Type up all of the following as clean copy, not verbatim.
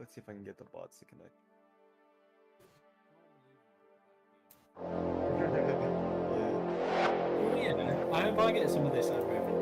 Let's see if I can get the bots to connect. Yeah. Well, yeah, I hope I get some of this ad revenue.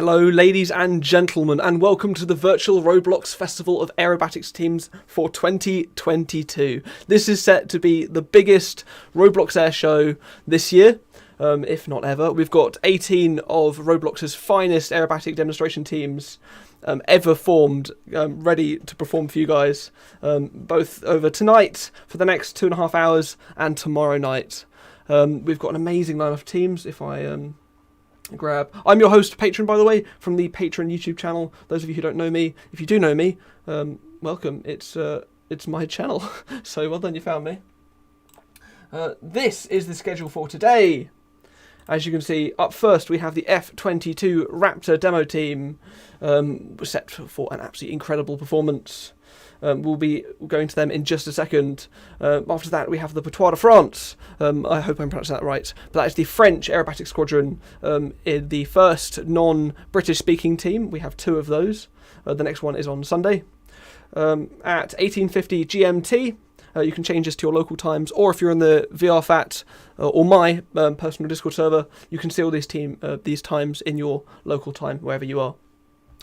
Hello, ladies and gentlemen, and welcome to the virtual Roblox Festival of Aerobatics teams for 2022. This is set to be the biggest Roblox Air show this year, if not ever. We've got 18 of Roblox's finest aerobatic demonstration teams ever formed, ready to perform for you guys, both over tonight for the next 2.5 hours and tomorrow night. We've got an amazing line of teams. If I I'm your host, Patron, by the way, from the Patron YouTube channel. Those of you who don't know me, if you do know me, welcome. It's my channel, so well done, you found me. This is the schedule for today. As you can see, up first we have the F-22 Raptor demo team, set for an absolutely incredible performance. We'll be going to them in just a second. After that, we have the Patrouille de France. I hope I'm pronouncing that right. But that is the French aerobatic squadron, in the first non-British speaking team. We have 2 of those. The next one is on Sunday. At 1850 GMT, you can change this to your local times, or if you're in the VRFAT or my personal Discord server, you can see all these times in your local time, wherever you are.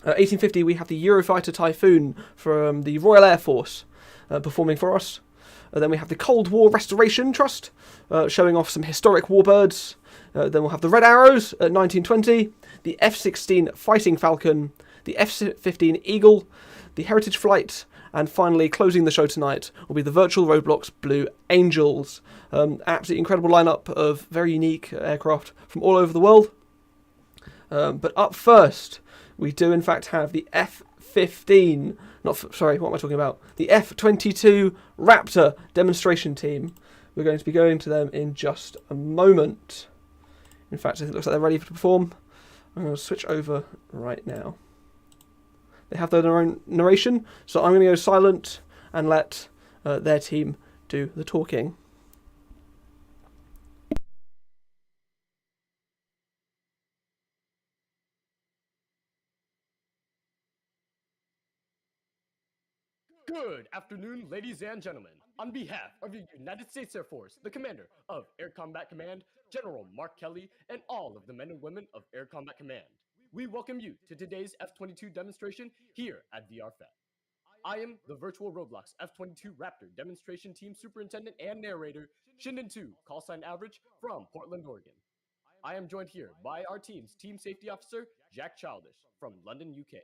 1850, we have the Eurofighter Typhoon from the Royal Air Force performing for us. Then we have the Cold War Restoration Trust showing off some historic warbirds. Then we'll have the Red Arrows at 1920, the F-16 Fighting Falcon, the F-15 Eagle, the Heritage Flight, and finally closing the show tonight will be the virtual Roblox Blue Angels. Absolutely incredible lineup of very unique aircraft from all over the world. But up first, we do in fact have the F-15, what am I talking about? The F-22 Raptor demonstration team. We're going to be going to them in just a moment. In fact, it looks like they're ready to perform. I'm going to switch over right now. They have their own narration, so I'm going to go silent and let their team do the talking. Good afternoon, ladies and gentlemen. On behalf of the United States Air Force, the commander of Air Combat Command, General Mark Kelly, and all of the men and women of Air Combat Command, we welcome you to today's F-22 demonstration here at VRFAT. I am the virtual Roblox F-22 Raptor demonstration team superintendent and narrator, Shinden2, callsign average, from Portland, Oregon. I am joined here by our team's team safety officer, Jack Childish, from London, UK.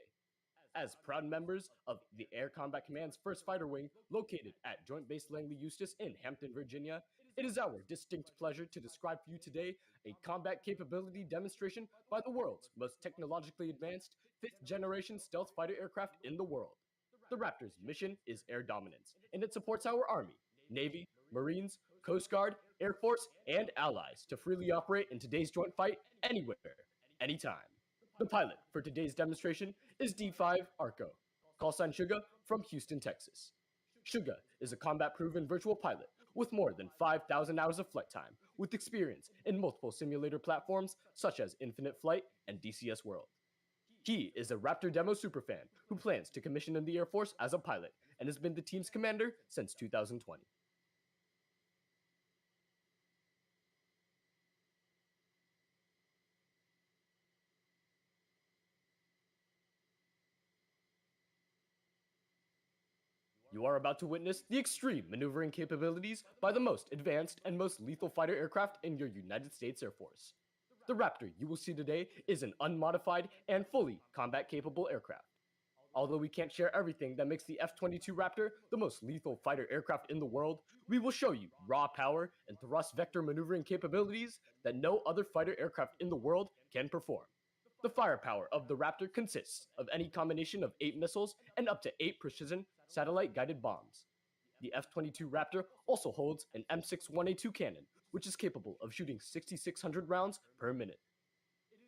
As proud members of the Air Combat Command's 1st Fighter Wing, located at Joint Base Langley Eustis in Hampton, Virginia, it is our distinct pleasure to describe for you today a combat capability demonstration by the world's most technologically advanced 5th-generation stealth fighter aircraft in the world. The Raptor's mission is air dominance, and it supports our Army, Navy, Marines, Coast Guard, Air Force, and allies to freely operate in today's joint fight anywhere, anytime. The pilot for today's demonstration is D5 Arco, callsign Suga, from Houston, Texas. Suga is a combat-proven virtual pilot with more than 5,000 hours of flight time, with experience in multiple simulator platforms such as Infinite Flight and DCS World. He is a Raptor demo superfan who plans to commission in the Air Force as a pilot and has been the team's commander since 2020. You are about to witness the extreme maneuvering capabilities by the most advanced and most lethal fighter aircraft in your United States Air Force. The Raptor you will see today is an unmodified and fully combat-capable aircraft. Although we can't share everything that makes the F-22 Raptor the most lethal fighter aircraft in the world, we will show you raw power and thrust vector maneuvering capabilities that no other fighter aircraft in the world can perform. The firepower of the Raptor consists of any combination of 8 missiles and up to 8 precision satellite-guided bombs. The F-22 Raptor also holds an M61A2 cannon, which is capable of shooting 6,600 rounds per minute.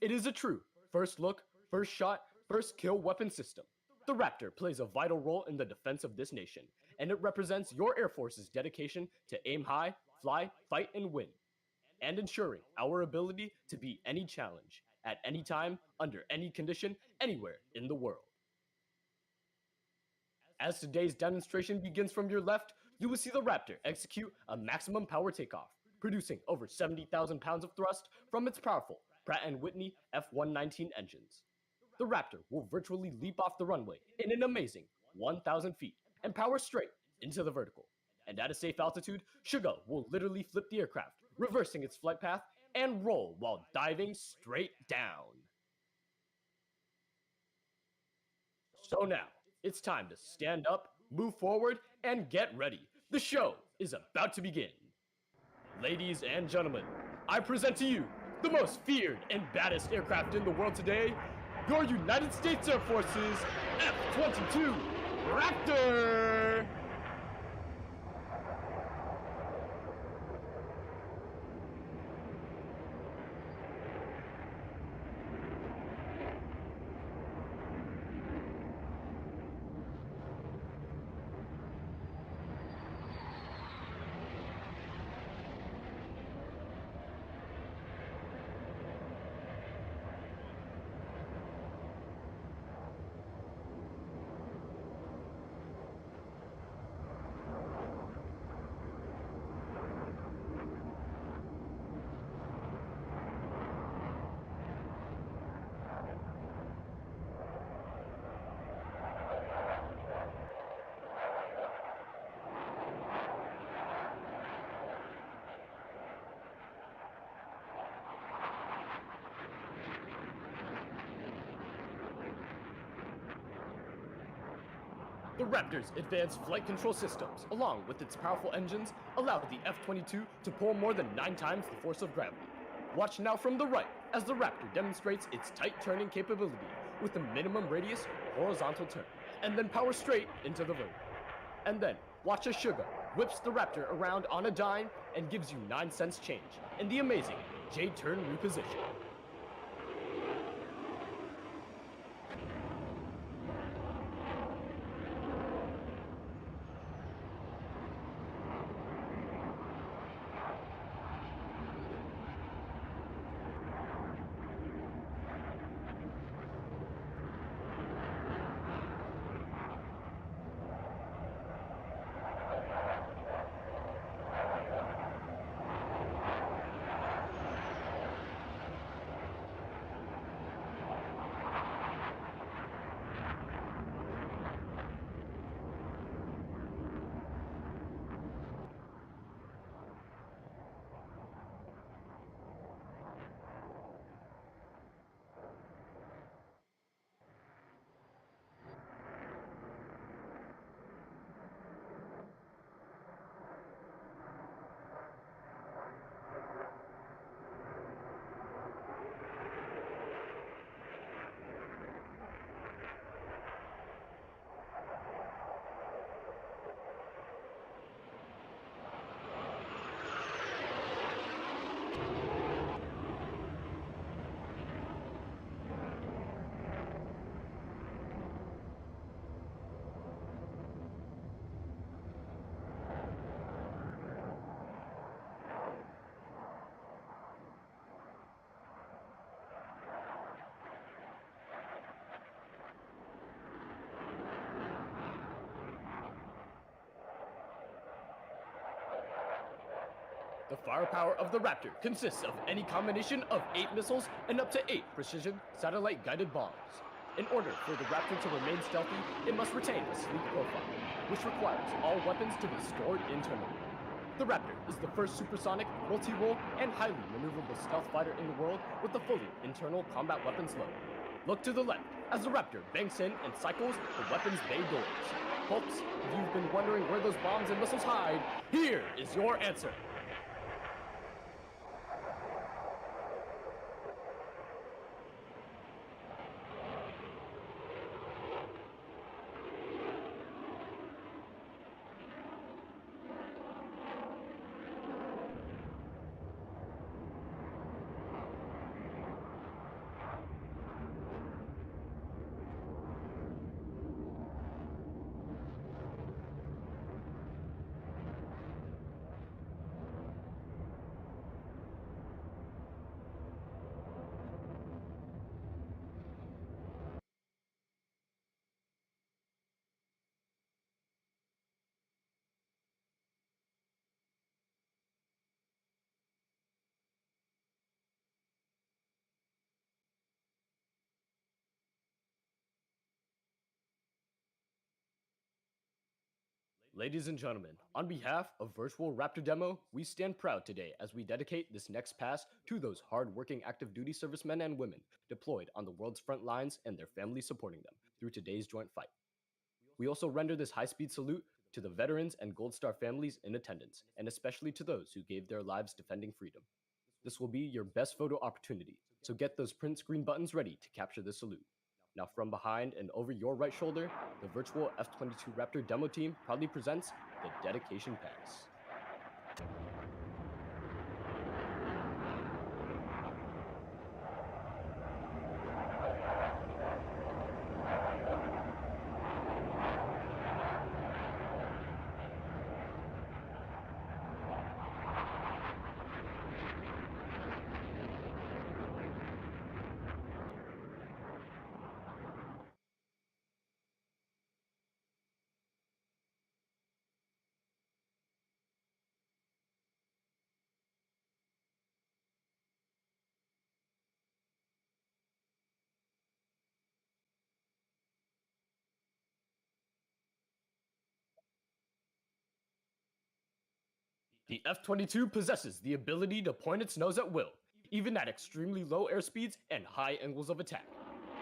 It is a true first look, first shot, first kill weapon system. The Raptor plays a vital role in the defense of this nation, and it represents your Air Force's dedication to aim high, fly, fight, and win, and ensuring our ability to beat any challenge, at any time, under any condition, anywhere in the world. As today's demonstration begins from your left, you will see the Raptor execute a maximum power takeoff, producing over 70,000 pounds of thrust from its powerful Pratt & Whitney F-119 engines. the Raptor will virtually leap off the runway in an amazing 1,000 feet and power straight into the vertical. And at a safe altitude, Sugar will literally flip the aircraft, reversing its flight path, and roll while diving straight down. So now, it's time to stand up, move forward, and get ready. The show is about to begin. Ladies and gentlemen, I present to you the most feared and baddest aircraft in the world today, your United States Air Force's F-22 Raptor! The Raptor's advanced flight control systems, along with its powerful engines, allow the F-22 to pull more than 9 times the force of gravity. Watch now from the right as the Raptor demonstrates its tight turning capability with a minimum radius horizontal turn, and then power straight into the vertical. And then watch as Sugar whips the Raptor around on a dime and gives you 9 cents change in the amazing J-turn reposition. The firepower of the Raptor consists of any combination of 8 missiles and up to 8 precision satellite-guided bombs. In order for the Raptor to remain stealthy, it must retain a sleek profile, which requires all weapons to be stored internally. The Raptor is the first supersonic, multi-role, and highly maneuverable stealth fighter in the world with a fully internal combat weapons load. Look to the left as the Raptor banks in and cycles the weapons bay doors. Folks, if you've been wondering where those bombs and missiles hide, here is your answer. Ladies and gentlemen, on behalf of Virtual Raptor Demo, we stand proud today as we dedicate this next pass to those hard-working active duty servicemen and women deployed on the world's front lines and their families supporting them through today's joint fight. We also render this high-speed salute to the veterans and Gold Star families in attendance, and especially to those who gave their lives defending freedom. This will be your best photo opportunity, so get those print screen buttons ready to capture the salute. Now from behind and over your right shoulder, the virtual F-22 Raptor demo team proudly presents the Dedication Pass. The F-22 possesses the ability to point its nose at will, even at extremely low airspeeds and high angles of attack.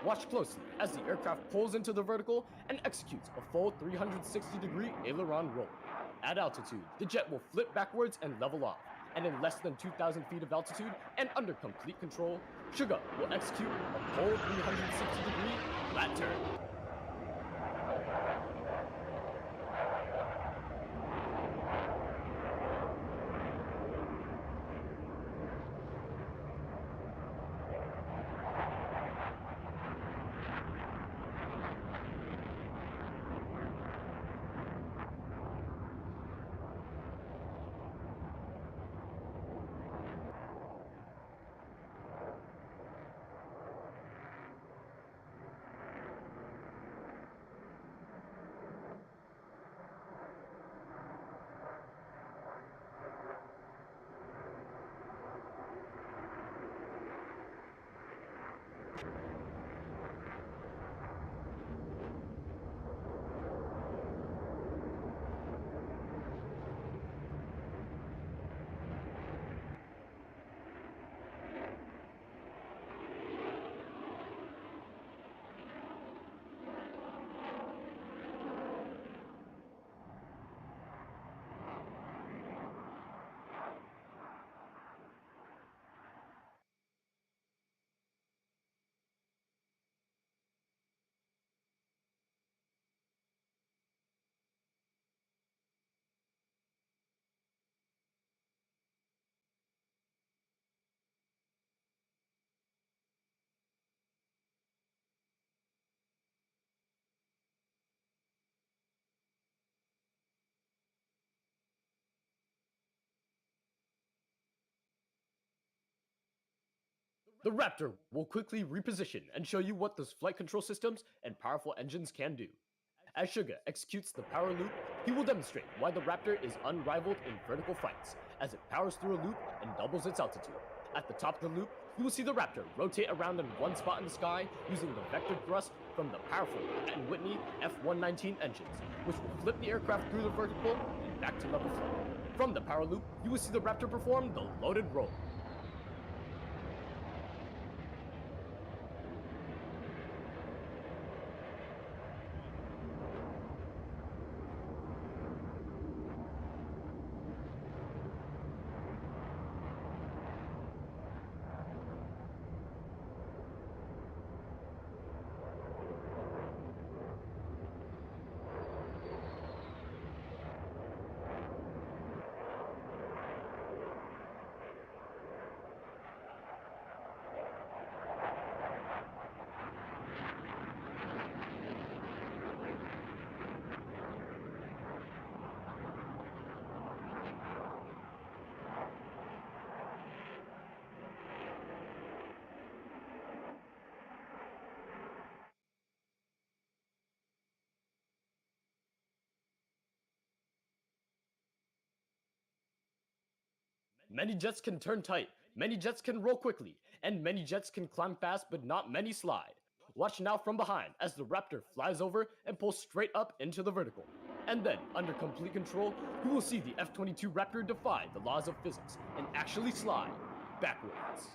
Watch closely as the aircraft pulls into the vertical and executes a full 360-degree aileron roll. At altitude, the jet will flip backwards and level off, and in less than 2,000 feet of altitude and under complete control, Sugar will execute a full 360-degree flat turn. The Raptor will quickly reposition and show you what those flight control systems and powerful engines can do. As Suga executes the power loop, he will demonstrate why the Raptor is unrivaled in vertical fights, as it powers through a loop and doubles its altitude. At the top of the loop, you will see the Raptor rotate around in one spot in the sky using the vector thrust from the powerful Pratt & Whitney F-119 engines, which will flip the aircraft through the vertical and back to level flight. From the power loop, you will see the Raptor perform the loaded roll. Many jets can turn tight, many jets can roll quickly, and many jets can climb fast, but not many slide. Watch now from behind as the Raptor flies over and pulls straight up into the vertical. And then, under complete control, you will see the F-22 Raptor defy the laws of physics and actually slide backwards.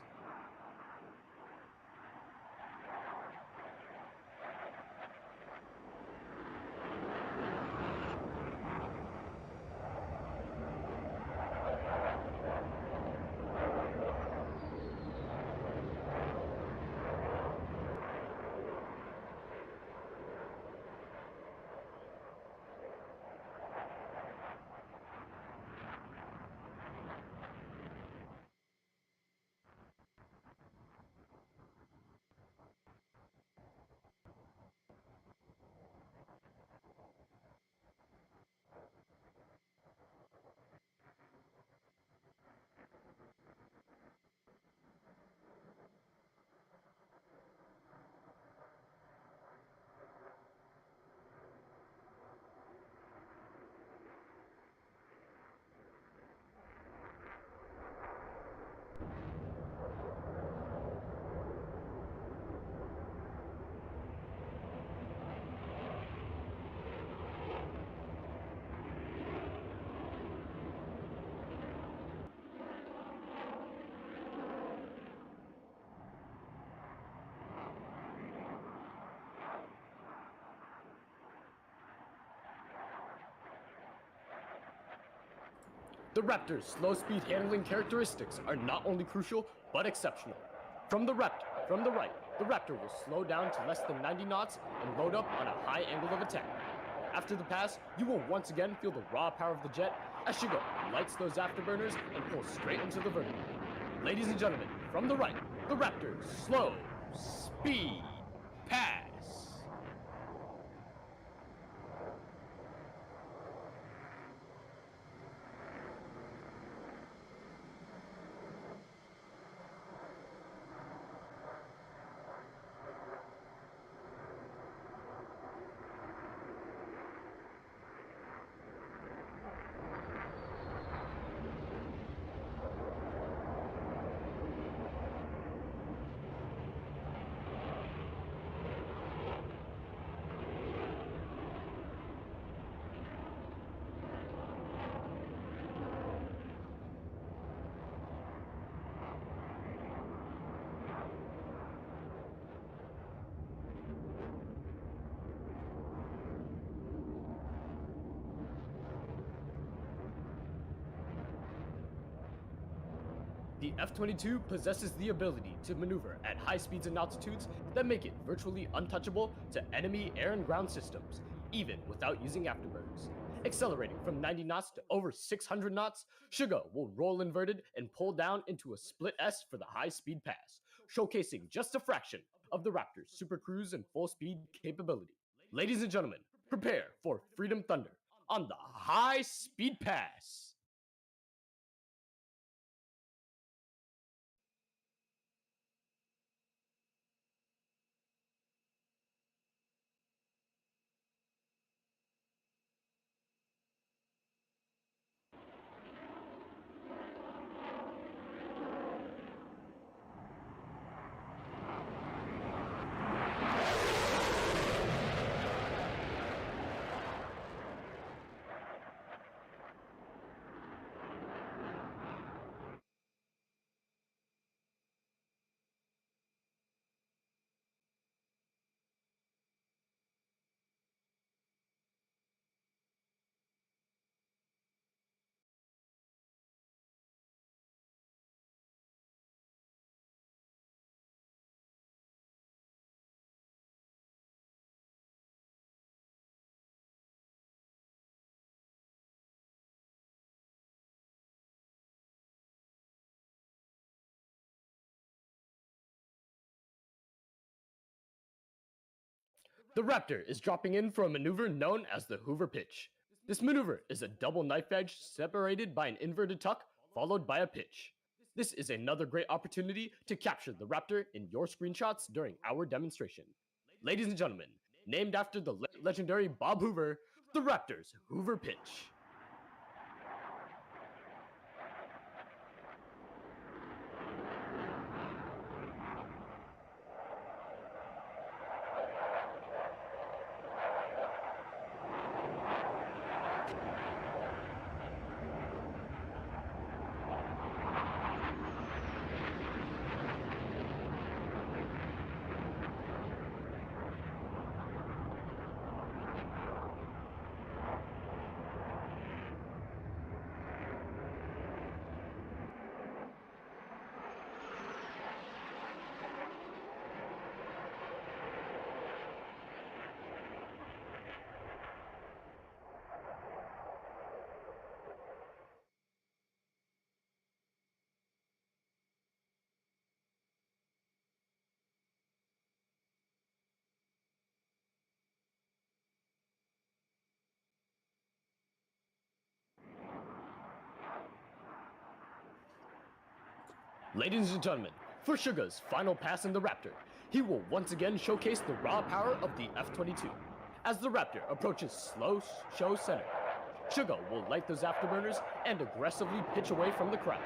The Raptor's slow speed handling characteristics are not only crucial, but exceptional. From the right, the Raptor will slow down to less than 90 knots and load up on a high angle of attack. After the pass, you will once again feel the raw power of the jet as Shigo lights those afterburners and pulls straight into the vertical. Ladies and gentlemen, from the right, the Raptor's slow speed pass. The F-22 possesses the ability to maneuver at high speeds and altitudes that make it virtually untouchable to enemy air and ground systems, even without using afterburners. Accelerating from 90 knots to over 600 knots, Shigo will roll inverted and pull down into a split S for the high-speed pass, showcasing just a fraction of the Raptor's super cruise and full speed capability. Ladies and gentlemen, prepare for Freedom Thunder on the high-speed pass. The Raptor is dropping in for a maneuver known as the Hoover Pitch. This maneuver is a double knife edge separated by an inverted tuck followed by a pitch. This is another great opportunity to capture the Raptor in your screenshots during our demonstration. Ladies and gentlemen, named after the legendary Bob Hoover, the Raptor's Hoover Pitch. Ladies and gentlemen, for Suga's final pass in the Raptor, he will once again showcase the raw power of the F-22. As the Raptor approaches slow show center, Suga will light those afterburners and aggressively pitch away from the crowd.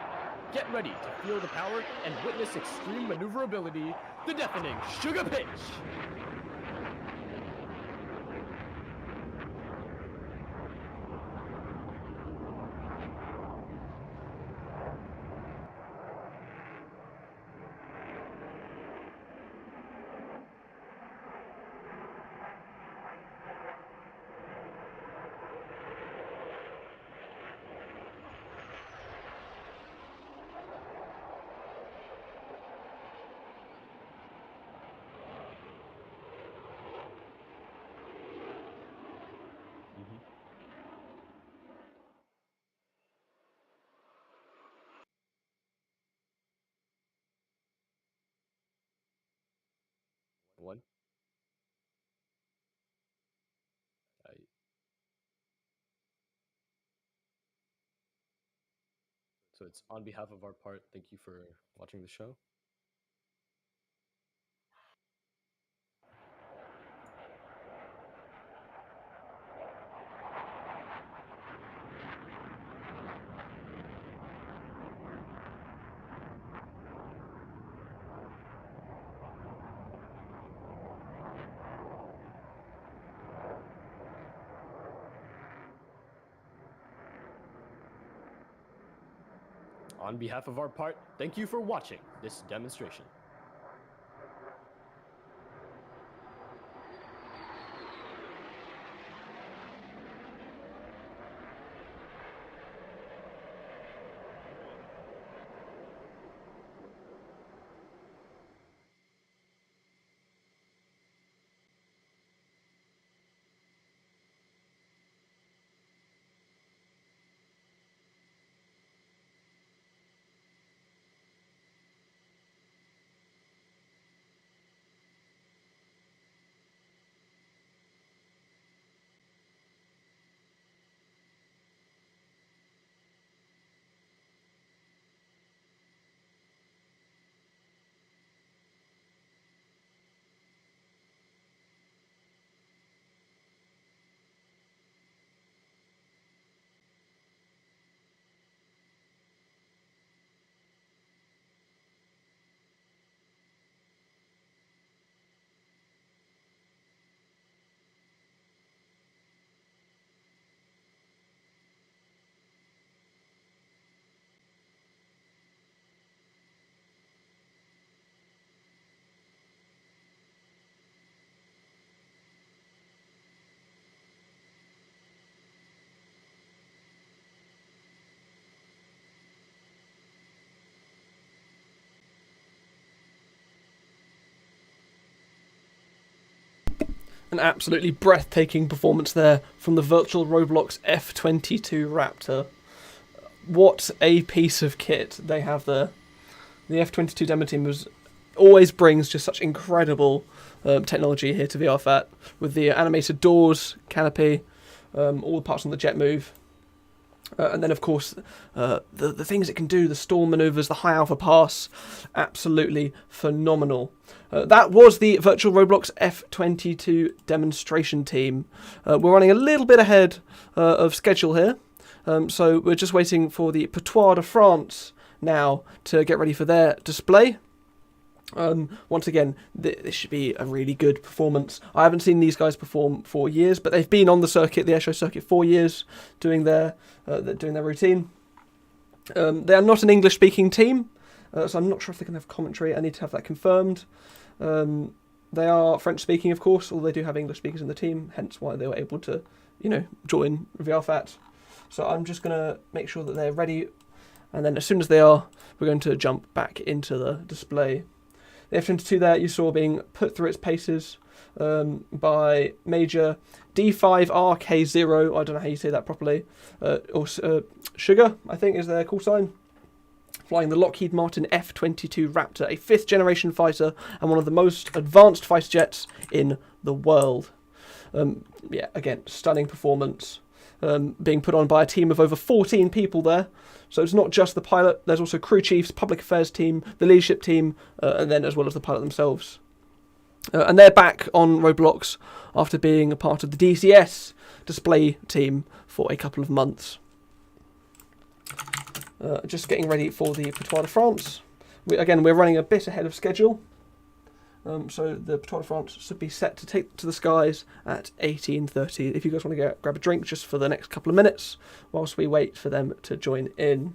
Get ready to feel the power and witness extreme maneuverability, the deafening Suga pitch! One. So it's on behalf of our part, thank you for watching the show. On behalf of our part, thank you for watching this demonstration. An absolutely breathtaking performance there from the virtual Roblox F-22 Raptor. What a piece of kit they have there. The F-22 demo team always brings just such incredible technology here to VRFAT, with the animated doors, canopy, all the parts on the jet move. And then, of course, the things it can do, the storm maneuvers, the high alpha pass, absolutely phenomenal. That was the virtual Roblox F-22 demonstration team. We're running a little bit ahead of schedule here, so we're just waiting for the Patrouille de France now to get ready for their display. Once again, this should be a really good performance. I haven't seen these guys perform for years, but they've been on the circuit, the airshow circuit, 4 years, doing their routine. They are not an English-speaking team, so I'm not sure if they can have commentary. I need to have that confirmed. They are French-speaking, of course, although they do have English speakers in the team, hence why they were able to, join VRFAT. So I'm just going to make sure that they're ready, and then as soon as they are, we're going to jump back into the display. The F-22 there you saw being put through its paces by Major D5RK0, I don't know how you say that properly, or Sugar, I think is their call sign, flying the Lockheed Martin F-22 Raptor, a 5th generation fighter and one of the most advanced fighter jets in the world. Yeah, again, stunning performance. being put on by a team of over 14 people there. So it's not just the pilot, there's also crew chiefs, public affairs team, the leadership team, and then as well as the pilot themselves. And they're back on Roblox after being a part of the DCS display team for a couple of months. Just getting ready for the Patrouille de France. We're running a bit ahead of schedule. So the Patrouille de France should be set to take to the skies at 18:30. If you guys want to grab a drink just for the next couple of minutes whilst we wait for them to join in.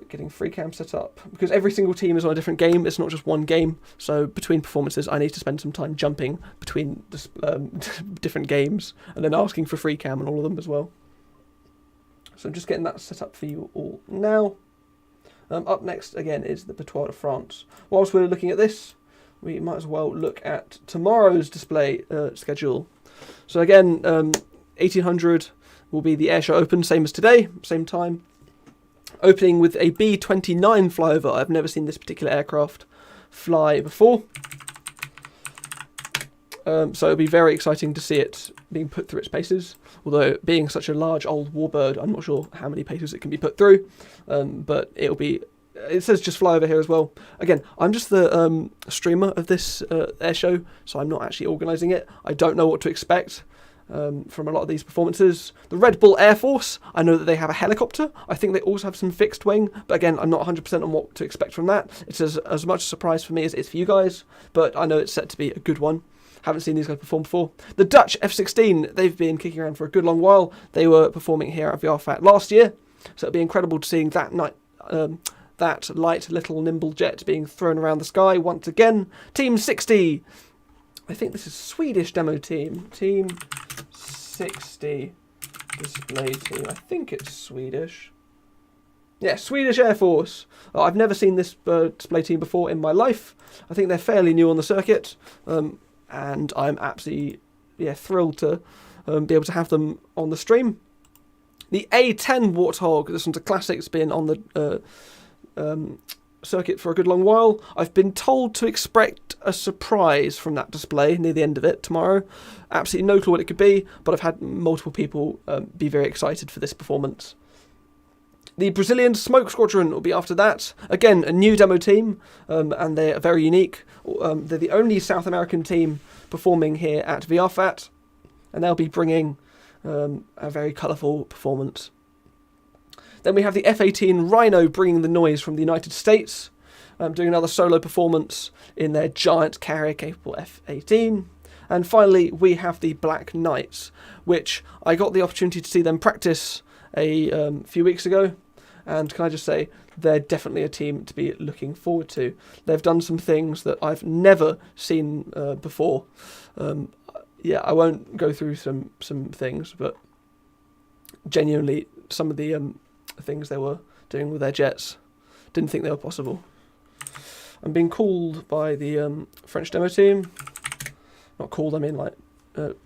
Getting free cam set up, because every single team is on a different game. It's not just one game, so between performances I need to spend some time jumping between different games and then asking for free cam on all of them as well. So I'm just getting that set up for you all now. Up next again is the Patrouille de France. Whilst we're looking at this, we might as well look at tomorrow's display schedule. So again, 1800 will be the Airshow Open, same as today, same time. Opening with a B-29 flyover. I've never seen this particular aircraft fly before. So it'll be very exciting to see it being put through its paces. Although being such a large old warbird, I'm not sure how many paces it can be put through. But it'll be... It says just fly over here as well. Again, I'm just the streamer of this air show, so I'm not actually organising it. I don't know what to expect from a lot of these performances. The Red Bull Air Force, I know that they have a helicopter. I think they also have some fixed wing, but again, I'm not 100% on what to expect from that. It's as much a surprise for me as it is for you guys, but I know it's set to be a good one. Haven't seen these guys perform before. The Dutch F-16, they've been kicking around for a good long while. They were performing here at VRFAT last year, so it'll be incredible to seeing that that light little nimble jet being thrown around the sky once again. Team 60. I think this is Swedish demo team. Team 60 display team. I think it's Swedish. Yeah, Swedish Air Force. I've never seen this display team before in my life. I think they're fairly new on the circuit. And I'm absolutely thrilled to be able to have them on the stream. The A10 Warthog. This one's a classic. It's been on the circuit for a good long while. I've been told to expect a surprise from that display near the end of it tomorrow. Absolutely no clue what it could be, but I've had multiple people be very excited for this performance. The Brazilian Smoke Squadron will be after that. Again, a new demo team, and they're very unique. They're the only South American team performing here at VRFAT, and they'll be bringing a very colourful performance. Then we have the F-18 Rhino bringing the noise from the United States, doing another solo performance in their giant carrier-capable F-18. And finally, we have the Black Knights, which I got the opportunity to see them practice a few weeks ago. And can I just say, they're definitely a team to be looking forward to. They've done some things that I've never seen before. I won't go through some things, but genuinely, some of the things they were doing with their jets, didn't think they were possible. I'm being called by the French demo team. Not called, I mean like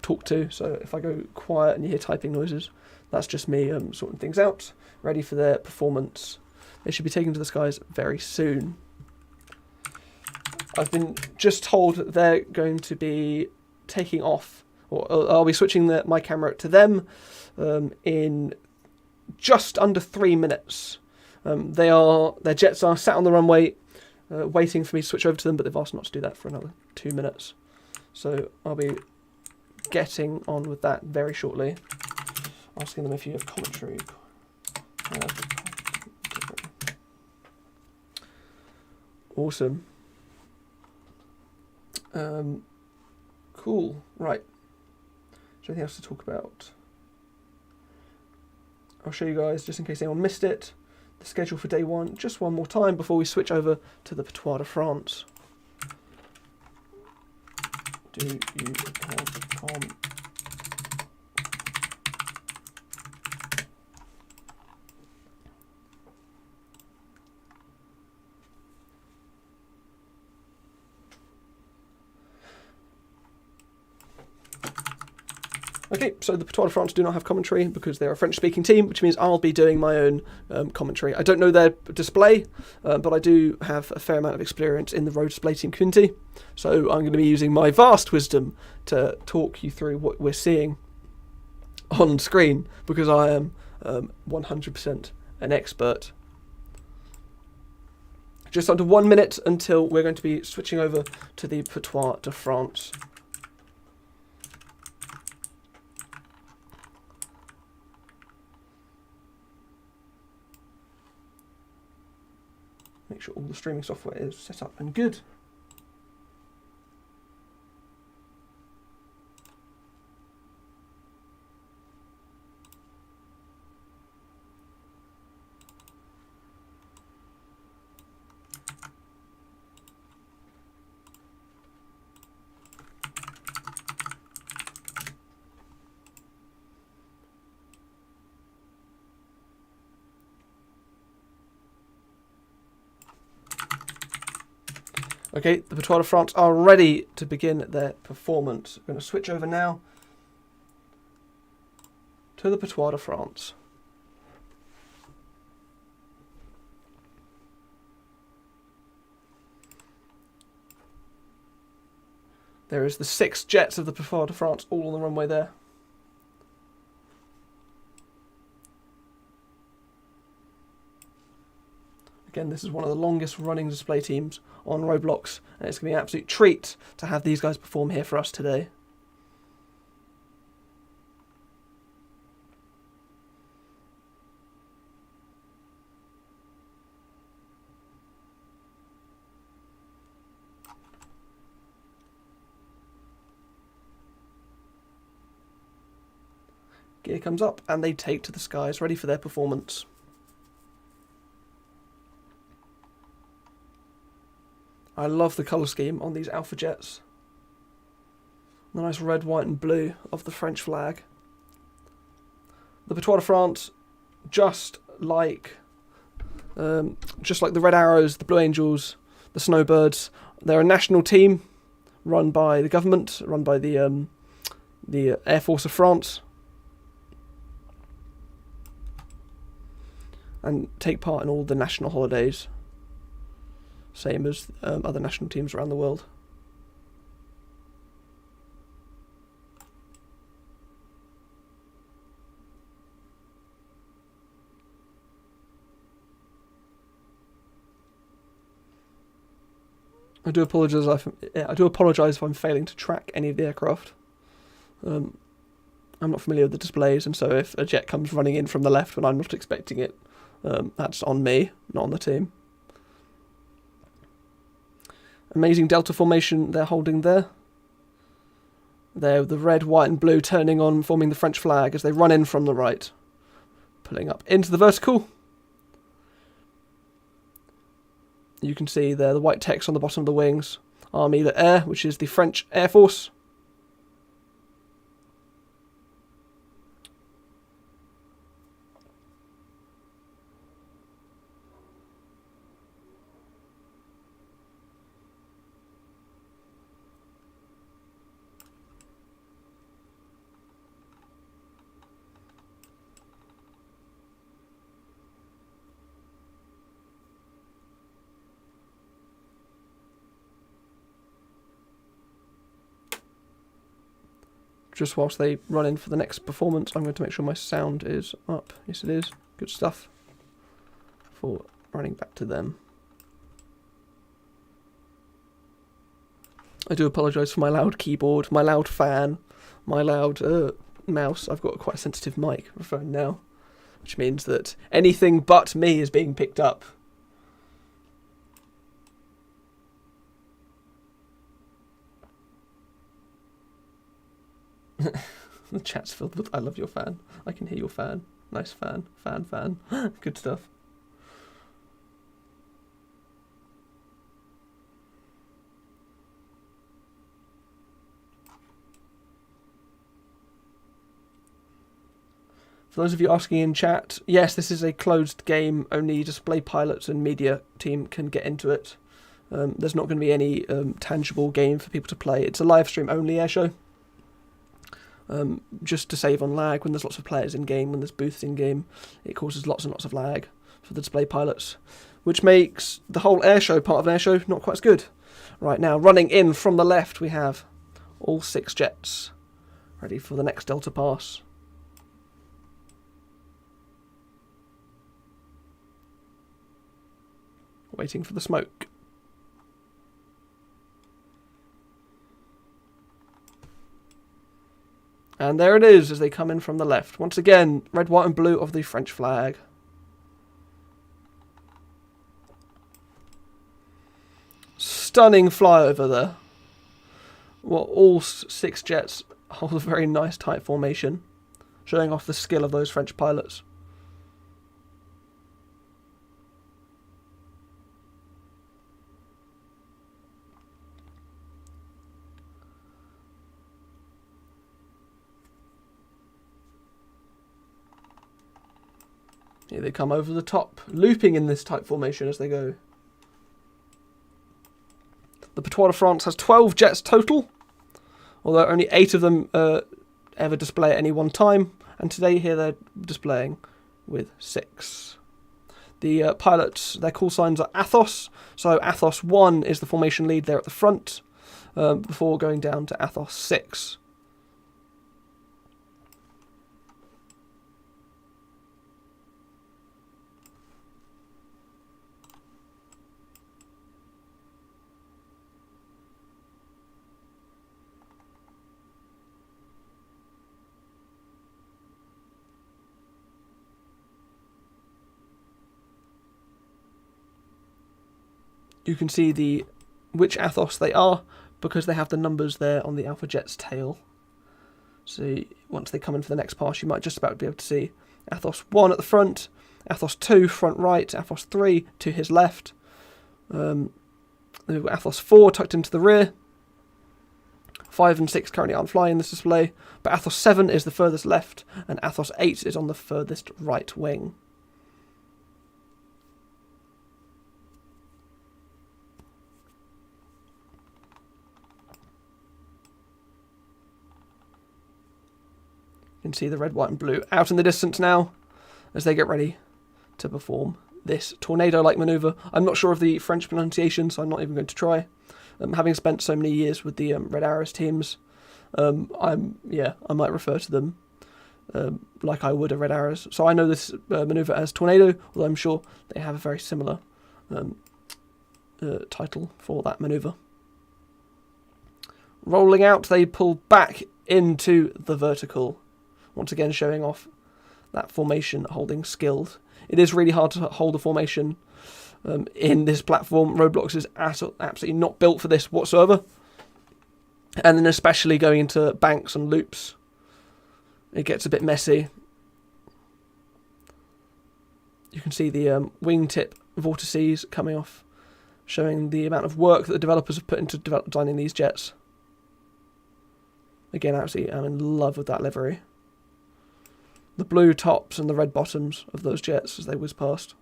talked to. So if I go quiet and you hear typing noises, that's just me sorting things out, ready for their performance. They should be taken to the skies very soon. I've been just told that they're going to be taking off, or I'll be switching my camera to them in just under 3 minutes. Their jets are sat on the runway waiting for me to switch over to them, but they've asked not to do that for another 2 minutes. So I'll be getting on with that very shortly. Asking them if you have commentary. Awesome. Cool. Right. Is there anything else to talk about? I'll show you guys, just in case anyone missed it, the schedule for day one, just one more time before we switch over to the Patrouille de France. Do you have Okay, so the Patrouille de France do not have commentary because they're a French-speaking team, which means I'll be doing my own commentary. I don't know their display, but I do have a fair amount of experience in the road display team community, so I'm going to be using my vast wisdom to talk you through what we're seeing on screen, because I am 100% an expert. Just under 1 minute until we're going to be switching over to the Patrouille de France. Make sure all the streaming software is set up and good. Okay, the Patrouille de France are ready to begin their performance. I'm going to switch over now to the Patrouille de France. There is the 6 jets of the Patrouille de France all on the runway there. Again, this is one of the longest running display teams on Roblox, and it's going to be an absolute treat to have these guys perform here for us today. Gear comes up and they take to the skies, ready for their performance. I love the colour scheme on these Alpha Jets. The nice red, white and blue of the French flag. The Patrouille de France, just like the Red Arrows, the Blue Angels, the Snowbirds, they're a national team run by the government, run by the Air Force of France, and take part in all the national holidays. Same as other national teams around the world. I do apologise if I'm failing to track any of the aircraft. I'm not familiar with the displays, and so if a jet comes running in from the left when I'm not expecting it, that's on me, not on the team. Amazing delta formation they're holding there. They're the red, white and blue turning on, forming the French flag as they run in from the right. Pulling up into the vertical. You can see there the white text on the bottom of the wings. Army de Air, which is the French Air Force. Just whilst they run in for the next performance, I'm going to make sure my sound is up. Yes, it is. Good stuff. For running back to them. I do apologise for my loud keyboard, my loud fan, my loud mouse. I've got quite a sensitive microphone now, which means that anything but me is being picked up. The chat's filled with "I love your fan. I can hear your fan. Nice fan. Fan. Good stuff." For those of you asking in chat, yes, this is a closed game. Only display pilots and media team can get into it. There's not going to be any tangible game for people to play. It's a live stream only airshow. just to save on lag when there's lots of players in game, when there's booths in game. It causes lots and lots of lag for the display pilots, which makes the whole airshow part of an airshow not quite as good. Right now, running in from the left, we have all 6 jets ready for the next Delta pass. Waiting for the smoke. And there it is as they come in from the left. Once again, red, white and blue of the French flag. Stunning flyover there. Well, all 6 jets hold a very nice tight formation, showing off the skill of those French pilots. Here they come over the top, looping in this tight formation as they go. The Patrouille de France has 12 jets total, although only 8 of them ever display at any one time, and today here they're displaying with 6. The pilots, their call signs are Athos, so Athos 1 is the formation lead there at the front, before going down to Athos 6. You can see which Athos they are because they have the numbers there on the Alpha Jet's tail. So once they come in for the next pass, you might just about be able to see Athos 1 at the front, Athos 2 front right, Athos 3 to his left, then we've got Athos 4 tucked into the rear. 5 and 6 currently aren't flying in this display, but Athos 7 is the furthest left, and Athos 8 is on the furthest right wing. You can see the red, white and blue out in the distance now as they get ready to perform this tornado-like manoeuvre. I'm not sure of the French pronunciation, so I'm not even going to try. Having spent so many years with the Red Arrows teams, I might refer to them like I would a Red Arrows. So I know this manoeuvre as tornado, although I'm sure they have a very similar title for that manoeuvre. Rolling out, they pull back into the vertical. Once again showing off that formation holding skilled. It is really hard to hold a formation in this platform. Roblox is absolutely not built for this whatsoever. And then especially going into banks and loops, it gets a bit messy. You can see the wingtip vortices coming off, showing the amount of work that the developers have put into designing these jets. Again, absolutely, I'm in love with that livery. The blue tops and the red bottoms of those jets as they whiz past.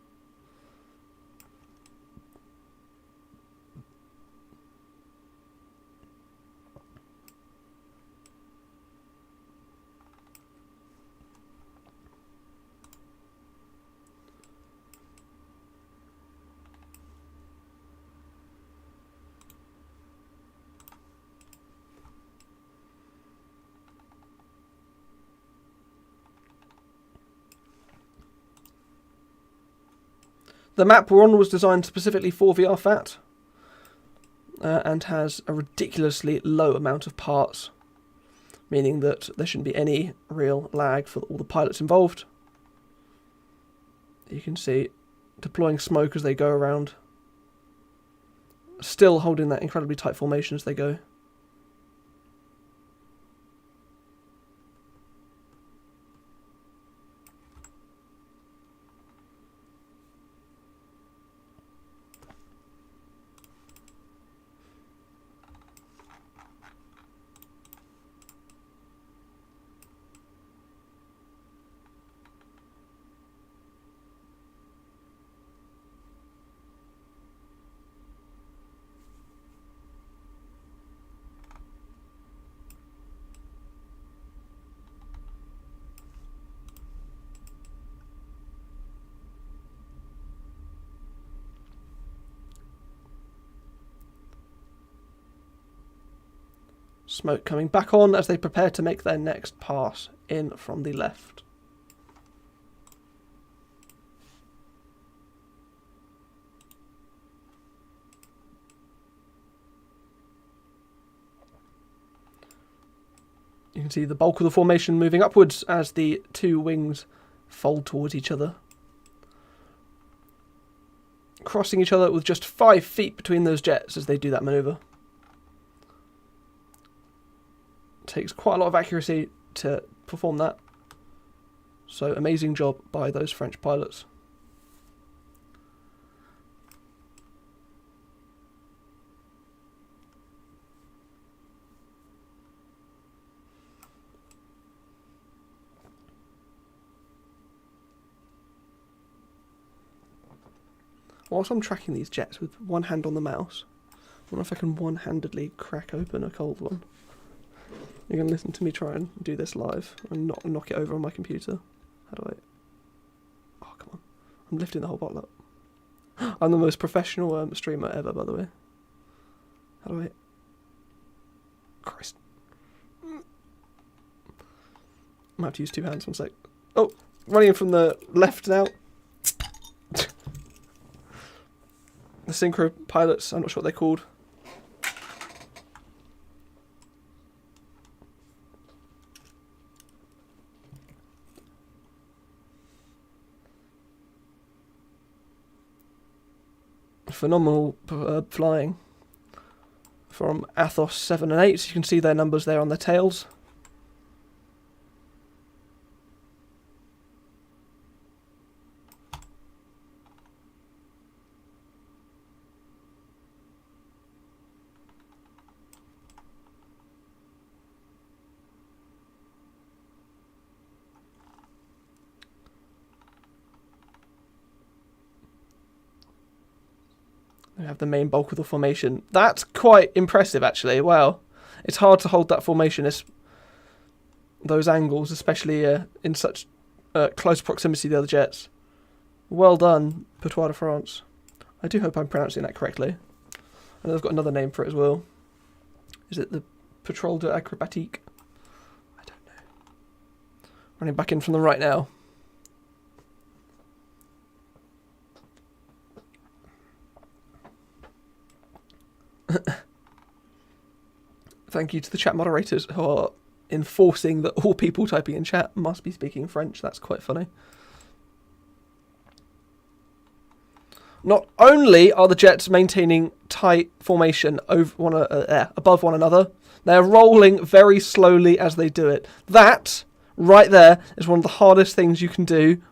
The map we're on was designed specifically for VRFAT and has a ridiculously low amount of parts, meaning that there shouldn't be any real lag for all the pilots involved. You can see deploying smoke as they go around, still holding that incredibly tight formation as they go. Smoke coming back on as they prepare to make their next pass in from the left. You can see the bulk of the formation moving upwards as the two wings fold towards each other. Crossing each other with just 5 feet between those jets as they do that manoeuvre. Takes quite a lot of accuracy to perform that. So amazing job by those French pilots. Whilst I'm tracking these jets with one hand on the mouse, I wonder if I can one-handedly crack open a cold one. You're going to listen to me try and do this live and not knock it over on my computer. How do I... Oh, come on. I'm lifting the whole bottle up. I'm the most professional streamer ever, by the way. How do I... Christ. I might have to use 2 hands, 1 sec. Oh, running in from the left now. The synchro pilots, I'm not sure what they're called. Phenomenal flying from Athos 7 and 8. You can see their numbers there on their tails. We have the main bulk of the formation. That's quite impressive, actually. Wow. It's hard to hold that formation, those angles, especially in such close proximity to the other jets. Well done, Patrouille de France. I do hope I'm pronouncing that correctly. I know they've got another name for it as well. Is it the Patrouille de Acrobatique? I don't know. Running back in from the right now. Thank you to the chat moderators who are enforcing that all people typing in chat must be speaking French. That's quite funny. Not only are the jets maintaining tight formation above one another, they're rolling very slowly as they do it. That, right there, is one of the hardest things you can do.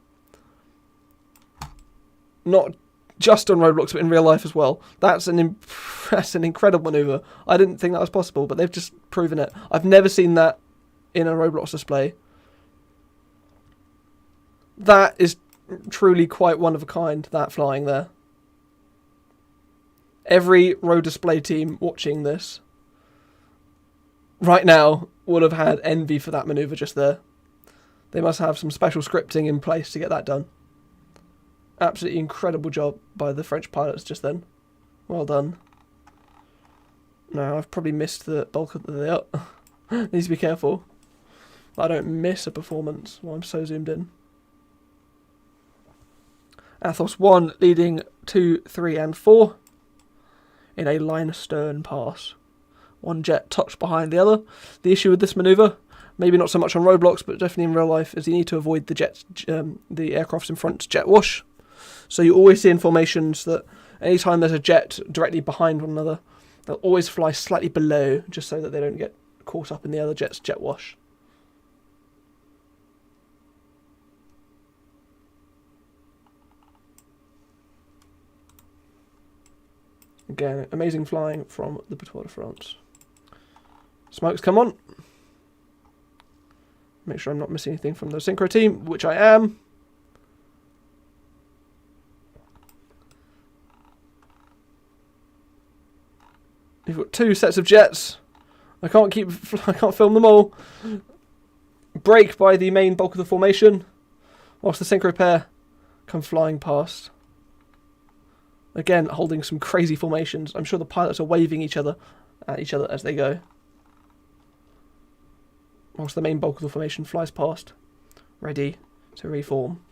Not just on Roblox, but in real life as well. That's an incredible maneuver. I didn't think that was possible, but they've just proven it. I've never seen that in a Roblox display. That is truly quite one of a kind, that flying there. Every row display team watching this right now would have had envy for that maneuver just there. They must have some special scripting in place to get that done. Absolutely incredible job by the French pilots just then. Well done. Now, I've probably missed the bulk of the... Need to be careful. I don't miss a performance while I'm so zoomed in. Athos 1 leading 2, 3 and 4 in a line astern pass. One jet tucked behind the other. The issue with this manoeuvre, maybe not so much on Roblox, but definitely in real life, is you need to avoid the aircrafts in front jet wash. So you always see in formations that anytime there's a jet directly behind one another, they'll always fly slightly below, just so that they don't get caught up in the other jet's jet wash. Again, amazing flying from the Patrouille de France. Smokes come on. Make sure I'm not missing anything from the synchro team, which I am. You've got 2 sets of jets. I can't film them all. Break by the main bulk of the formation, whilst the synchro pair come flying past. Again, holding some crazy formations. I'm sure the pilots are waving at each other as they go. whilst the main bulk of the formation flies past, ready to reform.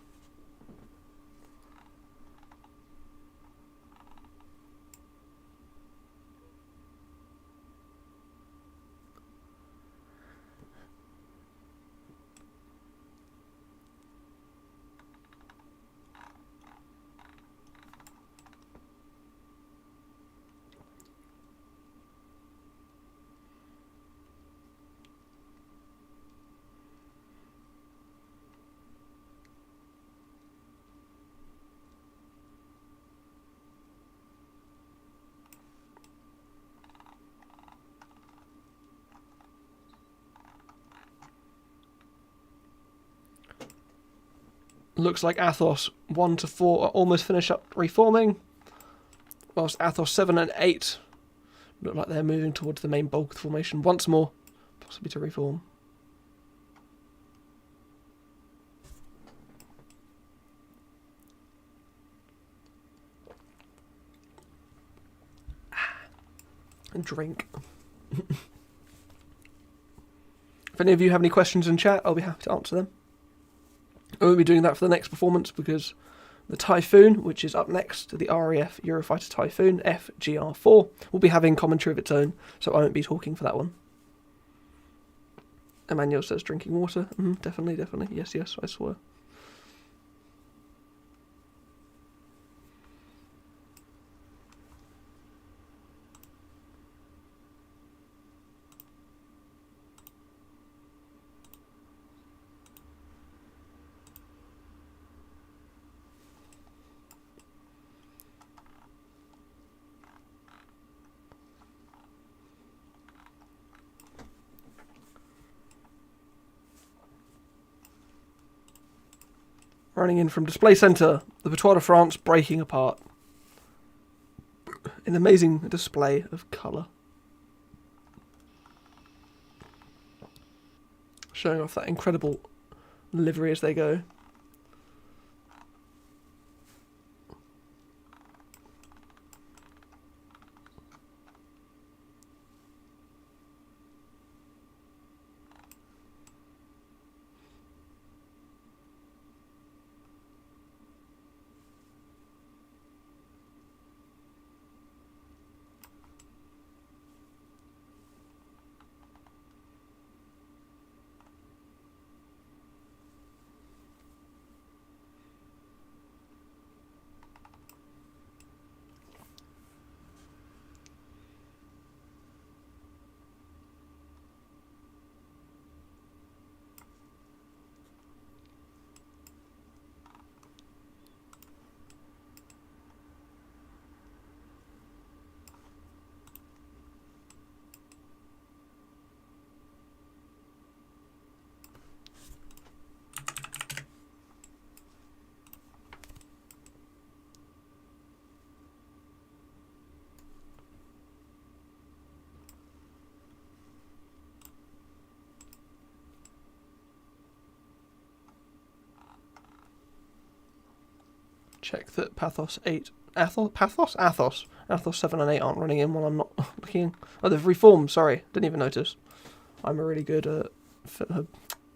Looks like Athos 1 to 4 are almost finished up reforming, whilst Athos 7 and 8 look like they're moving towards the main bulk of the formation once more, possibly to reform. And drink. If any of you have any questions in chat, I'll be happy to answer them. I won't be doing that for the next performance because the Typhoon, which is up next to the RAF Eurofighter Typhoon FGR4, will be having commentary of its own, so I won't be talking for that one. Emmanuel says drinking water. Definitely. Yes, I swear. Running in from display centre, the Patrouille de France breaking apart. An amazing display of colour. Showing off that incredible livery as they go. Check that Athos 7 and 8 aren't running in while I'm not looking. Oh, they've reformed, sorry. Didn't even notice. I'm a really good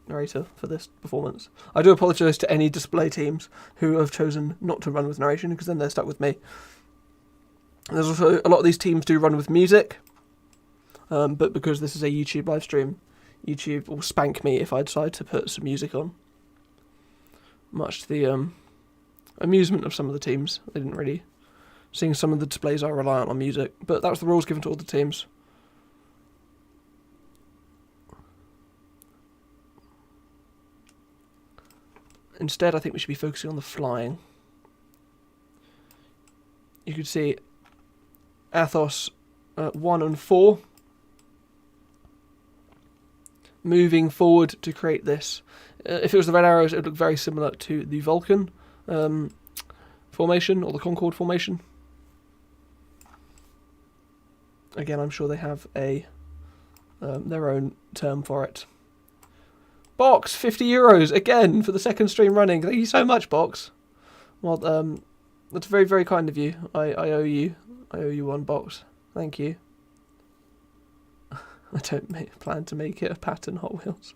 narrator for this performance. I do apologise to any display teams who have chosen not to run with narration, because then they're stuck with me. There's also, a lot of these teams do run with music, but because this is a YouTube live stream, YouTube will spank me if I decide to put some music on. Much to the amusement of some of the teams. They didn't really... Seeing some of the displays are reliant on music, but that was the rules given to all the teams. Instead, I think we should be focusing on the flying. You could see Athos 1 and 4 moving forward to create this. If it was the Red Arrows, it would look very similar to the Vulcan formation, or the Concorde formation. Again, I'm sure they have a their own term for it. Box, €50 again for the second stream running. Thank you so much, Box. Well, that's very, very kind of you. I owe you one, Box. Thank you. I don't plan to make it a pattern Hot Wheels.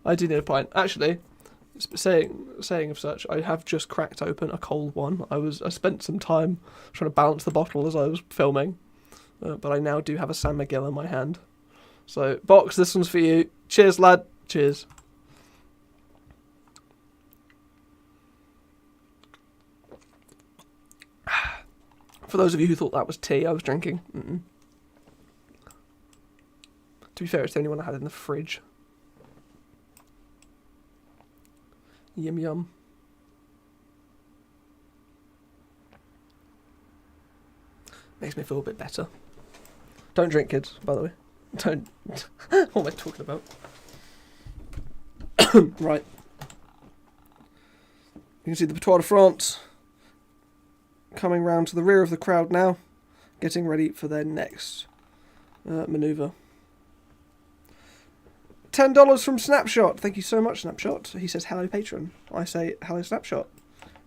I do need a pint. Actually, saying of such, I have just cracked open a cold one. I spent some time trying to balance the bottle as I was filming, but I now do have a San Miguel in my hand. So, Box, this one's for you. Cheers, lad. Cheers. For those of you who thought that was tea, I was drinking. To be fair, it's the only one I had in the fridge. Yum yum. Makes me feel a bit better. Don't drink, kids, by the way. Don't. What am I talking about? Right. You can see the Patrouille de France coming round to the rear of the crowd now, getting ready for their next manoeuvre. $10 from Snapshot. Thank you so much, Snapshot. He says, hello, patron. I say, hello, Snapshot.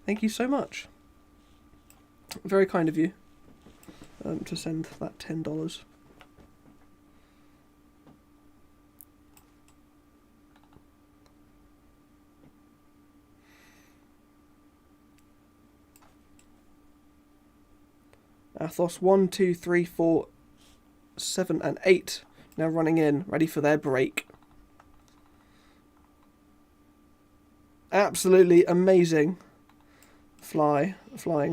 Thank you so much. Very kind of you to send that $10. Athos 1, 2, 3, 4, 7 and 8 now running in, ready for their break. Absolutely amazing flying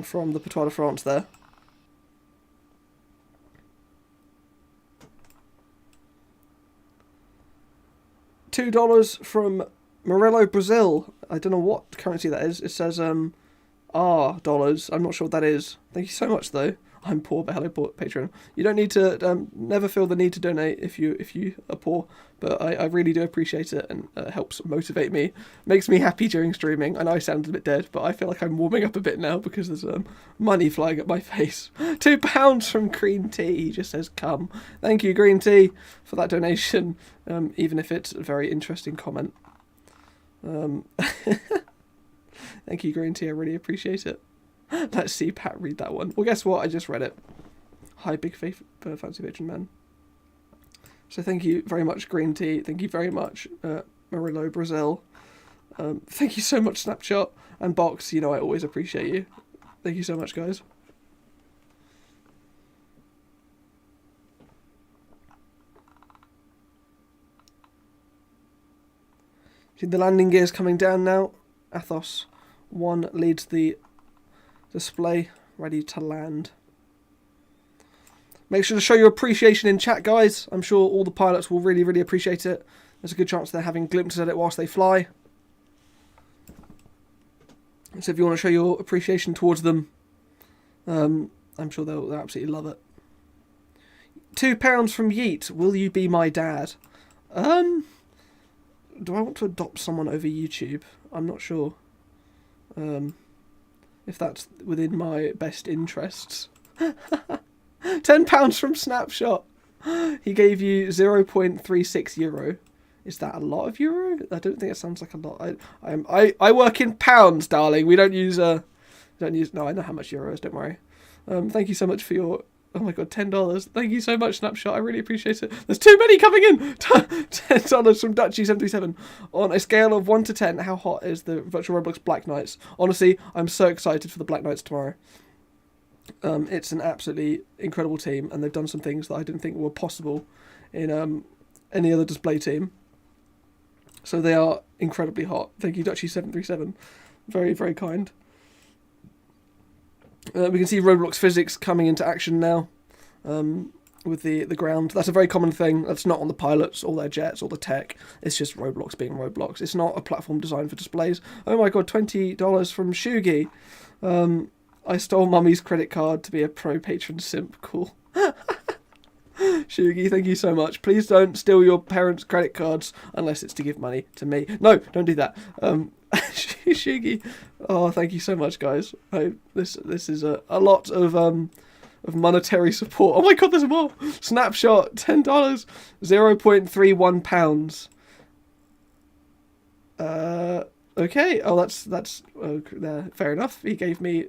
from the Patrouille de France there. $2 from Morello, Brazil. I don't know what currency that is. It says R dollars. I'm not sure what that is. Thank you so much though. I'm poor, but hello, patron. You don't need to never feel the need to donate if you are poor, but I really do appreciate it, and it helps motivate me, makes me happy during streaming. I know I sound a bit dead, but I feel like I'm warming up a bit now because there's money flying at my face. £2 from Green Tea. He just says come. Thank you, Green Tea, for that donation, even if it's a very interesting comment. Thank you, Green Tea. I really appreciate it. Let's see Pat read that one. Well, guess what? I just read it. Hi, big faith fancy patron man. So thank you very much, Green Tea. Thank you very much, Murillo, Brazil. Thank you so much, Snapshot and Box. You know I always appreciate you. Thank you so much, guys. See the landing gears coming down now. Athos 1 leads the display, ready to land. Make sure to show your appreciation in chat, guys. I'm sure all the pilots will really, really appreciate it. There's a good chance they're having glimpses at it whilst they fly. So if you want to show your appreciation towards them, I'm sure they'll absolutely love it. £2 from Yeet. Will you be my dad? Do I want to adopt someone over YouTube? I'm not sure. If that's within my best interests. £10 from Snapshot. He gave you €0.36. Is that a lot of euro? I don't think it sounds like a lot. I work in pounds, darling. We don't use no, I know how much euro is, don't worry. Thank you so much for your, oh my god, $10. Thank you so much, Snapshot. I really appreciate it. There's too many coming in. $10 from Dutchy77. On a scale of 1 to 10, how hot is the Virtual Roblox Black Knights? Honestly, I'm so excited for the Black Knights tomorrow. It's an absolutely incredible team, and they've done some things that I didn't think were possible in any other display team. So they are incredibly hot. Thank you, Dutchy737. Very, very kind. We can see Roblox physics coming into action now with the ground. That's a very common thing. That's not on the pilots, all their jets, all the tech. It's just Roblox being Roblox. It's not a platform designed for displays. Oh my god, $20 from Shugi. I stole mummy's credit card to be a pro patron simp. Cool. Shugi, thank you so much. Please don't steal your parents' credit cards unless it's to give money to me. No, don't do that. Shugi, oh, thank you so much, guys. This is a lot of monetary support. Oh my god, there's more. Snapshot, $10, £0.31. Okay. Oh, that's fair enough. He gave me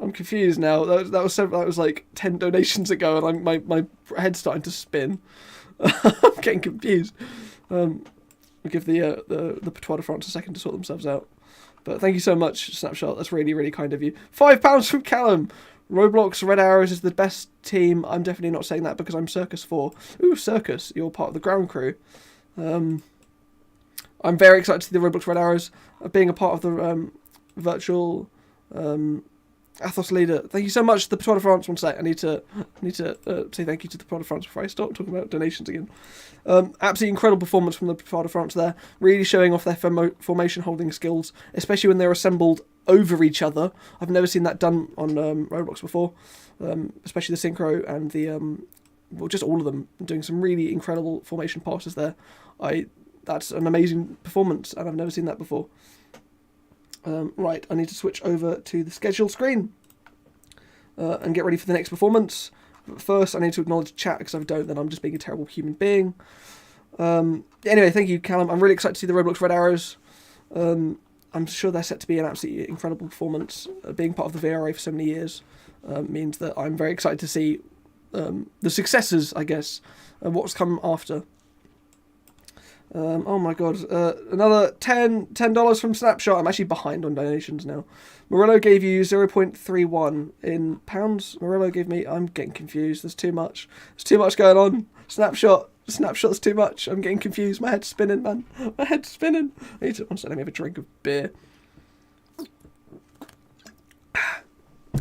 I'm confused now. That was like 10 donations ago, and my head's starting to spin. I'm getting confused. I'll give the Patrouille de France a second to sort themselves out. But thank you so much, Snapshot. That's really, really kind of you. £5 from Callum. Roblox Red Arrows is the best team. I'm definitely not saying that because I'm Circus 4. Ooh, Circus. You're part of the ground crew. I'm very excited to see the Roblox Red Arrows being a part of the virtual Athos leader. Thank you so much to the Patron de France. One sec. I need to say thank you to the Patron de France before I start talking about donations again. Absolutely incredible performance from the Patron de France there. Really showing off their formation holding skills, especially when they're assembled over each other. I've never seen that done on Roblox before, especially the synchro and the just all of them doing some really incredible formation passes there. That's an amazing performance, and I've never seen that before. Right, I need to switch over to the schedule screen and get ready for the next performance. But first, I need to acknowledge chat, because if I don't, then I'm just being a terrible human being. Anyway, thank you, Callum. I'm really excited to see the Roblox Red Arrows. I'm sure they're set to be an absolutely incredible performance. Being part of the VRA for so many years means that I'm very excited to see the successes, I guess, and what's come after. Oh my god, another $10 from Snapshot. I'm actually behind on donations now. Morello gave you 0.31 in pounds. Morello gave me, I'm getting confused, there's too much going on. Snapshot's too much, I'm getting confused, my head's spinning, man, my head's spinning. I need to, let me have a drink of beer.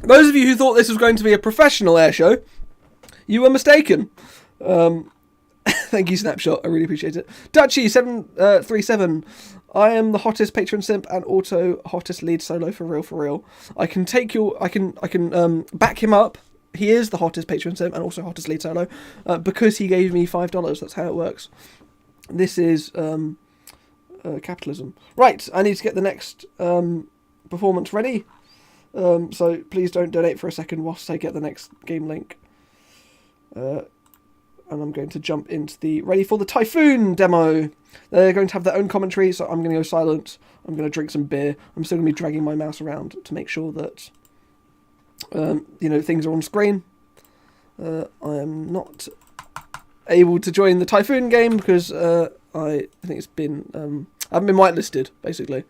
Those of you who thought this was going to be a professional air show, you were mistaken. Thank you, Snapshot. I really appreciate it. Dutchy737. I am the hottest patron simp and also hottest lead solo for real. I can back him up. He is the hottest patron simp and also hottest lead solo because he gave me $5. That's how it works. This is capitalism. Right, I need to get the next performance ready. So please don't donate for a second whilst I get the next game link. And I'm going to jump into the ready for the Typhoon demo. They're going to have their own commentary, so I'm going to go silent. I'm going to drink some beer. I'm still going to be dragging my mouse around to make sure that things are on screen. I am not able to join the Typhoon game because I think it's been I haven't been whitelisted basically,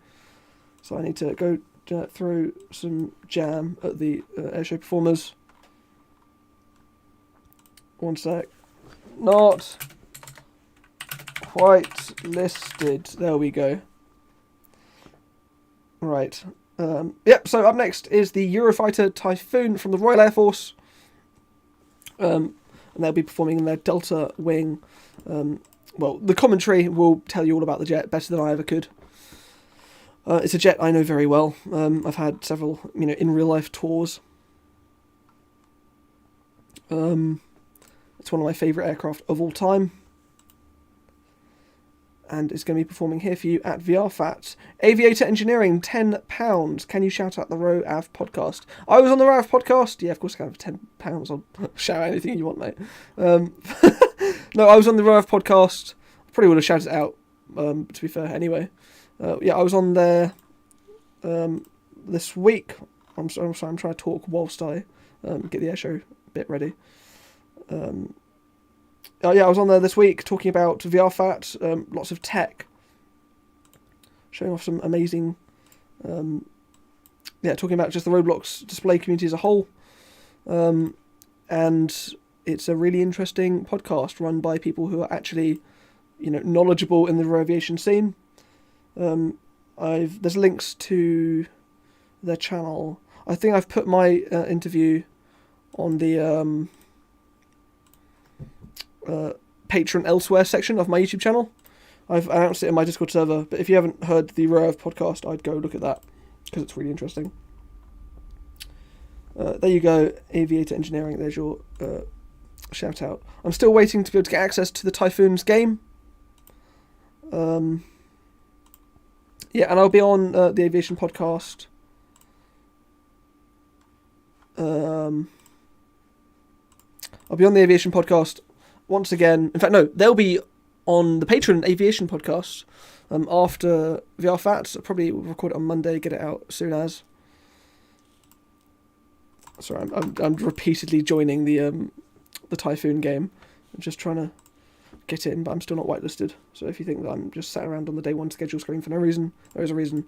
so I need to go through some jam at the airshow performers. One sec. Not quite listed. There we go. Right. Yep, so up next is the Eurofighter Typhoon from the Royal Air Force. And they'll be performing in their Delta Wing. Well, the commentary will tell you all about the jet better than I ever could. It's a jet I know very well. I've had several, in real life tours. It's one of my favourite aircraft of all time. And it's going to be performing here for you at VRFAT. Aviator Engineering, £10. Can you shout out the ROAV podcast? I was on the ROAV podcast. Yeah, of course I can have £10. I'll shout out anything you want, mate. No, I was on the ROAV podcast. I probably would have shouted it out, to be fair, anyway. I was on there this week. I'm sorry, I'm trying to talk whilst I get the airshow bit ready. I was on there this week talking about VRFAT, lots of tech, showing off some amazing, talking about just the Roblox display community as a whole, and it's a really interesting podcast run by people who are actually, knowledgeable in the aviation scene. There's links to their channel. I think I've put my interview on the Patron elsewhere section of my YouTube channel. I've announced it in my Discord server, but if you haven't heard the ROAV podcast, I'd go look at that because it's really interesting. There you go, Aviator Engineering. There's your shout out. I'm still waiting to be able to get access to the Typhoon's game. And I'll be on the Aviation podcast. I'll be on the Aviation podcast once again. In fact, no, they'll be on the Patron Aviation podcast after VRFAT. So probably we'll record it on Monday, get it out as soon as. Sorry, I'm repeatedly joining the Typhoon game. I'm just trying to get in, but I'm still not whitelisted. So if you think that I'm just sat around on the day one schedule screen for no reason, there is a reason.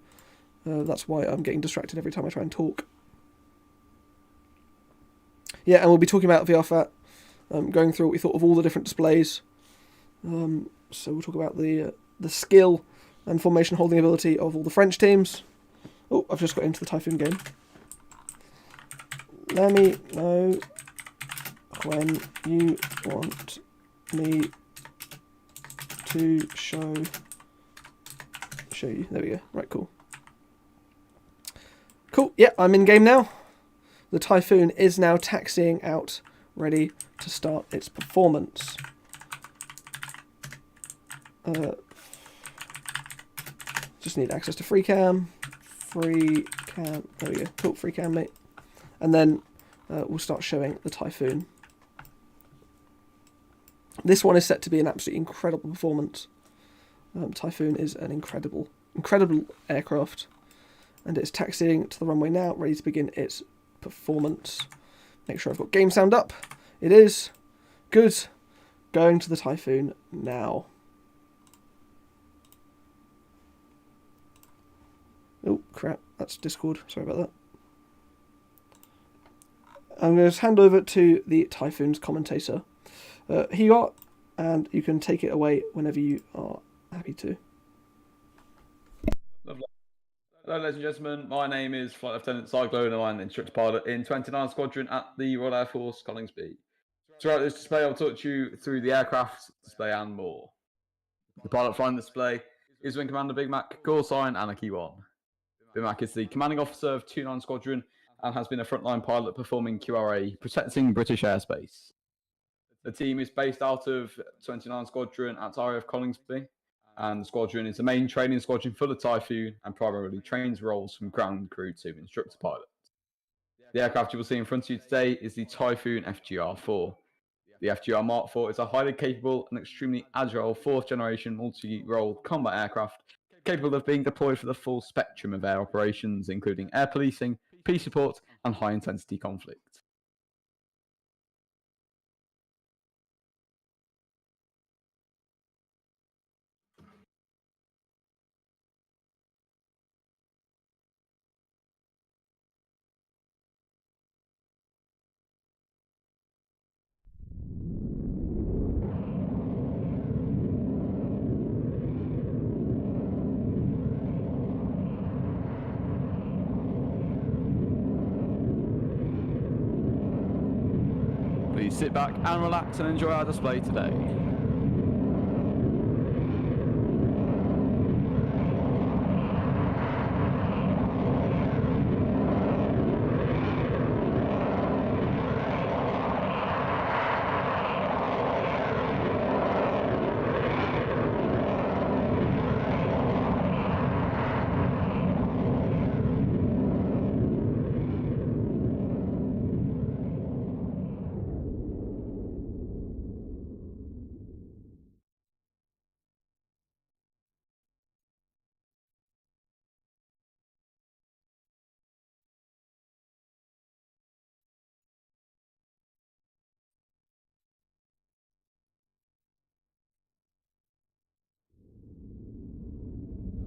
That's why I'm getting distracted every time I try and talk. Yeah, and we'll be talking about VRFAT, going through what we thought of all the different displays. So we'll talk about the skill and formation holding ability of all the French teams. Oh, I've just got into the Typhoon game. Let me know when you want me to show you. There we go. Right, cool. Cool, yeah, I'm in game now. The Typhoon is now taxiing out, ready to start its performance. Just need access to free cam. There we go. Cool, free cam, mate. And then we'll start showing the Typhoon. This one is set to be an absolutely incredible performance. Typhoon is an incredible aircraft. And it's taxiing to the runway now, ready to begin its performance. Make sure I've got game sound up. It is. Good. Going to the Typhoon now. Oh, crap. That's Discord. Sorry about that. I'm going to hand over to the Typhoon's commentator. Here you are, and you can take it away whenever you are happy to. Lovely. Hello, ladies and gentlemen. My name is Flight Lieutenant Cyclone, and I'm the instructor pilot in 29 Squadron at the Royal Air Force, Coningsby. Throughout this display, I'll talk you through the aircraft display and more. The pilot flying the display is Wing Commander Big Mac, call sign Anarchy 1. Big Mac is the commanding officer of 29 Squadron and has been a frontline pilot performing QRA, protecting British airspace. The team is based out of 29 Squadron at RAF Coningsby, and the squadron is the main training squadron for the Typhoon and primarily trains roles from ground crew to instructor pilot. The aircraft you will see in front of you today is the Typhoon FGR-4. The FGR Mark IV is a highly capable and extremely agile fourth-generation multi-role combat aircraft capable of being deployed for the full spectrum of air operations, including air policing, peace support, and high-intensity conflict. Please sit back and relax and enjoy our display today.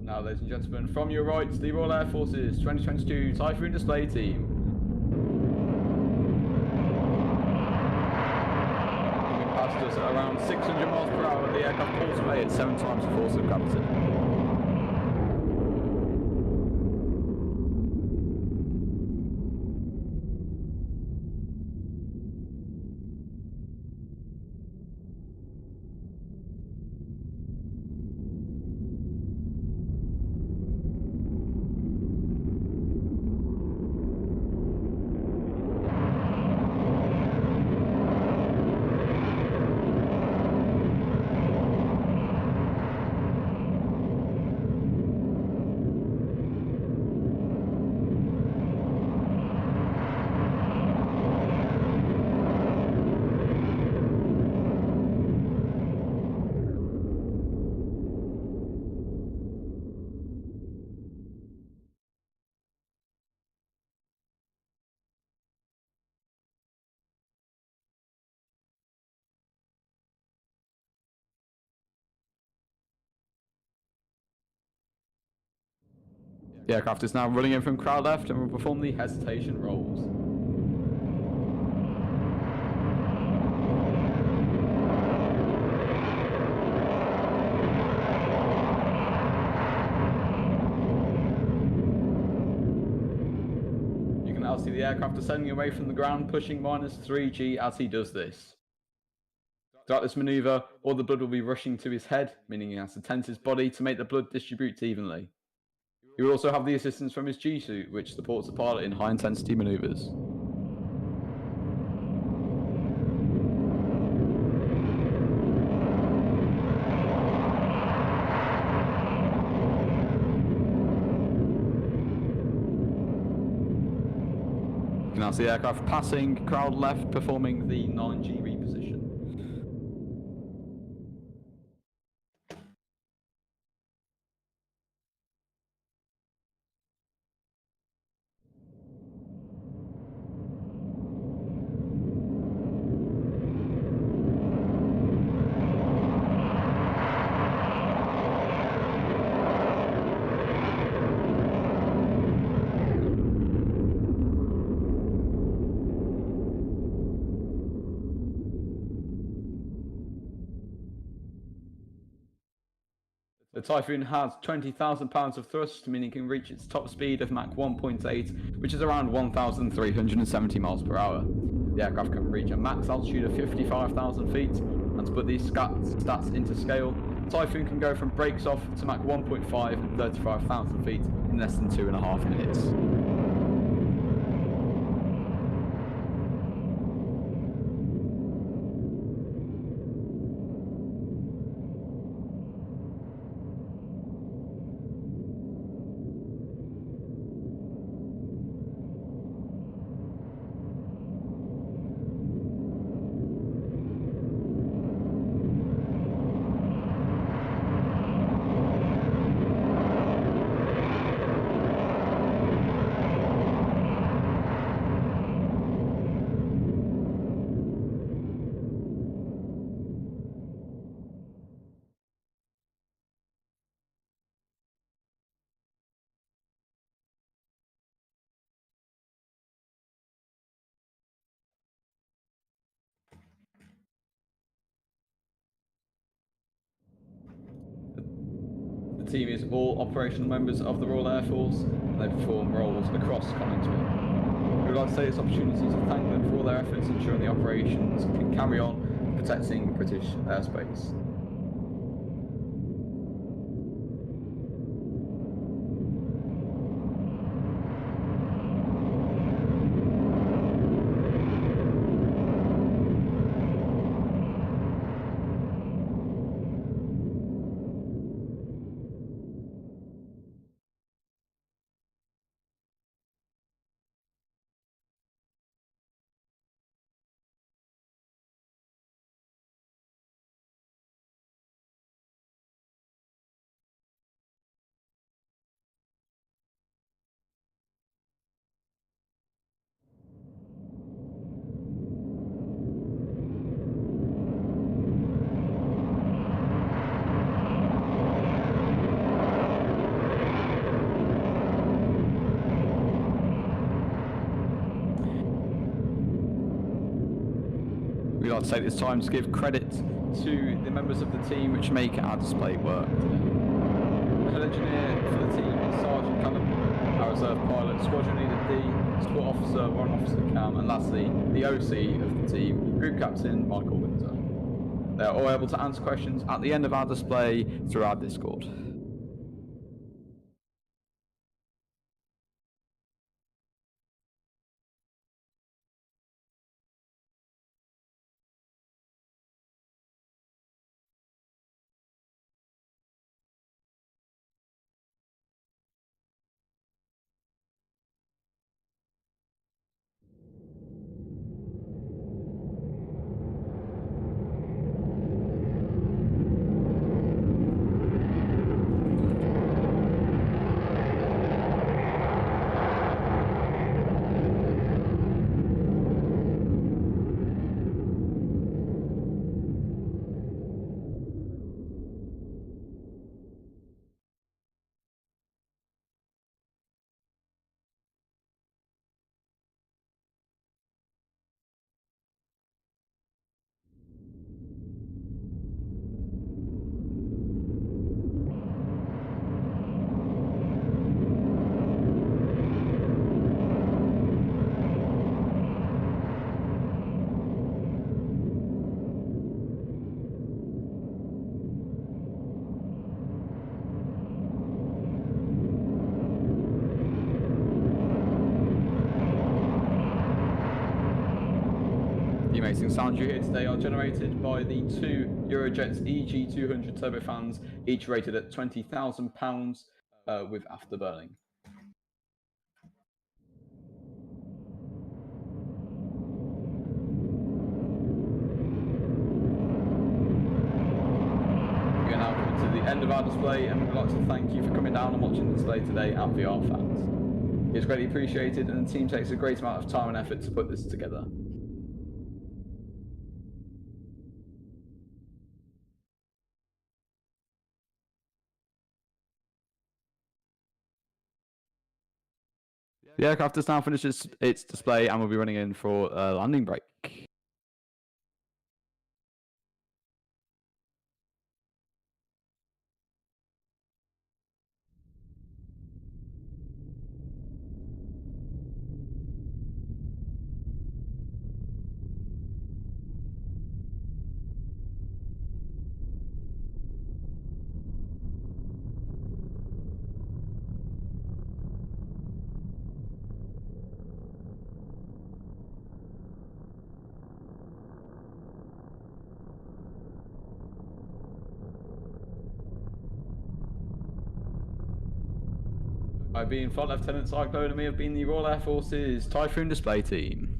Now, ladies and gentlemen, from your right, the Royal Air Force's 2022 Typhoon display team. Moving past us at around 600 miles per hour, the aircraft pulls away at 7 times the force of gravity. The aircraft is now running in from crowd left and will perform the hesitation rolls. You can now see the aircraft descending away from the ground, pushing -3G as he does this. Throughout this maneuver, all the blood will be rushing to his head, meaning he has to tense his body to make the blood distribute evenly. He will also have the assistance from his G-suit, which supports the pilot in high-intensity maneuvers. You can now see the aircraft passing crowd left, performing the 9G reposition. The Typhoon has 20,000 pounds of thrust, meaning it can reach its top speed of Mach 1.8, which is around 1,370 miles per hour. The aircraft can reach a max altitude of 55,000 feet, and to put these stats into scale, Typhoon can go from brakes off to Mach 1.5 and 35,000 feet in less than 2.5 minutes. The team is all operational members of the Royal Air Force, and they perform roles across Coningsby. We would like to take this opportunity to thank them for all their efforts ensuring the operations can carry on, protecting British airspace. We'd like to take this time to give credit to the members of the team which make our display work today. The head engineer for the team is Sergeant Callum, our reserve pilot, Squadron Leader D, Support Officer, Warrant Officer Cam, and lastly, the OC of the team, Group Captain Michael Windsor. They are all able to answer questions at the end of our display through our Discord. The amazing sounds you hear today are generated by the two Eurojets EG200 turbofans, each rated at £20,000 with afterburning. We are now coming to the end of our display, and we'd like to thank you for coming down and watching the display today at VRFAT. It's greatly appreciated, and the team takes a great amount of time and effort to put this together. The aircraft has now finished its display and will be running in for a landing break. I've been Flight Lieutenant Cyclone, and we have been the Royal Air Force's Typhoon display team.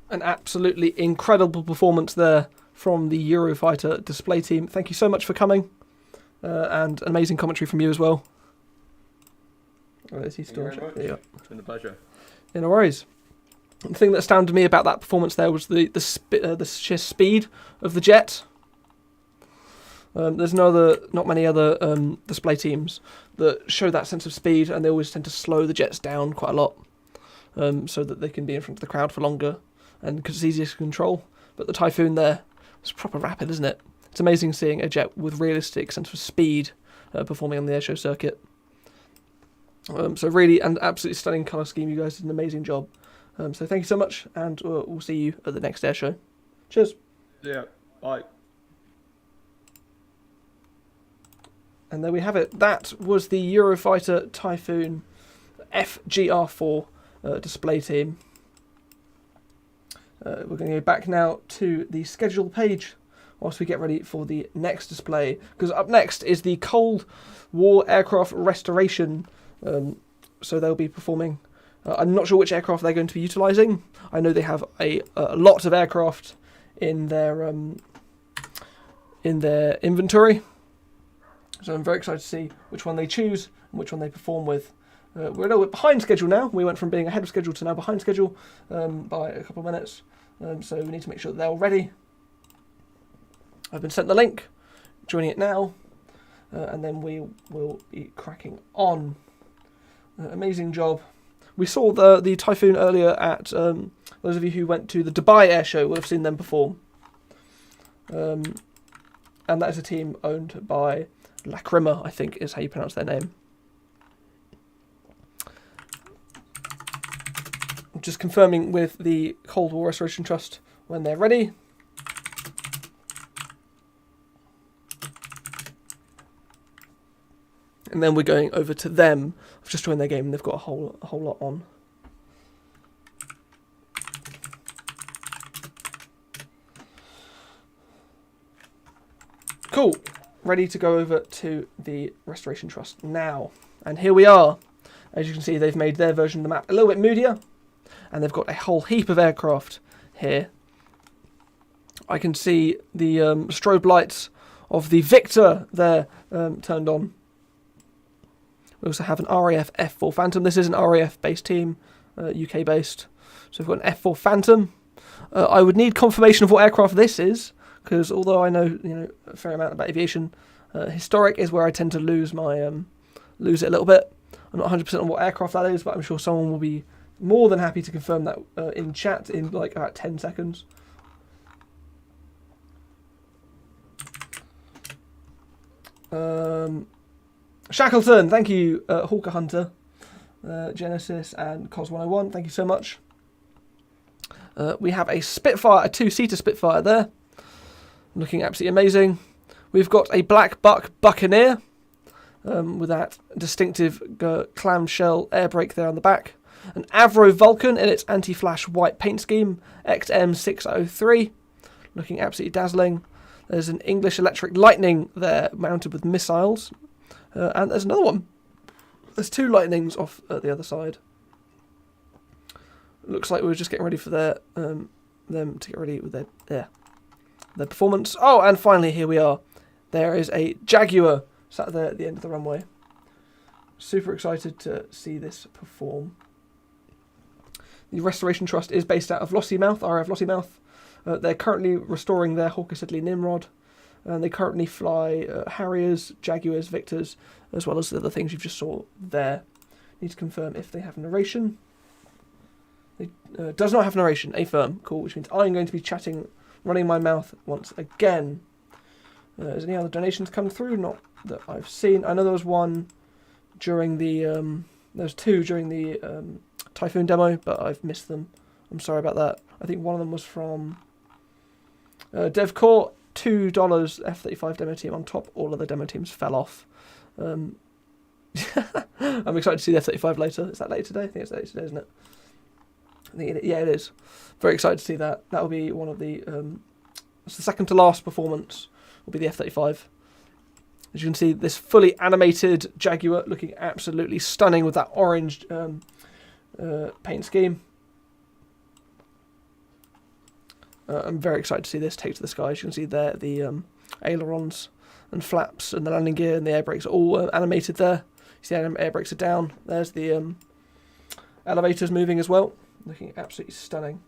An absolutely incredible performance there from the Eurofighter display team. Thank you so much for coming, and an amazing commentary from you as well. Oh, is he still? Yeah, it's been a pleasure. Yeah, no worries. The thing that astounded me about that performance there was the sheer speed of the jet. There's not many other display teams that show that sense of speed, and they always tend to slow the jets down quite a lot, so that they can be in front of the crowd for longer, and because it's easier to control. But the Typhoon there was proper rapid, isn't it? It's amazing seeing a jet with realistic sense of speed performing on the airshow circuit. So really, and absolutely stunning colour scheme. You guys did an amazing job. So thank you so much, and we'll see you at the next airshow. Cheers. Yeah, bye. And there we have it. That was the Eurofighter Typhoon FGR4 display team. We're going to go back now to the schedule page whilst we get ready for the next display, because up next is the Cold War aircraft restoration. So they'll be performing. I'm not sure which aircraft they're going to be utilising. I know they have a lot of aircraft in their inventory. So I'm very excited to see which one they choose and which one they perform with. We're a little bit behind schedule now. We went from being ahead of schedule to now behind schedule by a couple of minutes. So we need to make sure that they're all ready. I've been sent the link, joining it now, and then we will be cracking on. Amazing job. We saw the Typhoon earlier at, those of you who went to the Dubai Airshow will have seen them perform. and that is a team owned by Lacrima, I think is how you pronounce their name. Just confirming with the Cold War Restoration Trust when they're ready. And then we're going over to them. I've just joined their game and they've got a whole lot on. Cool. Ready to go over to the Restoration Trust now. And here we are. As you can see, they've made their version of the map a little bit moodier. And they've got a whole heap of aircraft here. I can see the strobe lights of the Victor there turned on. We also have an RAF F4 Phantom. This is an RAF-based team, UK-based. So we've got an F4 Phantom. I would need confirmation of what aircraft this is, because although I know a fair amount about aviation, historic is where I tend to lose my lose it a little bit. I'm not 100% on what aircraft that is, but I'm sure someone will be more than happy to confirm that in chat in like about 10 seconds. Shackleton, thank you, Hawker Hunter, Genesis, and Cos101, thank you so much. We have a Spitfire, a two-seater Spitfire there, looking absolutely amazing. We've got a Black Buck Buccaneer with that distinctive clamshell air brake there on the back. An Avro Vulcan in its anti-flash white paint scheme, XM603, looking absolutely dazzling. There's an English Electric Lightning there, mounted with missiles. And there's another one. There's two Lightnings off at the other side. Looks like we were just getting ready for their them to get ready with their performance. Oh, and finally here we are. There is a Jaguar sat there at the end of the runway. Super excited to see this perform. The Restoration Trust is based out of Lossiemouth, RAF Lossiemouth. They're currently restoring their Hawker Siddeley Nimrod. And they currently fly Harriers, Jaguars, Victors, as well as the other things you just saw there. Need to confirm if they have narration. It does not have narration, affirm. Cool, which means I'm going to be chatting, running my mouth once again. Is any other donations come through? Not that I've seen. I know there was one during the... there was two during the Typhoon demo, but I've missed them. I'm sorry about that. I think one of them was from DevCore. $2 F-35 demo team on top. All of the demo teams fell off. I'm excited to see the F-35 later. Is that later today? I think it's later today, isn't it? I think yeah, it is. Very excited to see that. That will be one of the... it's the second to last performance. Will be the F-35. As you can see, this fully animated Jaguar looking absolutely stunning with that orange paint scheme. I'm very excited to see this take to the skies. You can see there the ailerons and flaps and the landing gear and the air brakes are all animated there. You see the air brakes are down. There's the elevators moving as well. Looking absolutely stunning.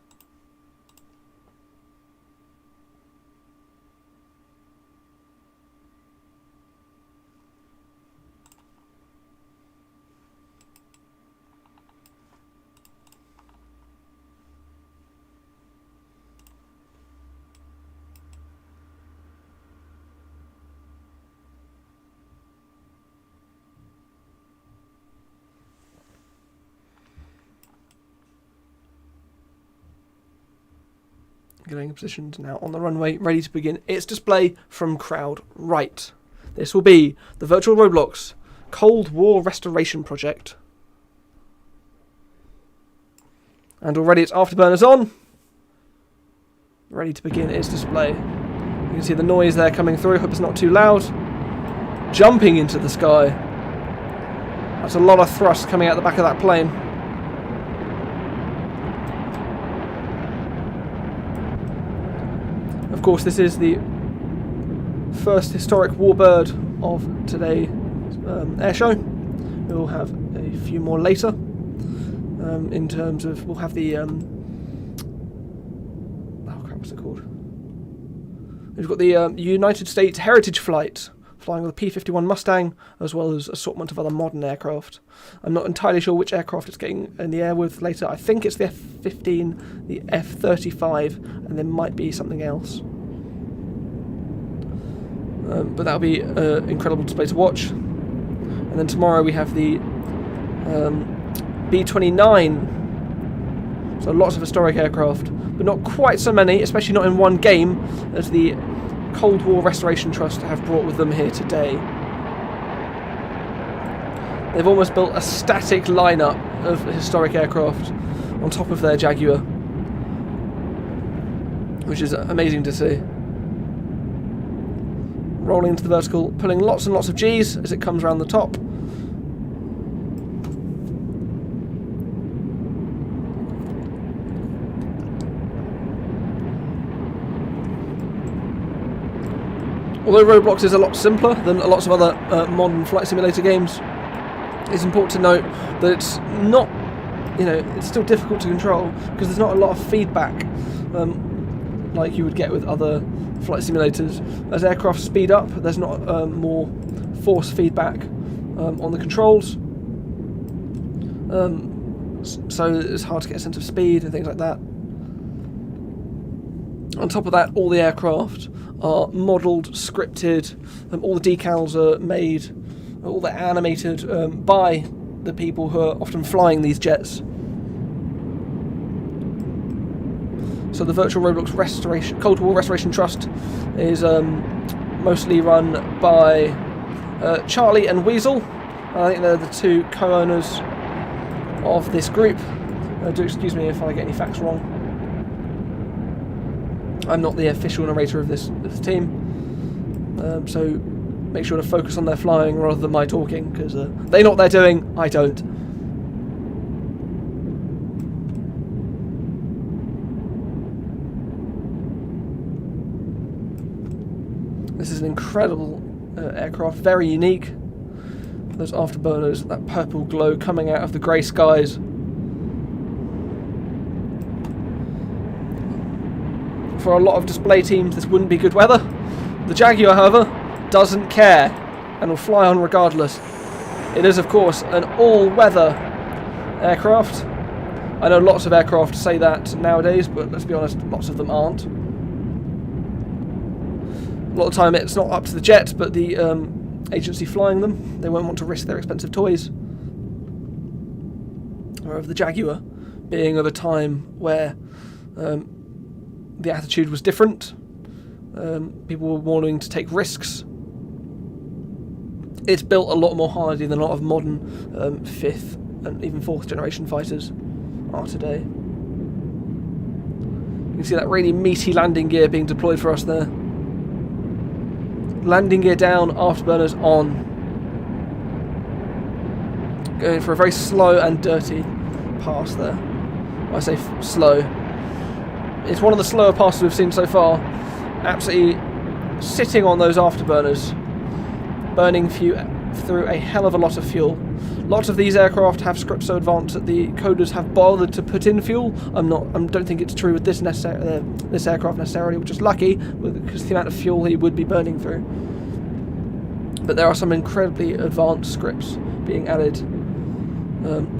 Getting positioned now on the runway, ready to begin its display from crowd right. This will be the virtual Roblox Cold War Restoration Project. And already its afterburners on. Ready to begin its display. You can see the noise there coming through, hope it's not too loud. Jumping into the sky. That's a lot of thrust coming out the back of that plane. Of course, this is the first historic warbird of today's air show. We'll have a few more later. In terms of, we'll have the oh crap, what's it called? We've got the United States Heritage Flight flying with a P-51 Mustang, as well as assortment of other modern aircraft. I'm not entirely sure which aircraft it's getting in the air with later. I think it's the F-15, the F-35, and there might be something else. But that'll be an incredible display to watch. And then tomorrow we have the B-29. So lots of historic aircraft, but not quite so many, especially not in one game, as the Cold War Restoration Trust have brought with them here today. They've almost built a static lineup of historic aircraft on top of their Jaguar, which is amazing to see. Rolling into the vertical, pulling lots and lots of G's as it comes around the top. Although Roblox is a lot simpler than lots of other modern flight simulator games, it's important to note that it's not, it's still difficult to control because there's not a lot of feedback like you would get with other flight simulators. As aircraft speed up, there's not more force feedback on the controls, so it's hard to get a sense of speed and things like that. On top of that, all the aircraft are modelled, scripted, all the decals are made, all they're animated by the people who are often flying these jets. So the Virtual Roblox Cold War Restoration Trust is mostly run by Charlie and Weasel. I think they're the two co-owners of this group. Do excuse me if I get any facts wrong. I'm not the official narrator of this team, so make sure to focus on their flying rather than my talking, because they know what they're doing, I don't. This is an incredible aircraft, very unique. Those afterburners, that purple glow coming out of the grey skies. For a lot of display teams, this wouldn't be good weather. The Jaguar, however, doesn't care and will fly on regardless. It is, of course, an all-weather aircraft. I know lots of aircraft say that nowadays, but let's be honest, lots of them aren't. A lot of the time it's not up to the jet, but the agency flying them. They won't want to risk their expensive toys. Or of the Jaguar being of a time where the attitude was different. People were wanting to take risks. It's built a lot more hardy than a lot of modern 5th and even 4th generation fighters are today. You can see that really meaty landing gear being deployed for us there. Landing gear down, afterburners on. Going for a very slow and dirty pass there. I say slow. It's one of the slower passes we've seen so far. Absolutely sitting on those afterburners, burning through a hell of a lot of fuel. Lots of these aircraft have scripts so advanced that the coders have bothered to put in fuel. I don't think it's true with this aircraft necessarily, which is lucky because the amount of fuel he would be burning through. But there are some incredibly advanced scripts being added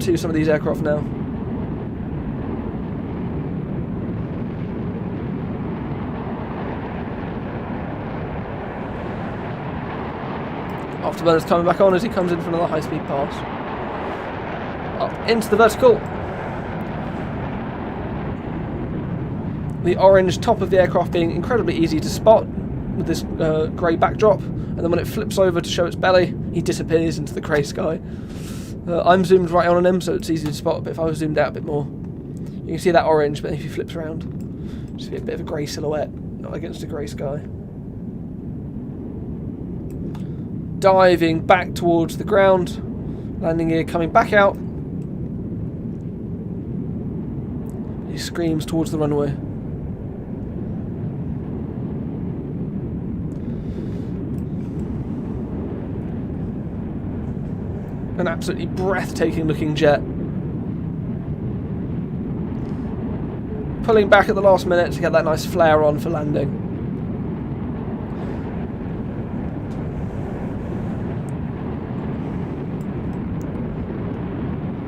to some of these aircraft now. Afterburners coming back on as he comes in for another high-speed pass. Up into the vertical. The orange top of the aircraft being incredibly easy to spot with this grey backdrop, and then when it flips over to show its belly, he disappears into the grey sky. I'm zoomed right on him, so it's easy to spot, but if I was zoomed out a bit more, you can see that orange, but if he flips around, just a bit of a grey silhouette against a grey sky. Diving back towards the ground, landing gear coming back out. He screams towards the runway. An absolutely breathtaking looking jet. Pulling back at the last minute to get that nice flare on for landing.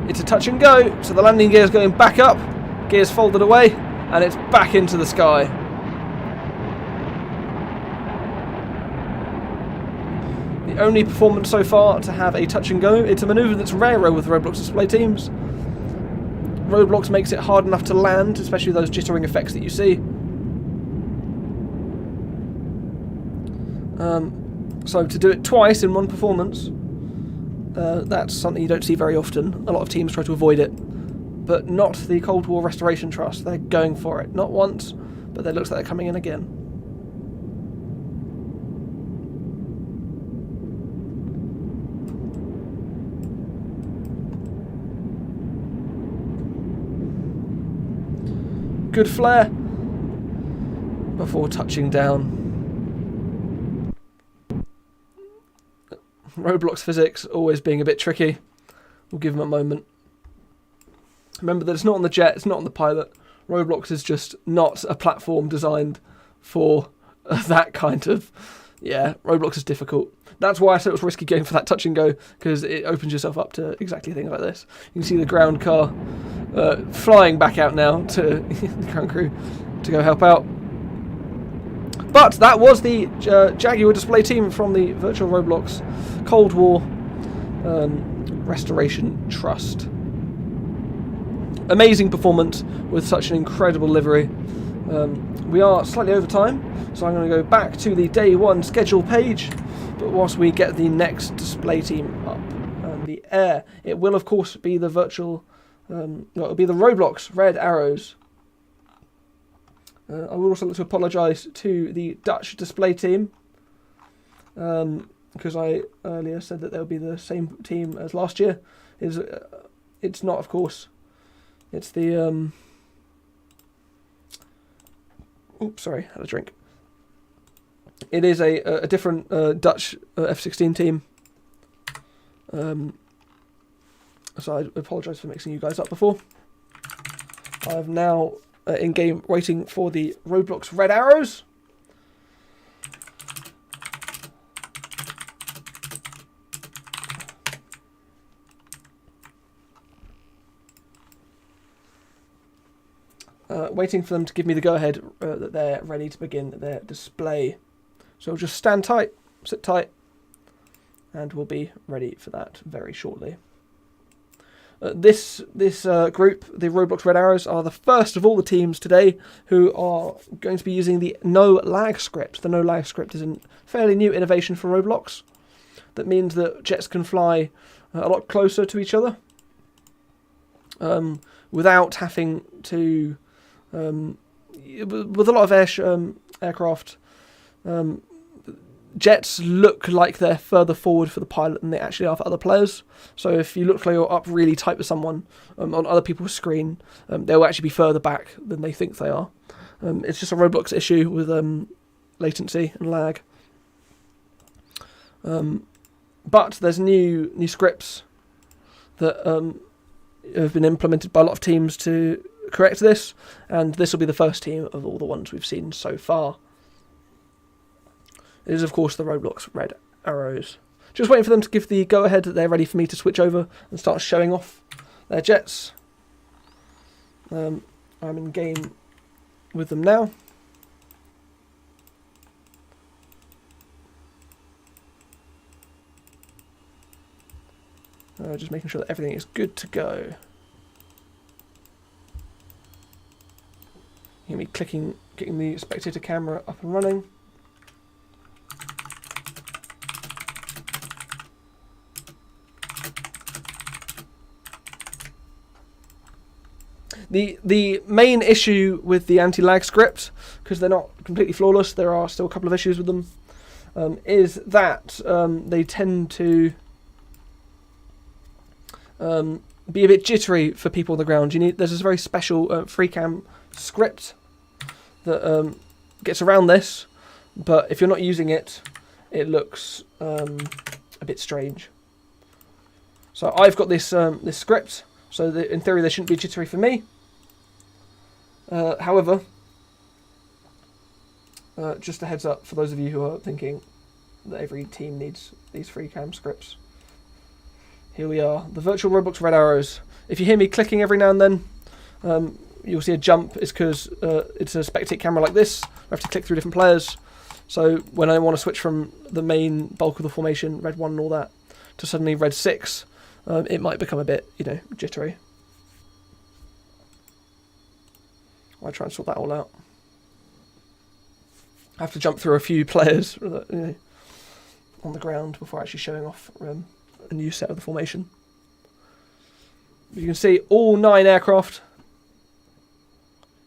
It's a touch and go, so the landing gear is going back up, gears folded away, and it's back into the sky. the only performance so far to have a touch and go. It's a manoeuvre that's rarer with Roblox display teams. Roblox makes it hard enough to land, especially those jittering effects that you see. So to do it twice in one performance, that's something you don't see very often. A lot of teams try to avoid it, but not the Cold War Restoration Trust. They're going for it. Not once, but it looks like they're coming in again. Good flare before touching down. Roblox physics always being a bit tricky. We'll give them a moment. Remember that it's not on the jet, it's not on the pilot. Roblox is just not a platform designed for that kind of... Yeah, Roblox is difficult. That's why I said it was risky going for that touch and go, because it opens yourself up to exactly things like this. You can see the ground car flying back out now to the ground crew to go help out. But that was the Jaguar display team from the Virtual Roblox Cold War Restoration Trust. Amazing performance with such an incredible livery. We are slightly over time, so I'm going to go back to the day one schedule page. But whilst we get the next display team up in the air, it will of course be the virtual, it'll be the Roblox Red Arrows. I would also like to apologise to the Dutch display team, because I earlier said that they'll be the same team as last year. It's not, of course. It's the oops, sorry, had a drink. It is a different Dutch F-16 team. So I apologise for mixing you guys up before. I've now in game waiting for the Roblox Red Arrows. Waiting for them to give me the go-ahead that they're ready to begin their display. So just stand tight, sit tight, and we'll be ready for that very shortly. This group, the Roblox Red Arrows, are the first of all the teams today who are going to be using the no lag script. The no lag script is a fairly new innovation for Roblox. That means that jets can fly a lot closer to each other without having to... with a lot of aircraft, jets look like they're further forward for the pilot than they actually are for other players. So if you look like you're up really tight with someone on other people's screen, they'll actually be further back than they think they are. It's just a Roblox issue with latency and lag. But there's new scripts that have been implemented by a lot of teams to correct this, and this will be the first team of all the ones we've seen so far. It is, of course, the Roblox Red Arrows. Just waiting for them to give the go-ahead that they're ready for me to switch over and start showing off their jets. I'm in game with them now. Just making sure that everything is good to go. You hear me getting the spectator camera up and running. The main issue with the anti-lag script, because they're not completely flawless, there are still a couple of issues with them, is that they tend to be a bit jittery for people on the ground. There's this very special free cam script that gets around this, but if you're not using it, it looks a bit strange. So I've got this this script, so that in theory they shouldn't be jittery for me. However, just a heads up for those of you who are thinking that every team needs these free cam scripts. Here we are, the virtual Roblox Red Arrows. If you hear me clicking every now and then, you'll see a jump. It's because it's a spectate camera like this. I have to click through different players. So when I want to switch from the main bulk of the formation, red 1 and all that, to suddenly red 6, it might become a bit, jittery. I'll try and sort that all out. I have to jump through a few players on the ground before actually showing off a new set of the formation. You can see all 9 aircraft.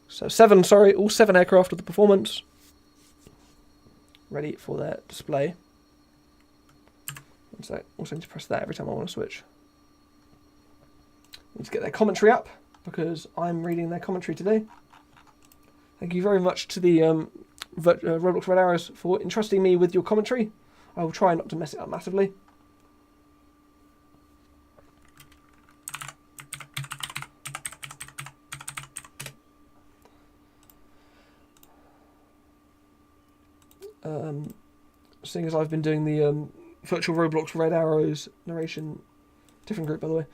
So 7, sorry, all 7 aircraft of the performance. Ready for their display. So also need to press that every time I want to switch. Need to get their commentary up because I'm reading their commentary today. Thank you very much to the Roblox Red Arrows for entrusting me with your commentary. I will try not to mess it up massively. Seeing as I've been doing the virtual Roblox Red Arrows narration, different group by the way,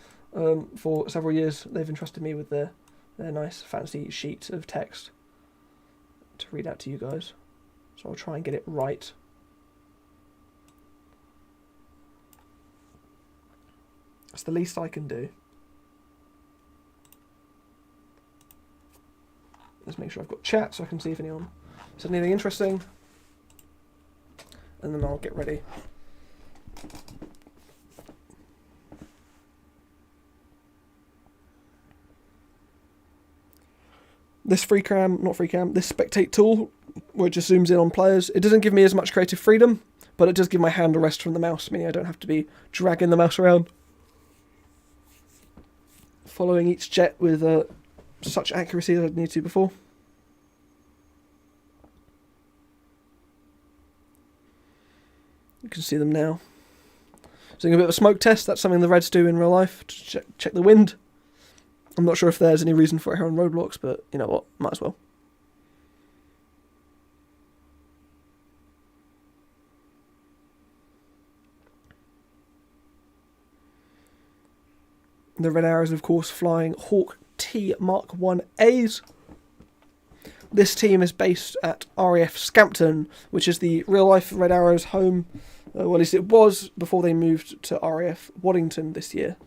for several years, they've entrusted me with their nice fancy sheet of text to read out to you guys. So I'll try and get it right. That's the least I can do. Let's make sure I've got chat so I can see if anyone said anything interesting. And then I'll get ready. This this spectate tool, where it just zooms in on players, it doesn't give me as much creative freedom, but it does give my hand a rest from the mouse, meaning I don't have to be dragging the mouse around. Following each jet with such accuracy as I'd need to before. You can see them now. Doing a bit of a smoke test. That's something the Reds do in real life to check the wind. I'm not sure if there's any reason for it here on Roblox, but you know what? Might as well. The Red Arrows, of course, flying Hawk T Mark 1As. This team is based at RAF Scampton, which is the real-life Red Arrows home. Well, at least it was before they moved to RAF Waddington this year.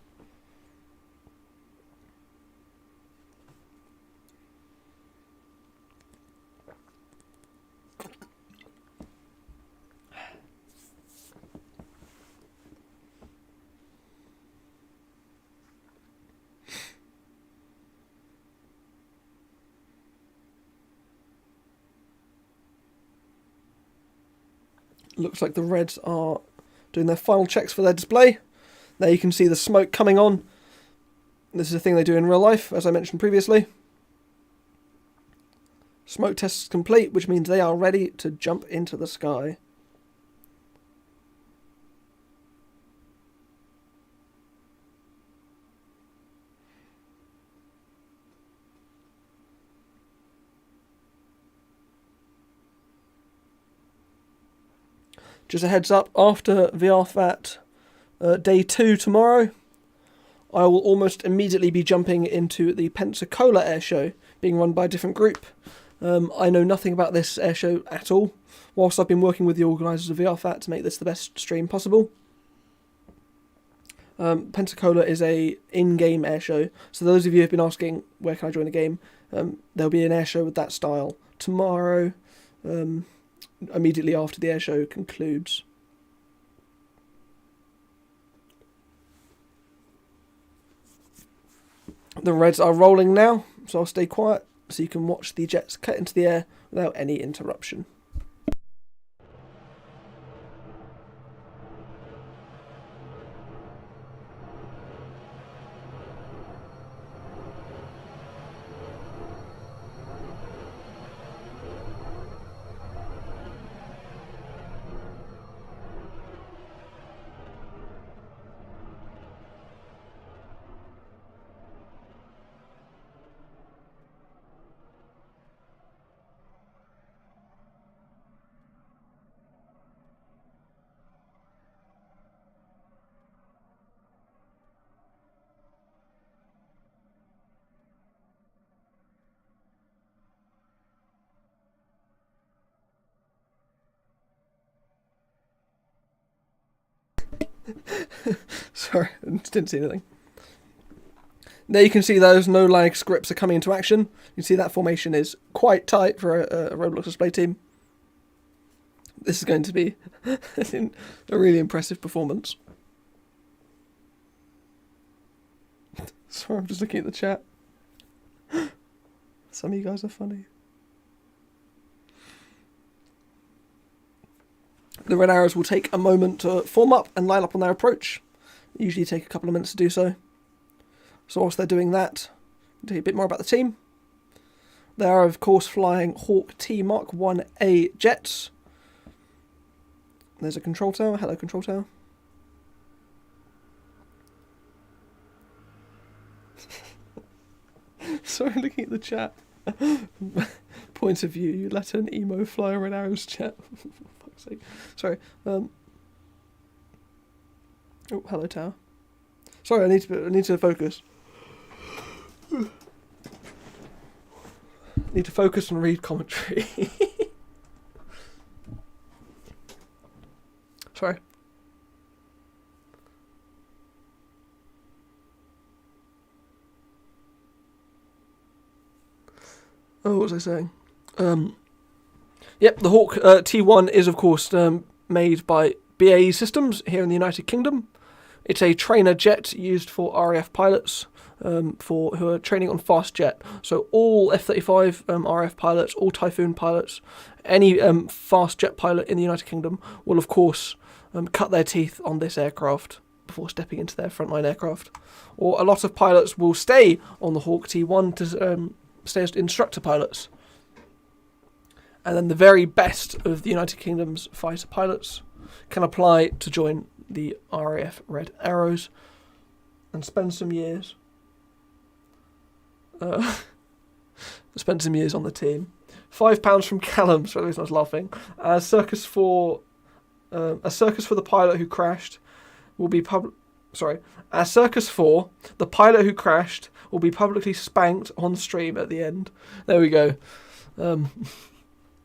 Looks like the Reds are doing their final checks for their display. There you can see the smoke coming on. This is a thing they do in real life, as I mentioned previously. Smoke test is complete, which means they are ready to jump into the sky. Just a heads up, after VRFAT day 2 tomorrow, I will almost immediately be jumping into the Pensacola Airshow, being run by a different group. I know nothing about this airshow at all, whilst I've been working with the organisers of VRFAT to make this the best stream possible. Pensacola is a in-game airshow, so those of you who have been asking where can I join the game, there'll be an airshow with that style tomorrow, immediately after the airshow concludes. The Reds are rolling now, so I'll stay quiet so you can watch the jets cut into the air without any interruption. Sorry, I didn't see anything. There you can see those no lag scripts are coming into action. You can see that formation is quite tight for a Roblox display team. This is going to be a really impressive performance. Sorry, I'm just looking at the chat. Some of you guys are funny. The Red Arrows will take a moment to form up and line up on their approach. They usually take a couple of minutes to do so. So whilst they're doing that, I'll tell you a bit more about the team. They are, of course, flying Hawk T Mark 1A jets. There's a control tower. Hello, control tower. Sorry, looking at the chat. Point of view, you let an emo fly a Red Arrows jet. For fuck's sake. Sorry. Oh, hello, tower. Sorry, I need to focus. Need to focus and read commentary. Sorry. Oh, what was I saying? Yep, the Hawk T1 is, of course, made by BAE Systems here in the United Kingdom. It's a trainer jet used for RAF pilots who are training on fast jet. So all F-35 RAF pilots, all Typhoon pilots, any fast jet pilot in the United Kingdom will, of course, cut their teeth on this aircraft before stepping into their frontline aircraft. Or a lot of pilots will stay on the Hawk T1 to stay as instructor pilots. And then the very best of the United Kingdom's fighter pilots can apply to join the RAF Red Arrows and spend some years on the team. £5 from Callum, so the reason I was laughing. A circus for the pilot who crashed will be a circus for the pilot who crashed will be publicly spanked on stream at the end. There we go.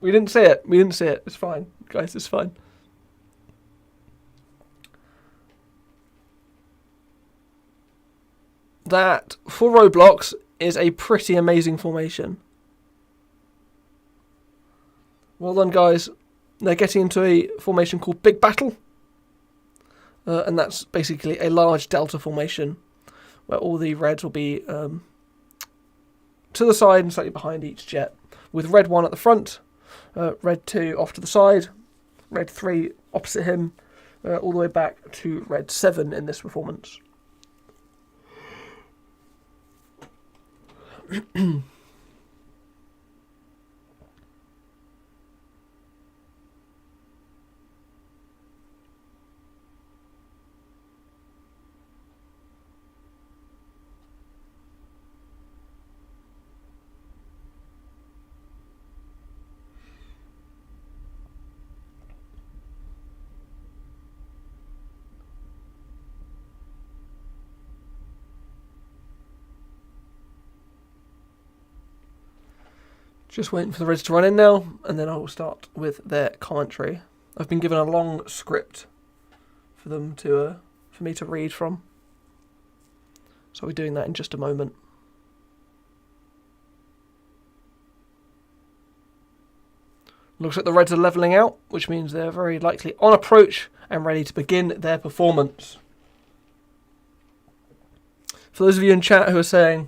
We didn't say it. It's fine, guys. It's fine. That, for Roblox, is a pretty amazing formation. Well done, guys. They're getting into a formation called Big Battle. And that's basically a large delta formation where all the reds will be to the side and slightly behind each jet, with red 1 at the front, red 2 off to the side, red 3 opposite him, all the way back to red 7 in this performance. Just waiting for the Reds to run in now, and then I will start with their commentary. I've been given a long script for them to, for me to read from, so I'll be doing that in just a moment. Looks like the Reds are levelling out, which means they're very likely on approach and ready to begin their performance. For those of you in chat who are saying,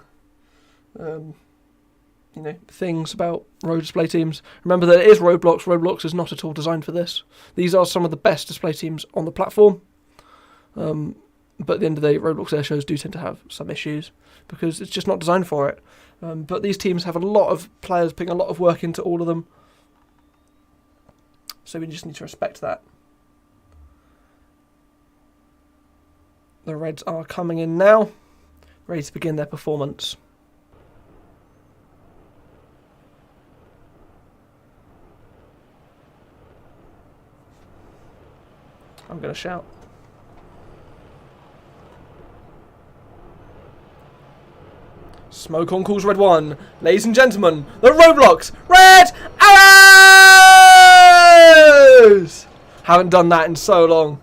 things about road display teams, remember that it is Roblox. Roblox is not at all designed for this. These are some of the best display teams on the platform. But at the end of the day, Roblox air shows do tend to have some issues because it's just not designed for it. But these teams have a lot of players putting a lot of work into all of them. So we just need to respect that. The Reds are coming in now, ready to begin their performance. I'm going to shout. Smoke on calls red 1. Ladies and gentlemen, the Roblox Red Arrows! Haven't done that in so long.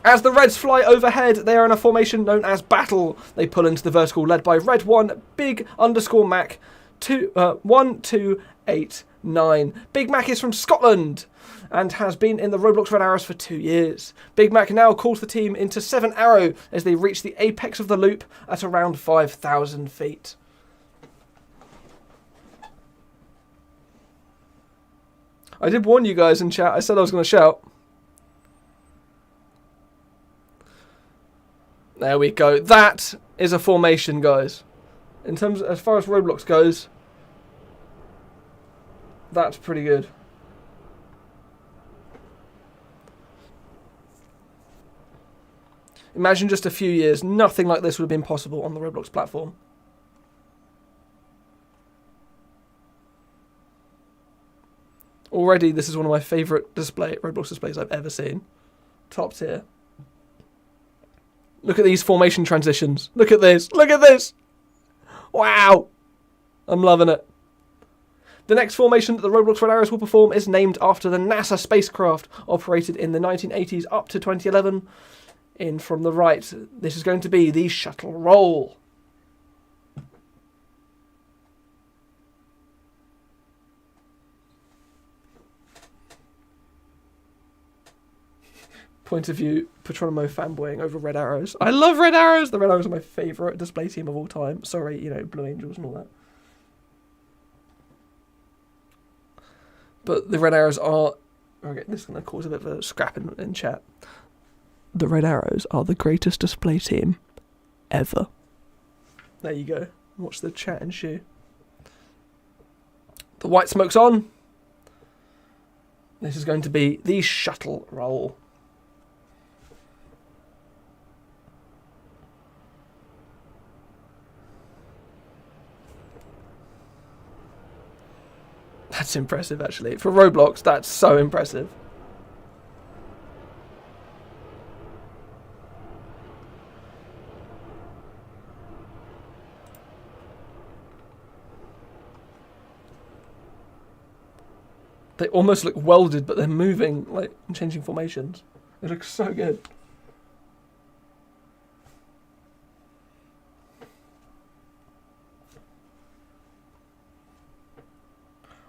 As the Reds fly overhead, they are in a formation known as Battle. They pull into the vertical, led by Red 1, Big _ Mac 1289. Big Mac is from Scotland and has been in the Roblox Red Arrows for 2 years. Big Mac now calls the team into 7 Arrow as they reach the apex of the loop at around 5,000 feet. I did warn you guys in chat. I said I was going to shout. There we go. That is a formation, guys. In terms, as far as Roblox goes, that's pretty good. Imagine just a few years, nothing like this would have been possible on the Roblox platform. Already, this is one of my favourite Roblox displays I've ever seen. Top tier. Look at these formation transitions. Look at this. Look at this. Wow. I'm loving it. The next formation that the Roblox Red Arrows will perform is named after the NASA spacecraft operated in the 1980s up to 2011. In from the right, this is going to be the shuttle roll. Point of view, Patronimo fanboying over Red Arrows. I love Red Arrows! The Red Arrows are my favourite display team of all time. Sorry, you know, Blue Angels and all that. But the Red Arrows are... Okay, this is going to cause a bit of a scrap in chat. The Red Arrows are the greatest display team ever. There you go. Watch the chat ensue. The white smoke's on. This is going to be the shuttle roll. That's impressive, actually. For Roblox, that's so impressive. They almost look welded, but they're moving, like, and changing formations. It looks so good.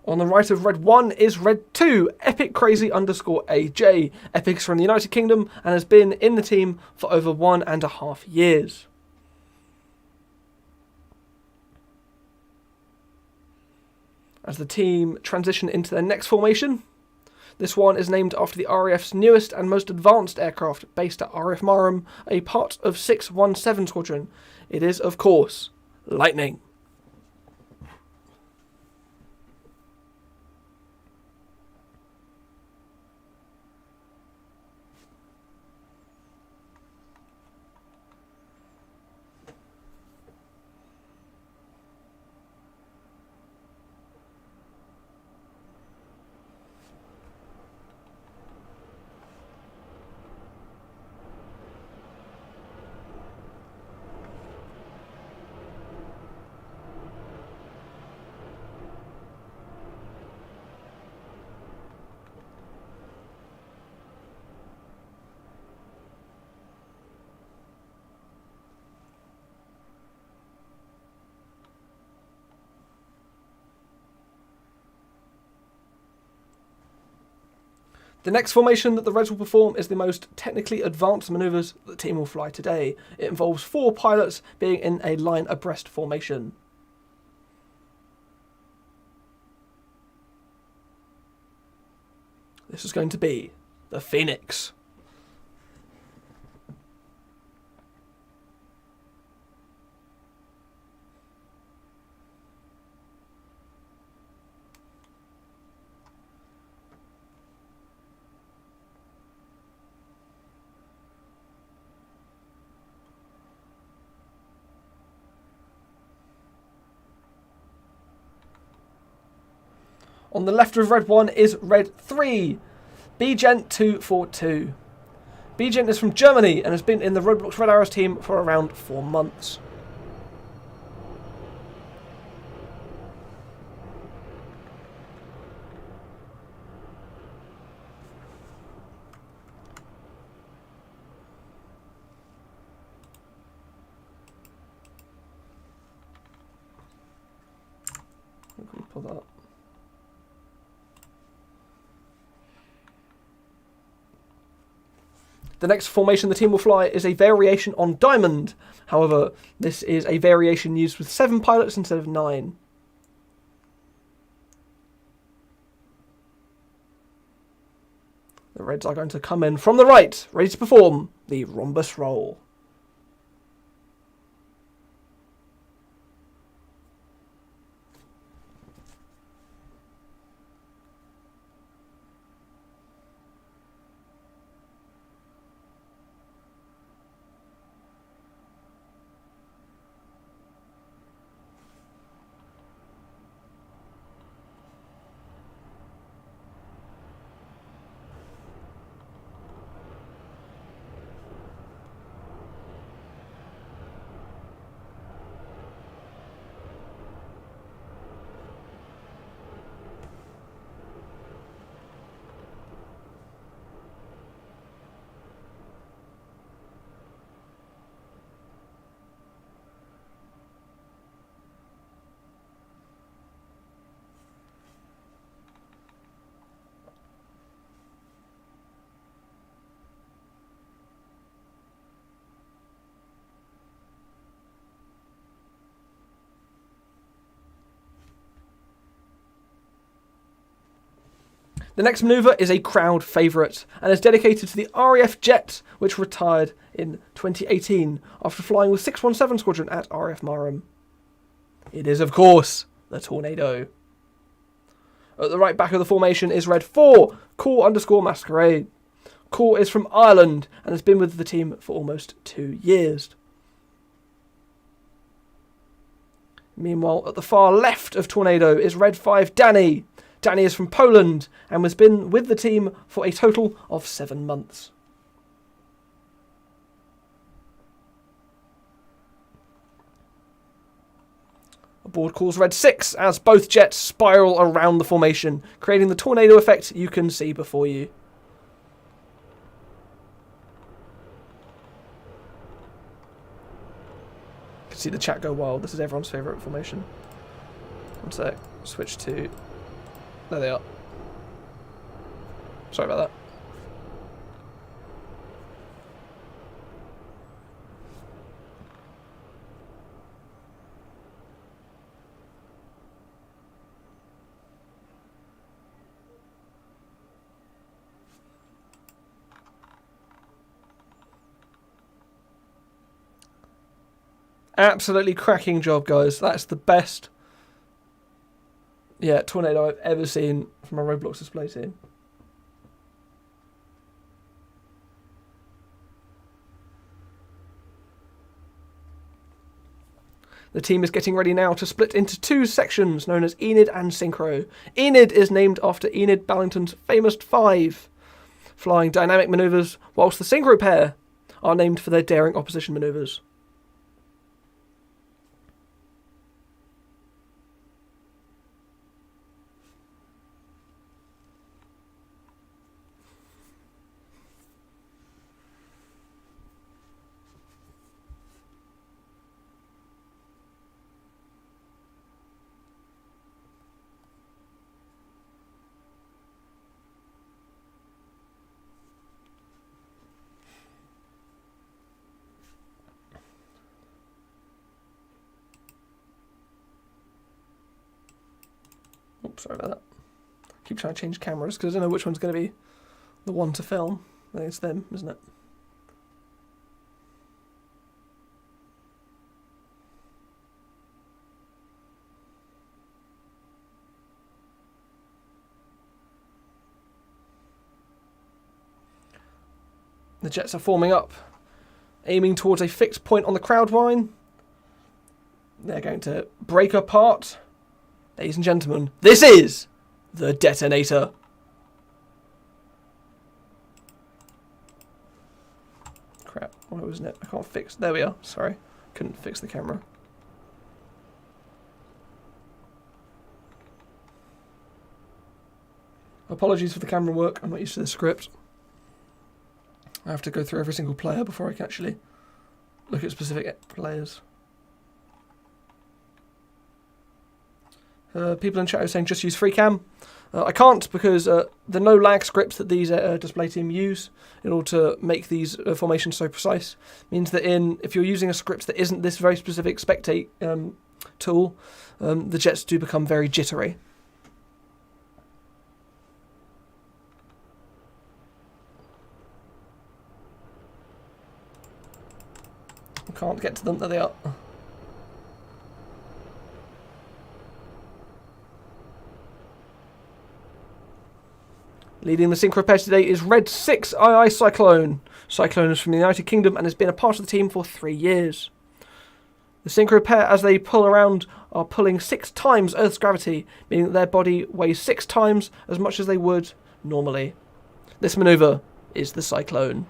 On the right of Red 1 is Red 2, Epic Crazy _ AJ. Epic's from the United Kingdom and has been in the team for over 1.5 years. As the team transition into their next formation, this one is named after the RAF's newest and most advanced aircraft based at RAF Marham, a part of 617 Squadron. It is, of course, Lightning. The next formation that the Reds will perform is the most technically advanced manoeuvres the team will fly today. It involves 4 pilots being in a line abreast formation. This is going to be the Phoenix. On the left of Red 1 is Red 3, Bgent 242. Bgent is from Germany and has been in the Roblox Red Arrows team for around 4 months. Can we pull that up? The next formation the team will fly is a variation on Diamond. However, this is a variation used with 7 pilots instead of 9. The Reds are going to come in from the right, ready to perform the rhombus roll. The next manoeuvre is a crowd favourite and is dedicated to the RAF jet, which retired in 2018 after flying with 617 Squadron at RAF Marham. It is, of course, the Tornado. At the right back of the formation is Red 4, Core_Masquerade. Core is from Ireland and has been with the team for almost 2 years. Meanwhile, at the far left of Tornado is Red 5, Danny. Danny is from Poland and has been with the team for a total of 7 months. Aboard calls Red 6 as both jets spiral around the formation, creating the tornado effect you can see before you. You can see the chat go wild. This is everyone's favourite formation. One sec. Switch to... There they are. Sorry about that. Absolutely cracking job, guys. That's the best tornado I've ever seen from a Roblox display team. The team is getting ready now to split into 2 sections known as Enid and Synchro. Enid is named after Enid Ballington's famous 5, flying dynamic manoeuvres, whilst the Synchro pair are named for their daring opposition manoeuvres. Oops, sorry about that. Keep trying to change cameras because I don't know which one's going to be the one to film. I think it's them, isn't it? The jets are forming up, aiming towards a fixed point on the crowd line. They're going to break apart. Ladies and gentlemen, this is the detonator. Crap, why wasn't it? I can't fix... There we are, sorry. Couldn't fix the camera. Apologies for the camera work, I'm not used to this script. I have to go through every single player before I can actually look at specific players. People in chat are saying just use FreeCam. I can't because the no lag scripts that these display team use in order to make these formations so precise means that if you're using a script that isn't this very specific spectate tool, the jets do become very jittery. I can't get to them. There they are. Leading the sync repair today is Red 6 II Cyclone. Cyclone is from the United Kingdom and has been a part of the team for 3 years. The sync repair, as they pull around, are pulling 6 times Earth's gravity, meaning that their body weighs 6 times as much as they would normally. This manoeuvre is the Cyclone.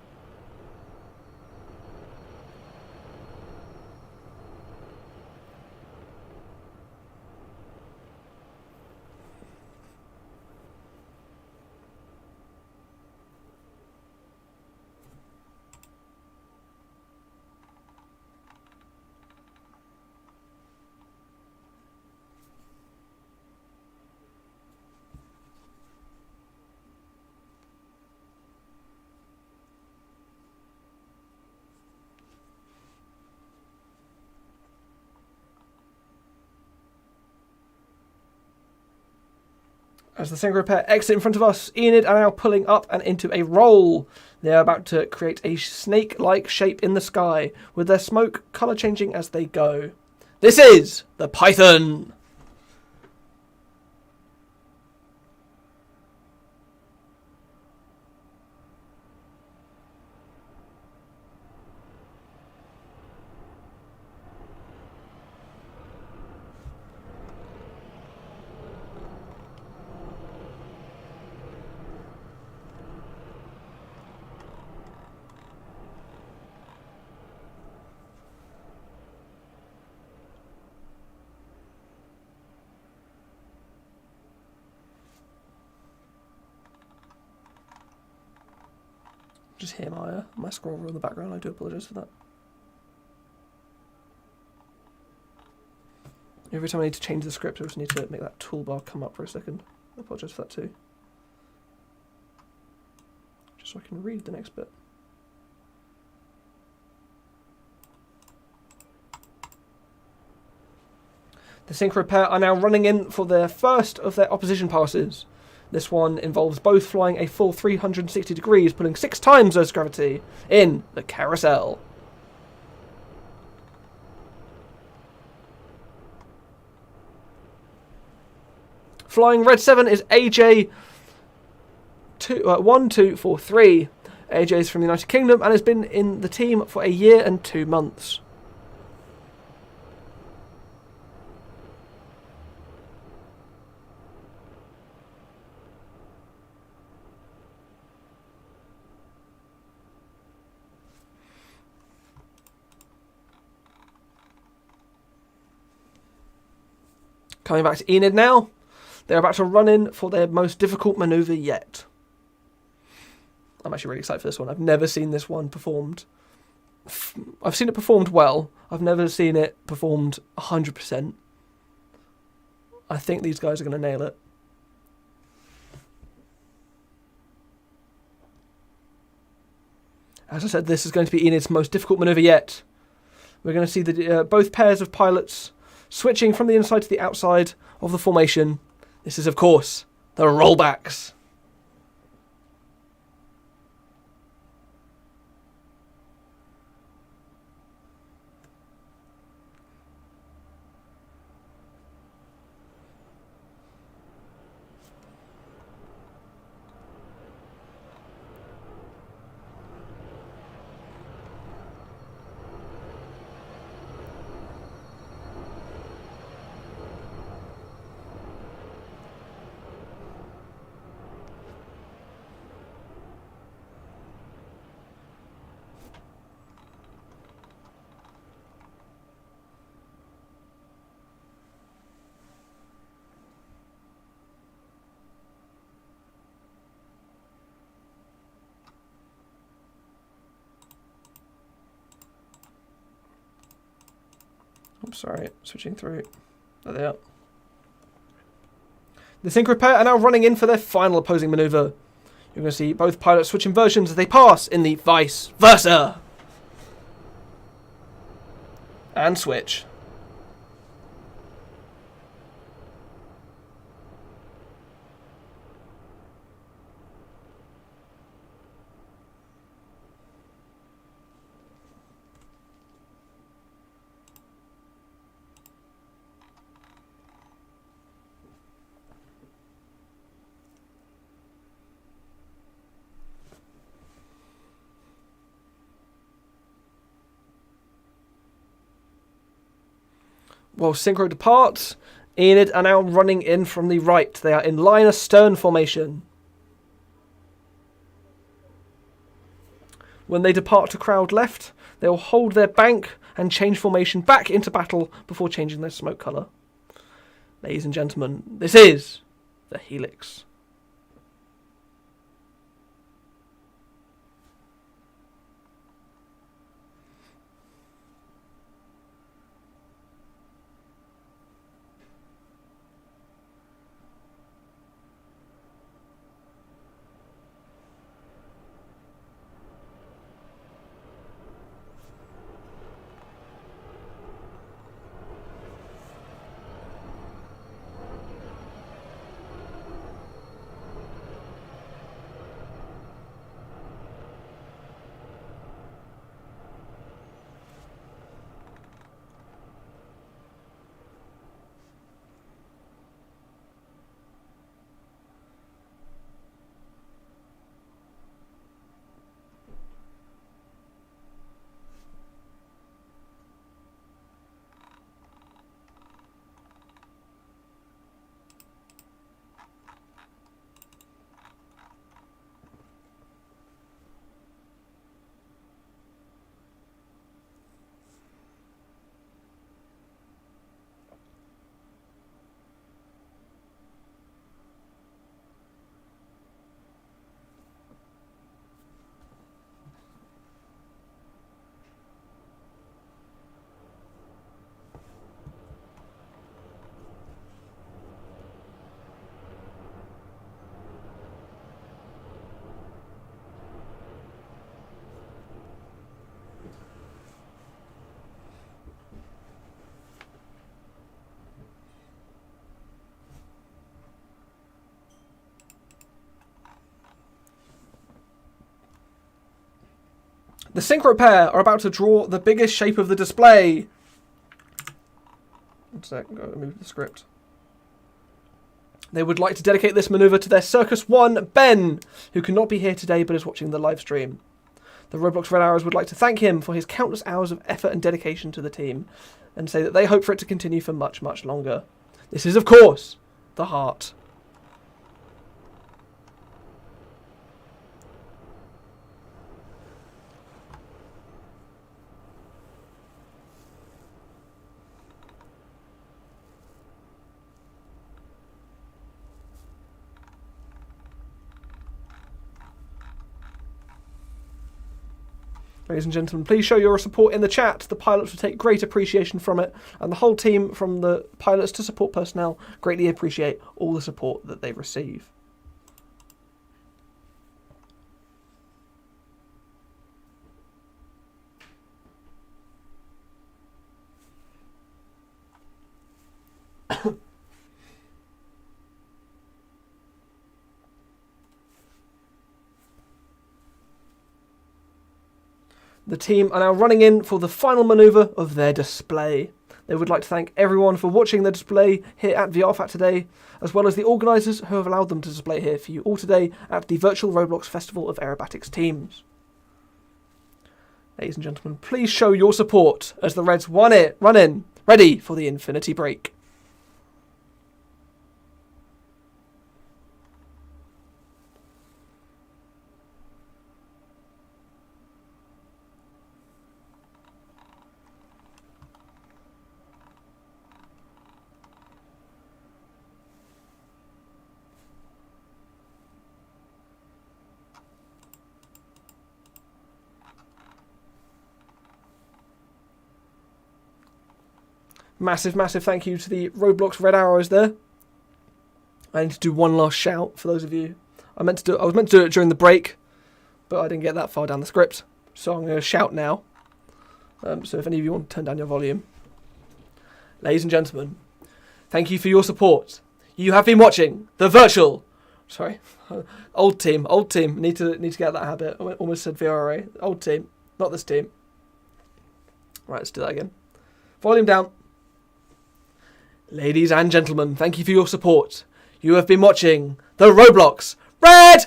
As the sync repair exit in front of us, Enid are now pulling up and into a roll. They are about to create a snake-like shape in the sky, with their smoke colour changing as they go. This is the Python! Just hear my scroller in the background. I do apologise for that. Every time I need to change the script, I just need to make that toolbar come up for a second. I apologise for that too. Just so I can read the next bit. The sync repair are now running in for their first of their opposition passes. This one involves both flying a full 360 degrees, pulling 6 times Earth's gravity in the carousel. Flying Red 7 is AJ 1243. AJ is from the United Kingdom and has been in the team for a year and 2 months. Coming back to Enid now. They're about to run in for their most difficult manoeuvre yet. I'm actually really excited for this one. I've never seen this one performed. I've seen it performed well. I've never seen it performed 100%. I think these guys are going to nail it. As I said, this is going to be Enid's most difficult manoeuvre yet. We're going to see both pairs of pilots switching from the inside to the outside of the formation. This is, of course, the rollbacks. I'm sorry, switching through. There they are. The synchro pair are now running in for their final opposing manoeuvre. You're going to see both pilots switch inversions as they pass in the vice versa. And switch. While synchro departs, Enid are now running in from the right. They are in line astern formation. When they depart to crowd left, they will hold their bank and change formation back into battle before changing their smoke colour. Ladies and gentlemen, this is the Helix. The synchro pair are about to draw the biggest shape of the display. One sec, go move the script. They would like to dedicate this manoeuvre to their Circus 1, Ben, who cannot be here today but is watching the live stream. The Roblox Red Arrows would like to thank him for his countless hours of effort and dedication to the team, and say that they hope for it to continue for much, much longer. This is, of course, the heart. Ladies and gentlemen, please show your support in the chat. The pilots will take great appreciation from it, and the whole team, from the pilots to support personnel, greatly appreciate all the support that they receive. The team are now running in for the final manoeuvre of their display. They would like to thank everyone for watching the display here at VRFAT today, as well as the organisers who have allowed them to display here for you all today at the virtual Roblox Festival of Aerobatics teams. Ladies and gentlemen, please show your support as the Reds run in, ready for the infinity break. Massive, massive thank you to the Roblox Red Arrows there. I need to do one last shout for those of you. I was meant to do it during the break, but I didn't get that far down the script, so I'm going to shout now. So if any of you want to turn down your volume. Ladies and gentlemen, thank you for your support. You have been watching the virtual... Sorry. Old team. Need to get out that habit. I almost said VRA. Old team. Not this team. Right, let's do that again. Volume down. Ladies and gentlemen, thank you for your support. You have been watching the Roblox Red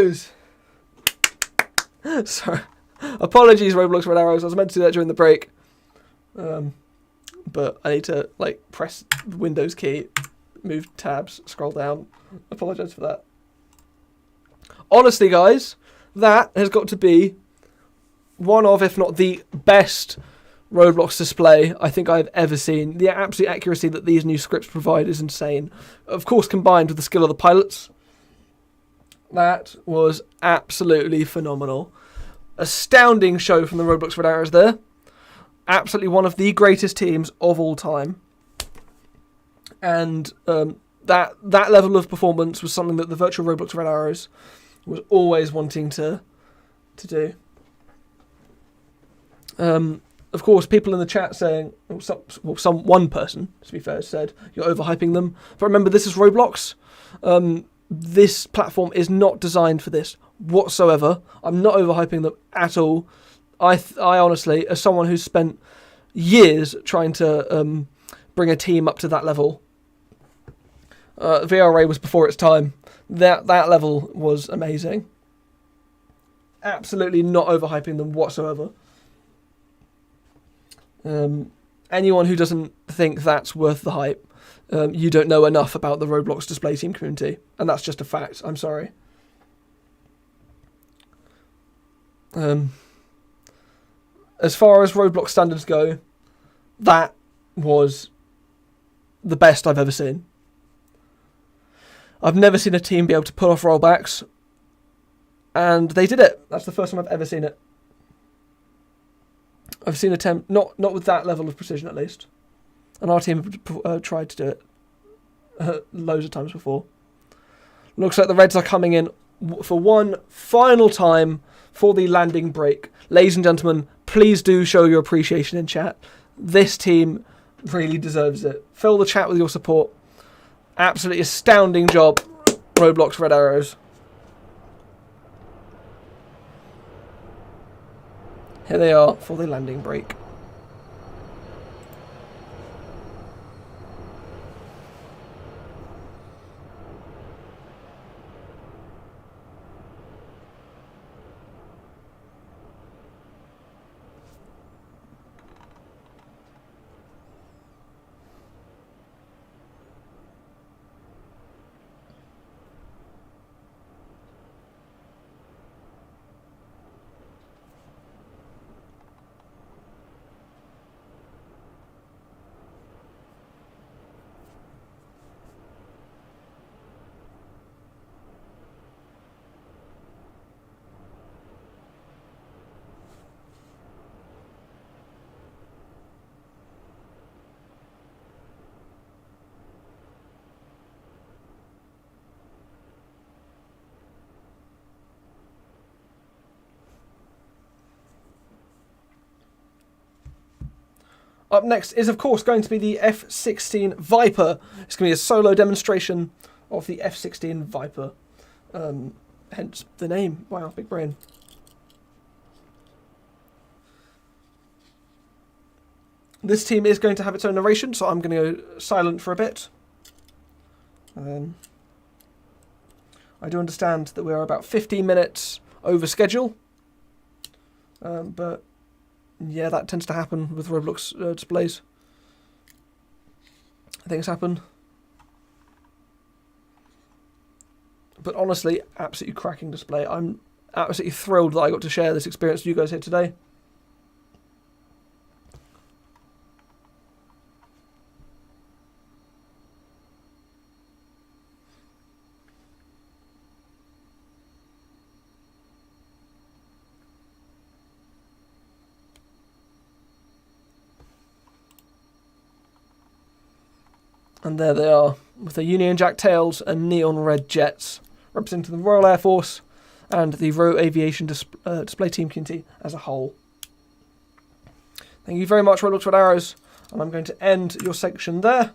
Arrows! Sorry. Apologies, Roblox Red Arrows. I was meant to do that during the break. But I need to, press the Windows key, move tabs, scroll down. Apologise for that. Honestly, guys, that has got to be one of, if not the best Roblox display I think I've ever seen. The absolute accuracy that these new scripts provide is insane. Of course, combined with the skill of the pilots. That was absolutely phenomenal. Astounding show from the Roblox Red Arrows there. Absolutely one of the greatest teams of all time. And that level of performance was something that the virtual Roblox Red Arrows was always wanting to do. Of course, people in the chat saying, one person, to be fair, said, you're overhyping them. But remember, this is Roblox. This platform is not designed for this whatsoever. I'm not overhyping them at all. I honestly, as someone who's spent years trying to bring a team up to that level, VRA was before its time. That level was amazing. Absolutely not overhyping them whatsoever. Anyone who doesn't think that's worth the hype, you don't know enough about the Roblox display team community, and that's just a fact. I'm sorry. As far as Roblox standards go, that was the best I've ever seen. I've never seen a team be able to pull off rollbacks, and they did it. That's the first time I've ever seen it. I've seen attempt, not with that level of precision at least. And our team tried to do it loads of times before. Looks like the Reds are coming in for one final time for the landing break. Ladies and gentlemen, please do show your appreciation in chat. This team really deserves it. Fill the chat with your support. Absolutely astounding job, Roblox Red Arrows. Here they are for the landing break. Up next is, of course, going to be the F-16 Viper. It's going to be a solo demonstration of the F-16 Viper. Hence the name. Wow, big brain. This team is going to have its own narration, so I'm going to go silent for a bit. I do understand that we are about 15 minutes over schedule. But yeah, that tends to happen with Roblox displays. Things happen. But honestly, absolutely cracking display. I'm absolutely thrilled that I got to share this experience with you guys here today. And there they are, with the Union Jack tails and neon red jets, representing the Royal Air Force and the Row Aviation display team community as a whole. Thank you very much, Roblox Red Arrows, and I'm going to end your section there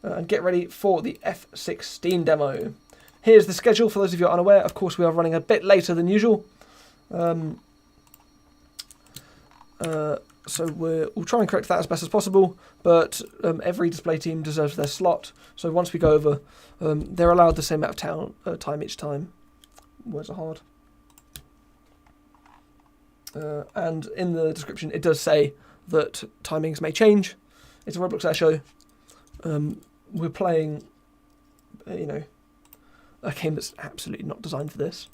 and get ready for the F-16 demo. Here's the schedule for those of you unaware. Of course, we are running a bit later than usual. So we'll try and correct that as best as possible, but every display team deserves their slot. So once we go over, they're allowed the same amount of time each time. Words are hard. And in the description, it does say that timings may change. It's a Roblox Air show. We're playing, a game that's absolutely not designed for this.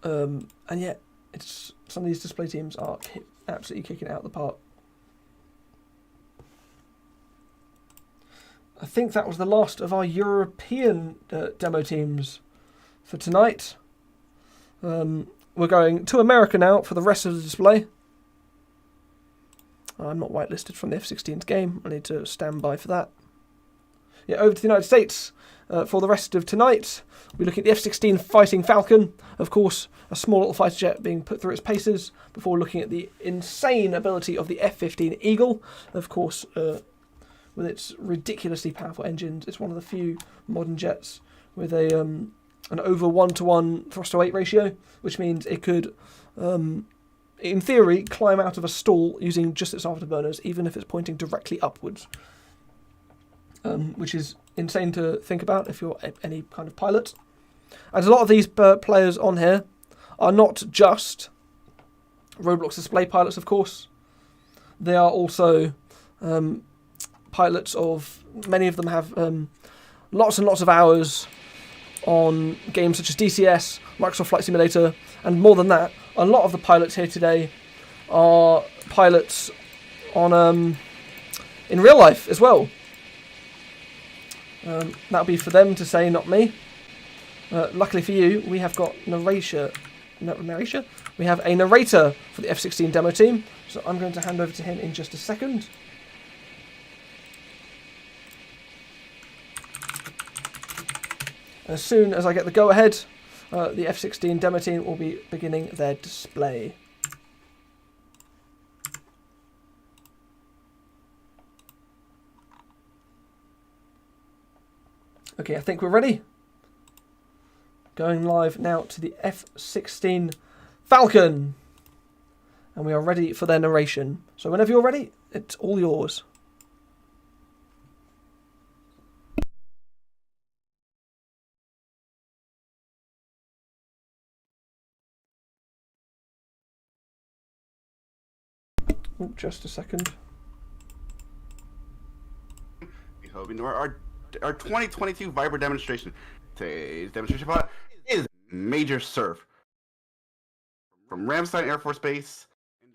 And yet, some of these display teams are absolutely kicking it out of the park. I think that was the last of our European demo teams for tonight. We're going to America now for the rest of the display. I'm not whitelisted from the F-16's game. I need to stand by for that. Yeah, over to the United States for the rest of tonight. We're looking at the F-16 Fighting Falcon. Of course, a small little fighter jet being put through its paces before looking at the insane ability of the F-15 Eagle. Of course, with its ridiculously powerful engines, it's one of the few modern jets with a an over 1-to-1 thrust-to-weight ratio, which means it could, in theory, climb out of a stall using just its afterburners, even if it's pointing directly upwards. Which is insane to think about if you're any kind of pilot. And a lot of these players on here are not just Roblox display pilots, of course. They are also pilots of... Many of them have lots and lots of hours on games such as DCS, Microsoft Flight Simulator, and more than that, a lot of the pilots here today are pilots on in real life as well. That'll be for them to say, not me. Luckily for you, we have got narration. We have a narrator for the F-16 demo team, so I'm going to hand over to him in just a second. As soon as I get the go-ahead, the F-16 demo team will be beginning their display. Okay, I think we're ready. Going live now to the F-16 Falcon. And we are ready for their narration. So whenever you're ready, it's all yours. Oh, just a second. We hope you know our 2022 Viper demonstration. Today's demonstration pilot is Major Surf from Ramstein Air Force Base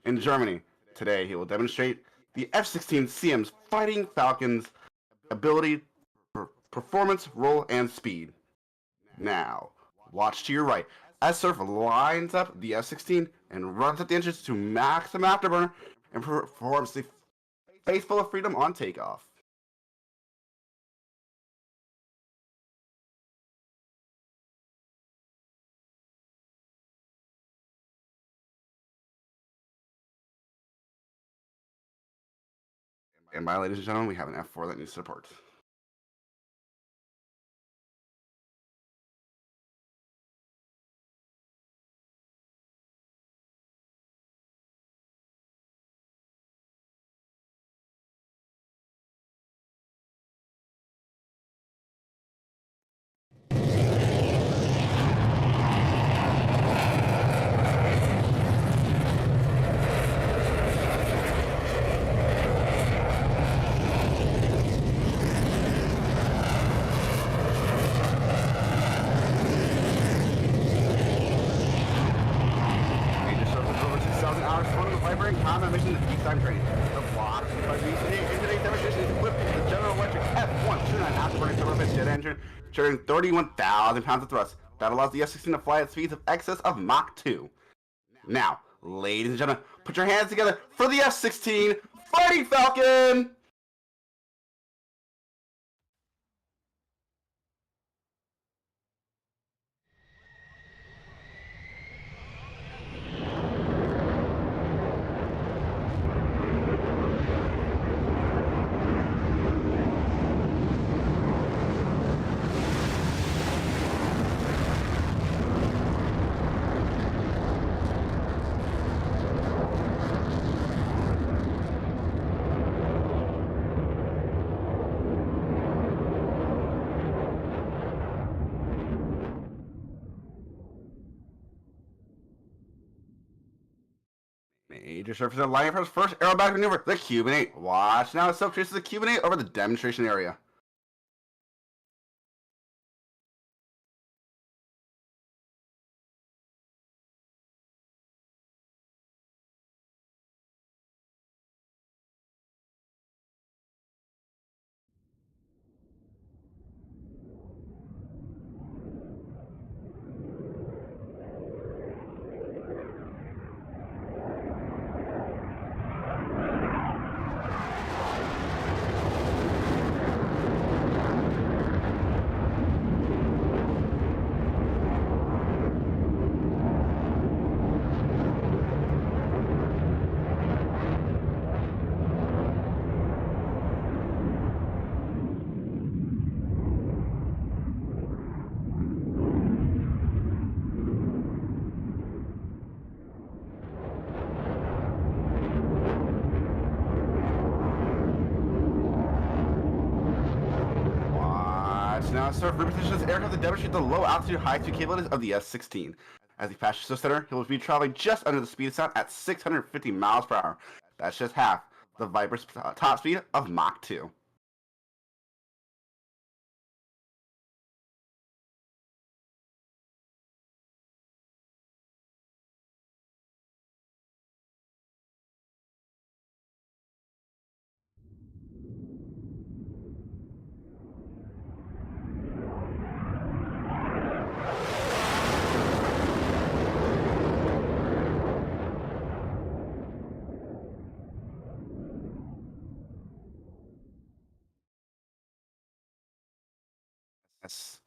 in Germany. Today he will demonstrate the F-16 CM's Fighting Falcon's ability, performance, roll, and speed. Now, watch to your right as Surf lines up the F-16 and runs up the engines to maximum afterburner and performs the face full of freedom on takeoff. And by, ladies and gentlemen, we have an F4 that needs support. Combat mission to peacetime training. The block by in today's demonstration is equipped with the General Electric F129 afterburning turbofan jet engine, carrying 31,000 pounds of thrust. That allows the F-16 to fly at speeds of excess of Mach 2. Now, ladies and gentlemen, put your hands together for the F-16 Fighting Falcon! Major surface is lining for his first aerobatic maneuver, the Cuban 8. Watch now as Silk traces the Cuban 8 over the demonstration area. Now, Surf repositions his aircraft to demonstrate the low altitude, high speed capabilities of the S-16. As he passes the center, he will be traveling just under the speed of sound at 650 miles per hour. That's just half the Viper's top speed of Mach 2. Yes.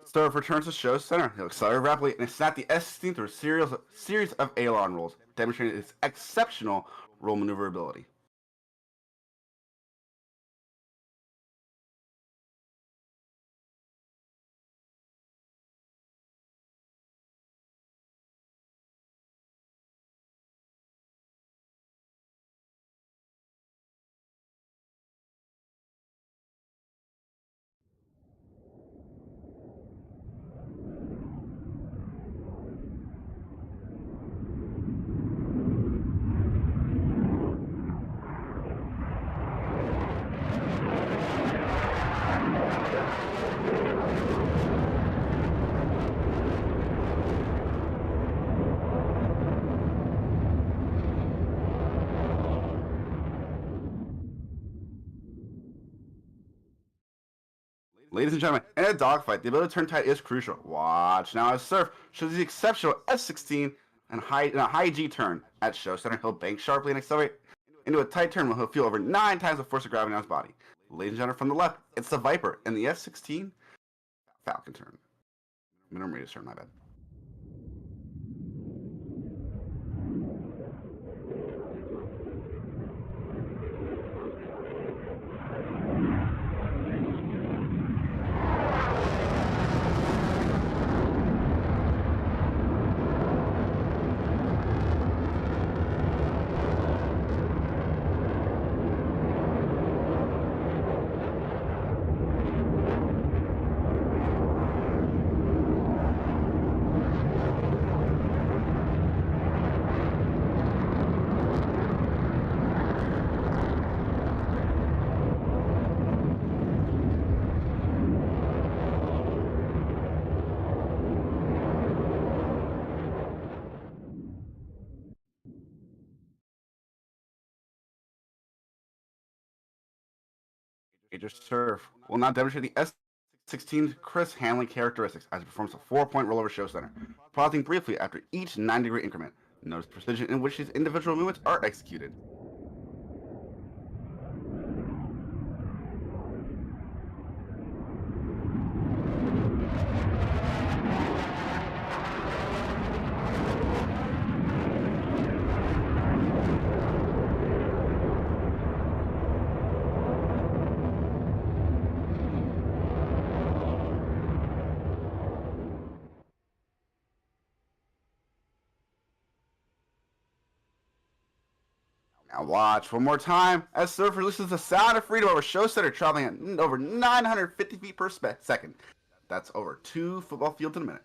Surf returns to show center. He'll accelerate rapidly and snap the S-16 through a series of aileron rolls, demonstrating its exceptional roll maneuverability. Ladies and gentlemen, in a dogfight, the ability to turn tight is crucial. Watch now as Surf shows the exceptional F-16 and a high G turn. At show center, he'll bank sharply and accelerate into a tight turn where he'll feel over 9 times the force of gravity on his body. Ladies and gentlemen, from the left, it's the Viper and the F-16 Falcon turn. Minimum radius turn, my bad. Major Surf will now demonstrate the S-16's crisp handling characteristics as it performs a 4-point rollover show center, pausing briefly after each 9-degree increment. Notice the precision in which these individual movements are executed. Now watch one more time as Surf releases the sound of freedom over show center, traveling at over 950 feet per second. That's over 2 football fields in a minute.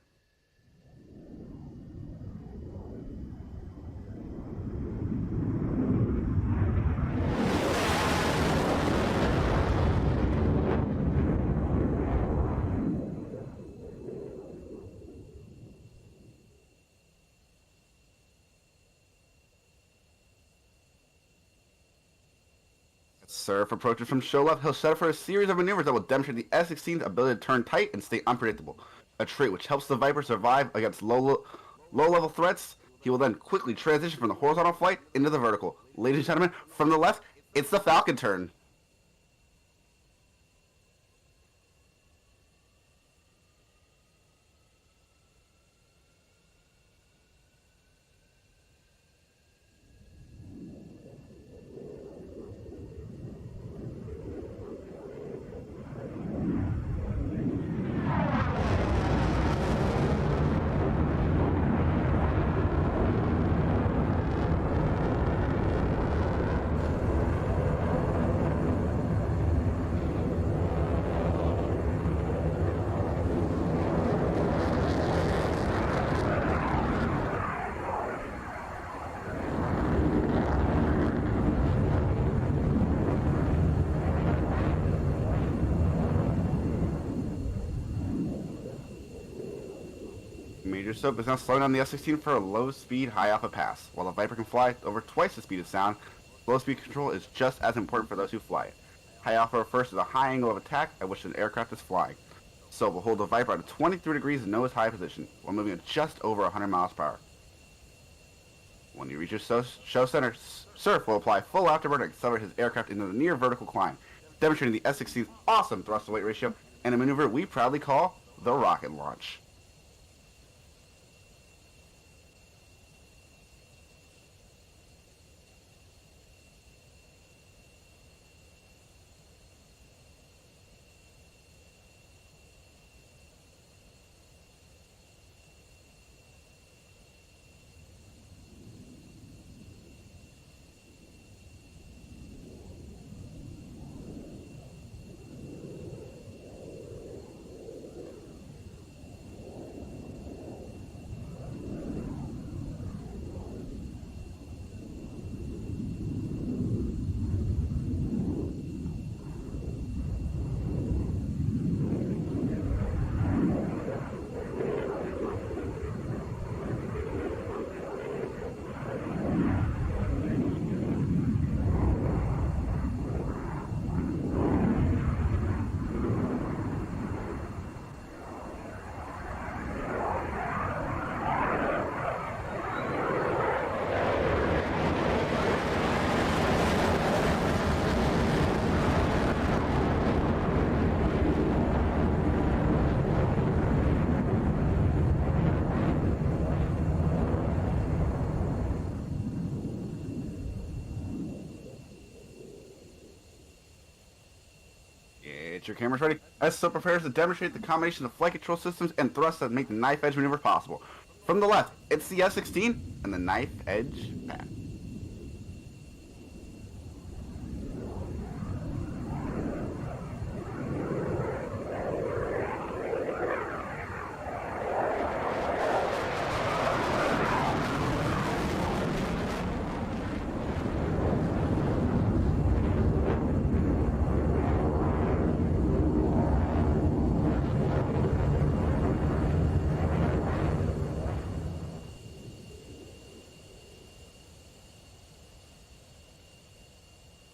Surf approaches from show left. He'll set up for a series of maneuvers that will demonstrate the S-16's ability to turn tight and stay unpredictable, a trait which helps the Viper survive against low-level threats. He will then quickly transition from the horizontal flight into the vertical. Ladies and gentlemen, from the left, it's the Falcon turn. Major Soap is now slowing down the S-16 for a low-speed, high-alpha pass. While the Viper can fly over twice the speed of sound, low-speed control is just as important for those who fly it. High-alpha refers to the high angle of attack at which an aircraft is flying. Soap will hold the Viper at a 23 degrees nose-high position, while moving at just over 100 miles per hour. When he reaches show center, Surf will apply full afterburner and accelerate his aircraft into the near vertical climb, demonstrating the S-16's awesome thrust-to-weight ratio and a maneuver we proudly call the rocket launch. Get your cameras ready. SO prepares to demonstrate the combination of flight control systems and thrusts that make the knife edge maneuver possible. From the left, it's the S-16 and the knife edge path.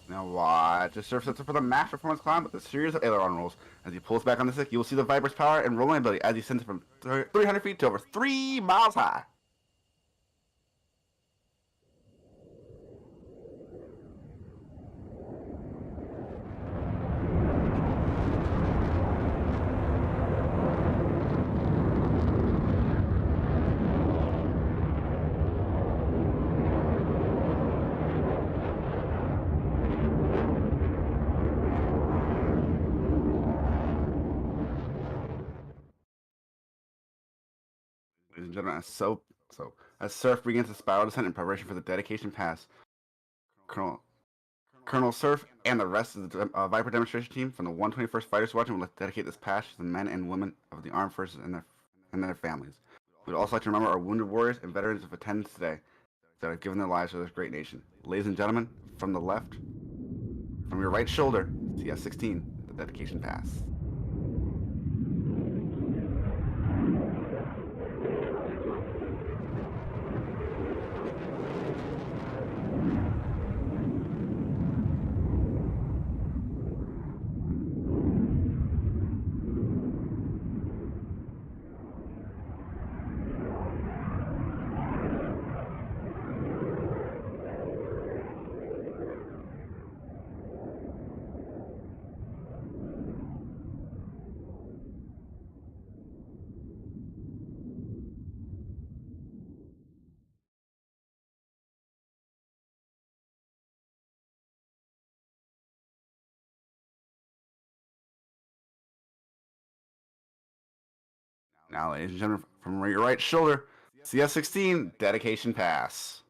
Now watch. The Surf sets up for the max performance climb with a series of aileron rolls. As he pulls back on the stick, you will see the Viper's power and rolling ability as he sends it from 300 feet to over 3 miles high. Ladies and gentlemen, as Surf begins a spiral descent in preparation for the dedication pass, Colonel Surf and the rest of the Viper demonstration team from the 121st Fighter Squadron will dedicate this pass to the men and women of the armed forces and their families. We would also like to remember our wounded warriors and veterans of attendance today that have given their lives for this great nation. Ladies and gentlemen, from the left, from your right shoulder, it's the S-16, the dedication pass. Now, ladies and gentlemen, from your right shoulder, CS16 dedication pass.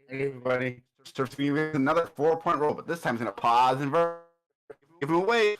Hey everybody, starts to be another 4-point roll, but this time he's gonna pause and give him a wave.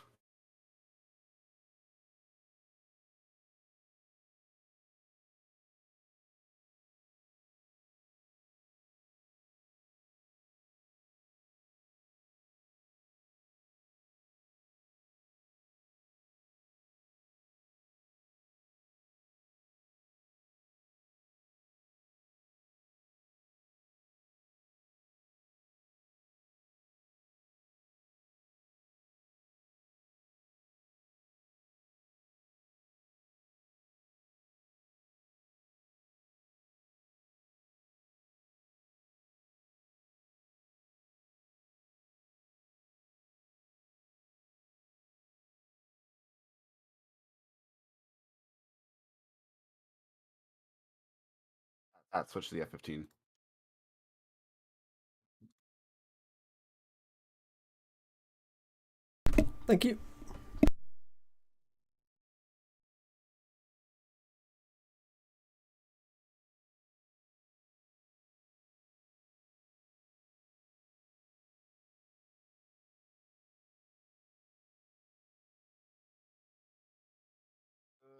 Switch to the F-15. Thank you.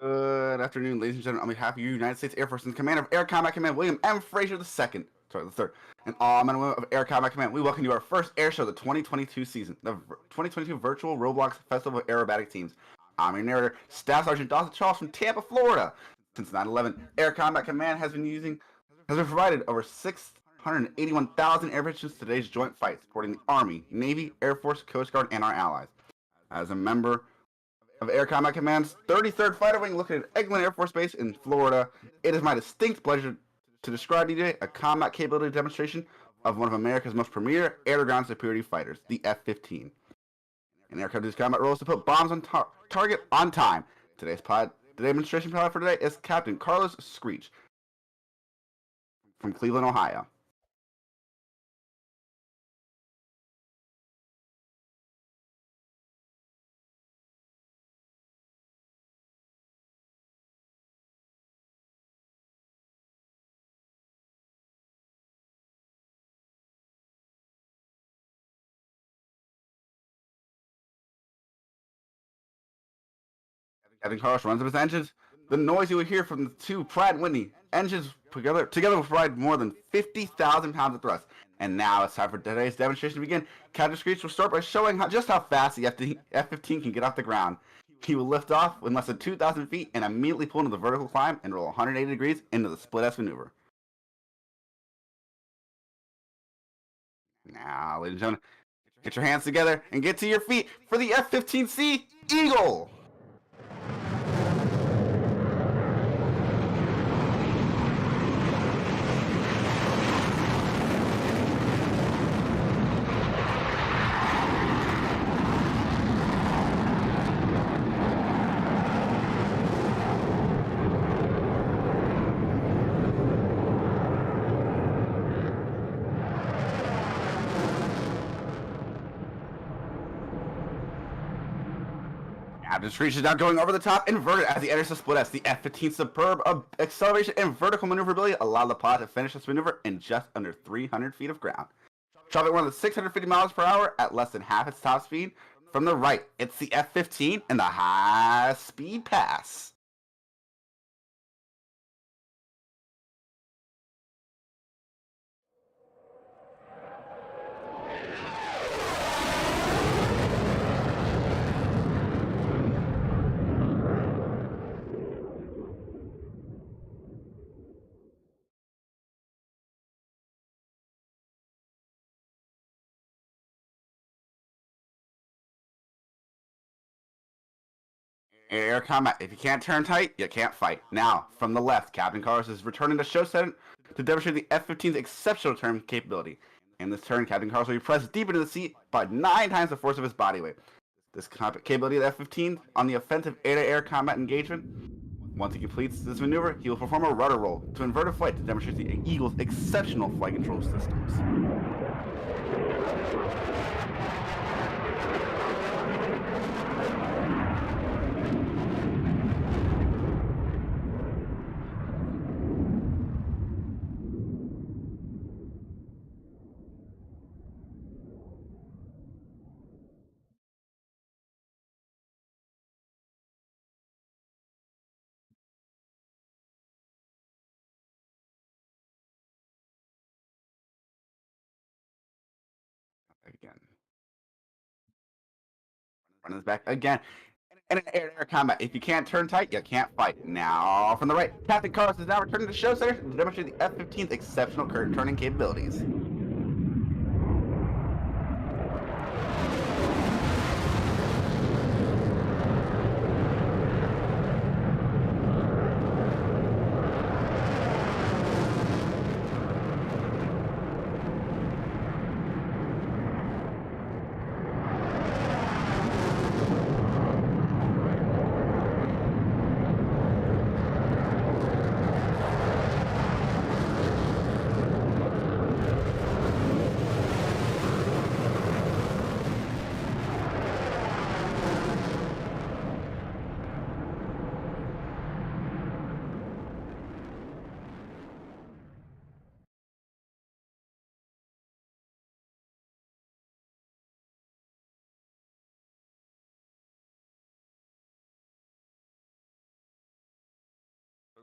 Good afternoon, ladies and gentlemen. On behalf of the United States Air Force and Command of Air Combat Command William M. Frazier II, sorry, the third, and all men and women of Air Combat Command, we welcome you to our first air show of the 2022 season, the 2022 virtual Roblox Festival of Aerobatic Teams. I'm your narrator, Staff Sergeant Dawson Charles from Tampa, Florida. Since 9/11, Air Combat Command has been provided over 681,000 air missions to today's joint fight, supporting the Army, Navy, Air Force, Coast Guard, and our allies. As a member of Air Combat Command's 33rd Fighter Wing located at Eglin Air Force Base in Florida, it is my distinct pleasure to describe to you today a combat capability demonstration of one of America's most premier air-to-ground superiority fighters, the F-15. An aircraft combat role is to put bombs on target on time. Today's demonstration pilot for today is Captain Carlos Screech from Cleveland, Ohio. Captain Carlos runs up his engines. The noise you will hear from the two Pratt & Whitney engines together will provide more than 50,000 pounds of thrust. And now it's time for today's demonstration to begin. Captain Screech will start by showing just how fast the F-15 can get off the ground. He will lift off in less than 2,000 feet and immediately pull into the vertical climb and roll 180 degrees into the split-S maneuver. Now, ladies and gentlemen, get your hands together and get to your feet for the F-15C Eagle! Captain Screech is now going over the top inverted as he enters the split S. The F-15's superb acceleration and vertical maneuverability allow the pilot to finish this maneuver in just under 300 feet of ground. Traveling more than 650 miles per hour at less than half its top speed. From the right, it's the F-15 and the high-speed pass. Air combat. If you can't turn tight, you can't fight. Now, from the left, Captain Carlos is returning to show center to demonstrate the F-15's exceptional turn capability. In this turn, Captain Carlos will be pressed deep into the seat by 9 times the force of his body weight. This capability of the F-15 on the offensive air-to-air combat engagement. Once he completes this maneuver, he will perform a rudder roll to inverted flight to demonstrate the Eagle's exceptional flight control systems. Again. Run this back again. And an air-to-air combat. If you can't turn tight, you can't fight. Now, from the right, Captain Carlos is now returning to show center to demonstrate the F-15's exceptional current turning capabilities.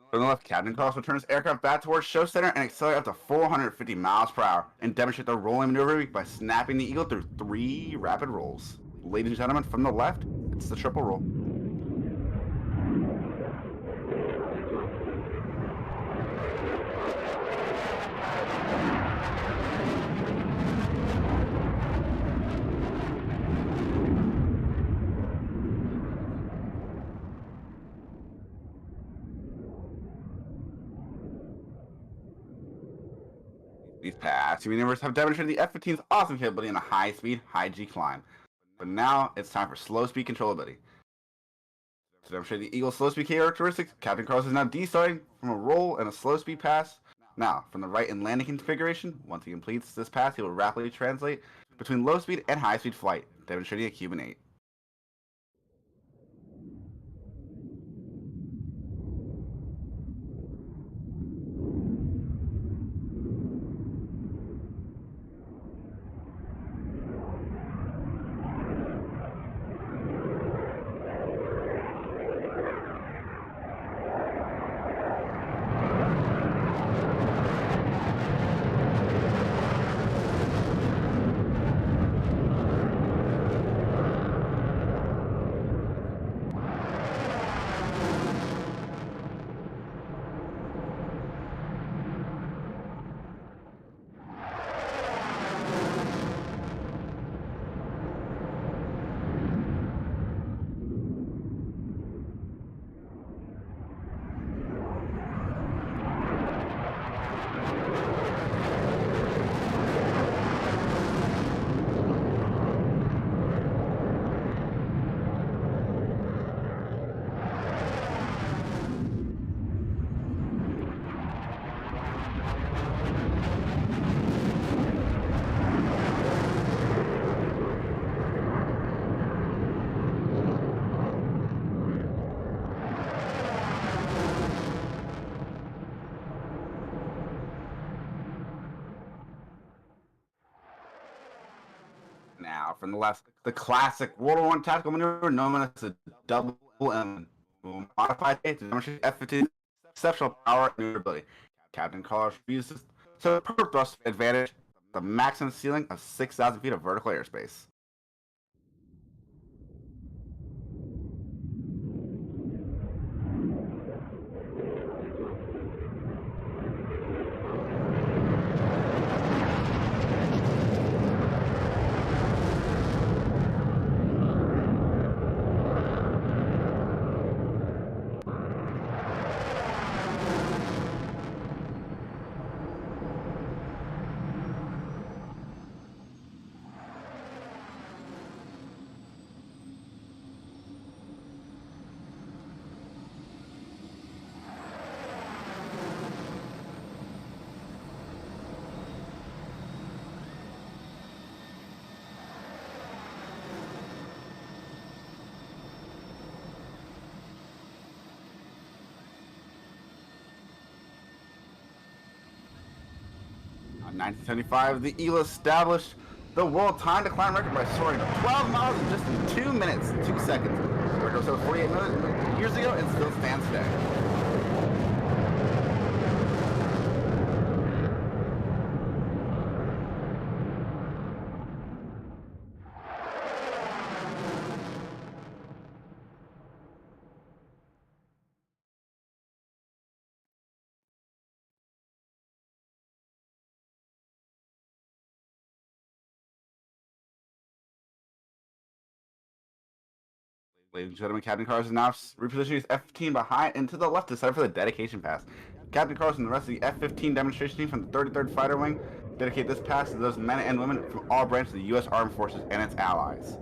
From the left, Captain Carlos will turn his aircraft back towards show center and accelerate up to 450 miles per hour and demonstrate the rolling maneuver by snapping the Eagle through 3 rapid rolls. Ladies and gentlemen, from the left, it's the triple roll. These past 2 maneuvers have demonstrated the F-15's awesome capability in a high-speed, high-G climb. But now it's time for slow-speed controllability. To demonstrate the Eagle's slow-speed characteristics, Captain Carlos is now decelerating from a roll and a slow-speed pass. Now, from the right in landing configuration, once he completes this pass, he will rapidly translate between low-speed and high-speed flight, demonstrating a Cuban 8. Now, from the left, the classic World War I tactical maneuver known as the double M. Modified to demonstrate F-15's exceptional power and maneuverability. Captain Carlos uses so the perfect thrust advantage, the maximum ceiling of 6,000 feet of vertical airspace. In 1975, the eel established the world time to climb record by soaring 12 miles in just 2 minutes, 2 seconds. The record was set 48 years ago and still stands today. Ladies and gentlemen, Captain Carlos is now repositioning his F-15 behind and to the left to set up for the dedication pass. Captain Carlos and the rest of the F-15 demonstration team from the 33rd Fighter Wing dedicate this pass to those men and women from all branches of the U.S. Armed Forces and its allies.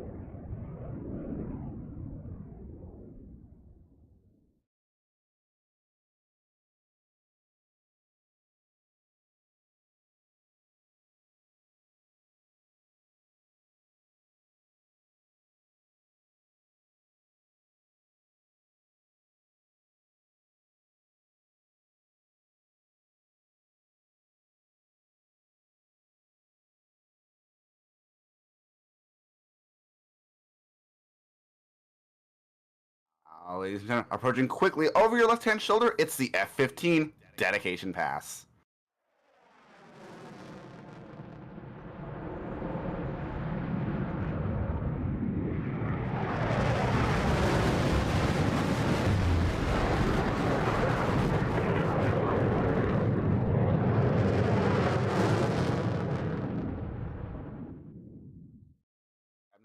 Ladies and gentlemen, approaching quickly over your left-hand shoulder, it's the F-15 dedication pass.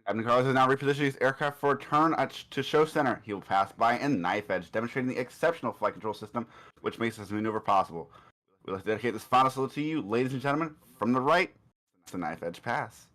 Captain Carlos is now repositioning his aircraft for a turn to show center. He will pass by in knife edge, demonstrating the exceptional flight control system which makes this maneuver possible. We'd like to dedicate this final salute to you, ladies and gentlemen. From the right, it's the knife edge pass.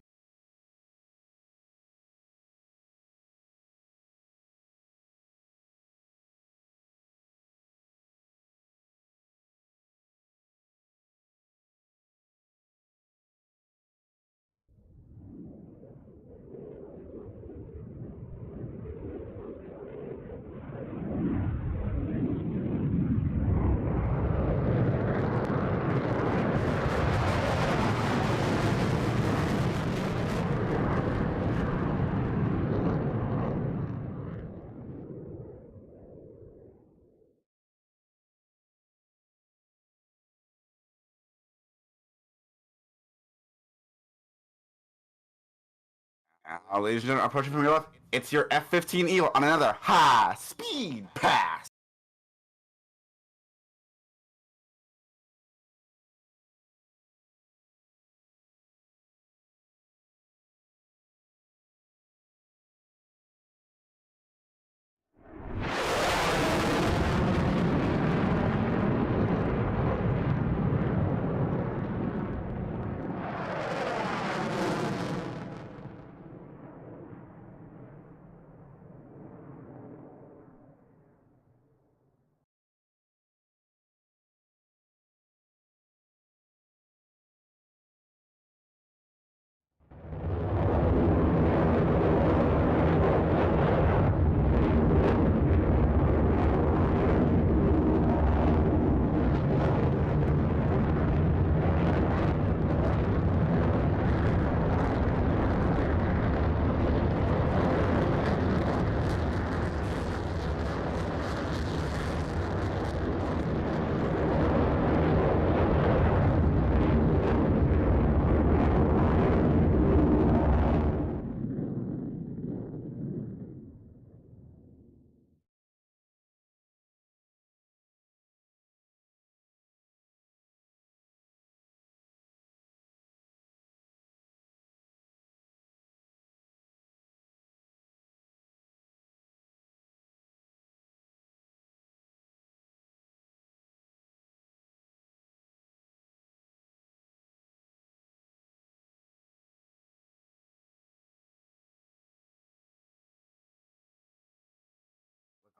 Ladies and gentlemen, approaching from your left, it's your F-15 Eagle on another high-speed pass.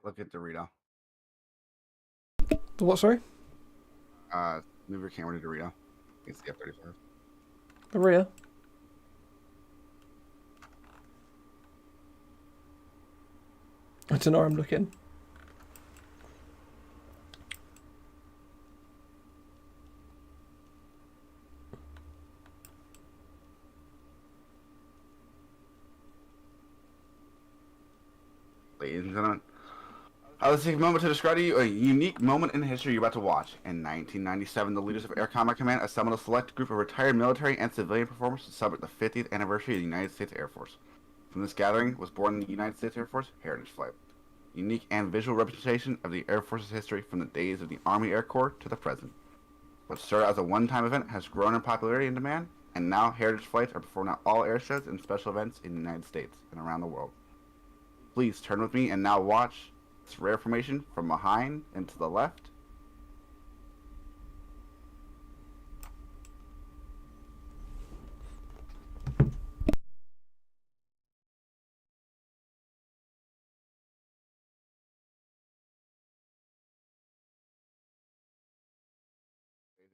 Look at Dorito. The what, sorry? Move your camera to Dorito. It's the F-35. The rear. I don't know where I'm looking. and gentlemen. Let's take a moment to describe to you a unique moment in history you're about to watch. In 1997, the leaders of Air Combat Command assembled a select group of retired military and civilian performers to celebrate the 50th anniversary of the United States Air Force. From this gathering was born the United States Air Force Heritage Flight, unique and visual representation of the Air Force's history from the days of the Army Air Corps to the present. What started as a one-time event has grown in popularity and demand, and now Heritage Flights are performed at all air shows and special events in the United States and around the world. Please turn with me and now watch this rare formation from behind and to the left.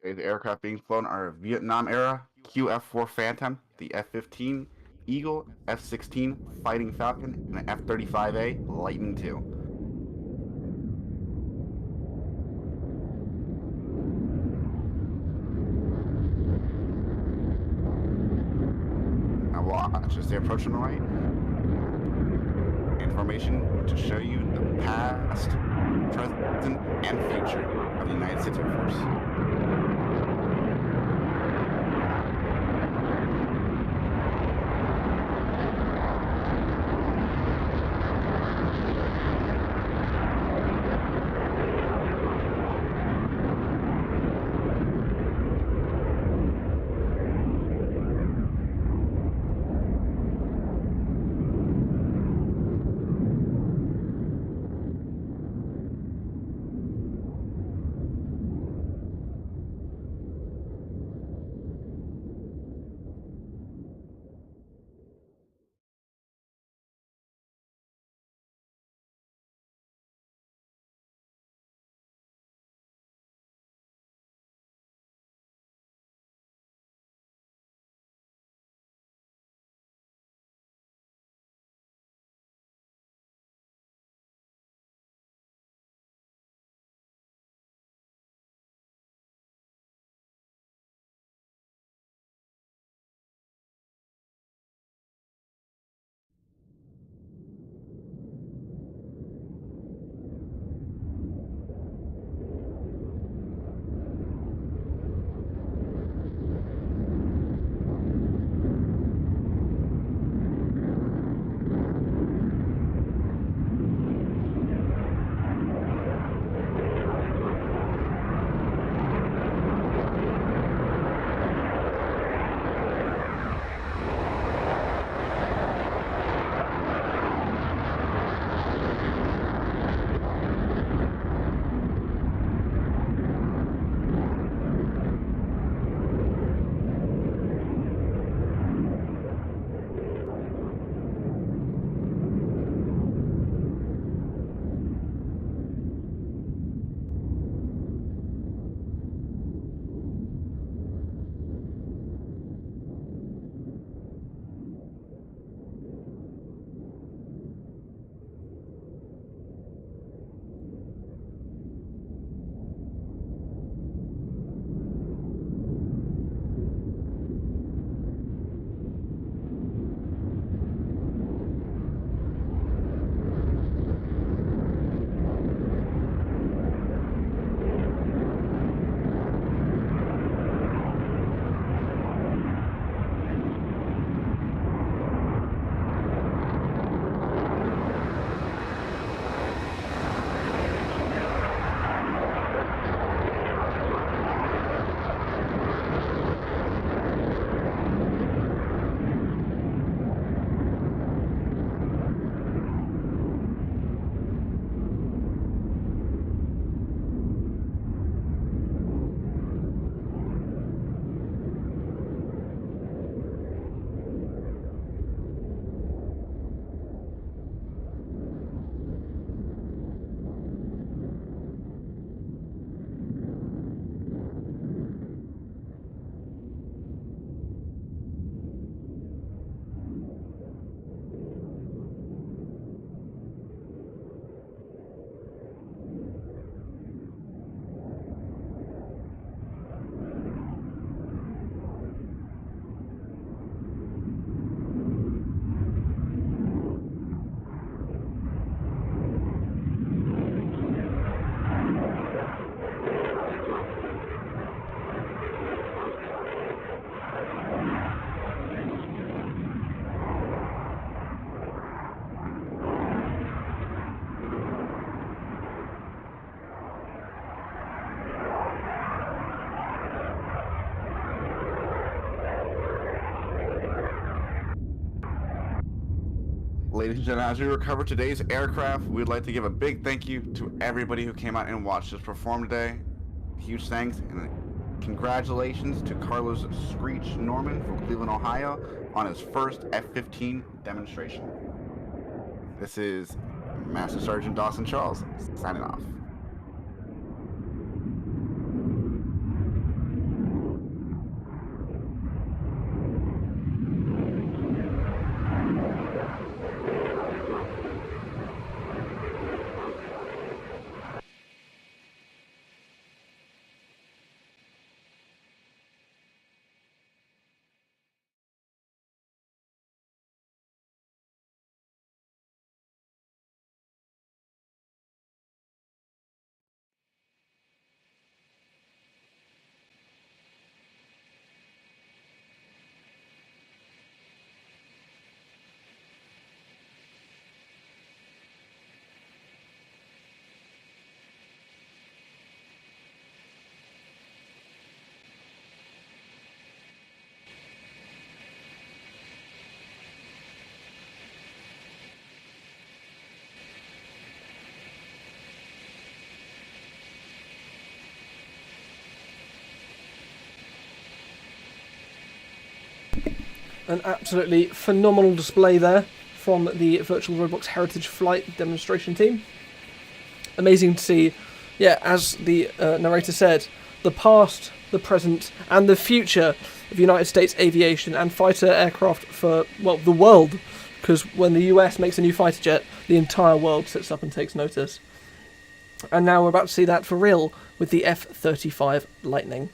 The aircraft being flown are Vietnam era QF-4 Phantom, the F-15 Eagle, F-16 Fighting Falcon, and an F-35A Lightning II. Now watch as they approach on the right. Information to show you the past, present, and future of the United States Air Force. Ladies and gentlemen, as we recover today's aircraft, we'd like to give a big thank you to everybody who came out and watched us perform today. Huge thanks and congratulations to Carlos Screech Norman from Cleveland, Ohio on his first F-15 demonstration. This is Master Sergeant Dawson Charles signing off. An absolutely phenomenal display there from the Virtual Roblox Heritage Flight demonstration team. Amazing to see, yeah, as the narrator said, the past, the present, and the future of United States aviation and fighter aircraft for, well, the world. Because when the US makes a new fighter jet, the entire world sits up and takes notice. And now we're about to see that for real with the F-35 Lightning.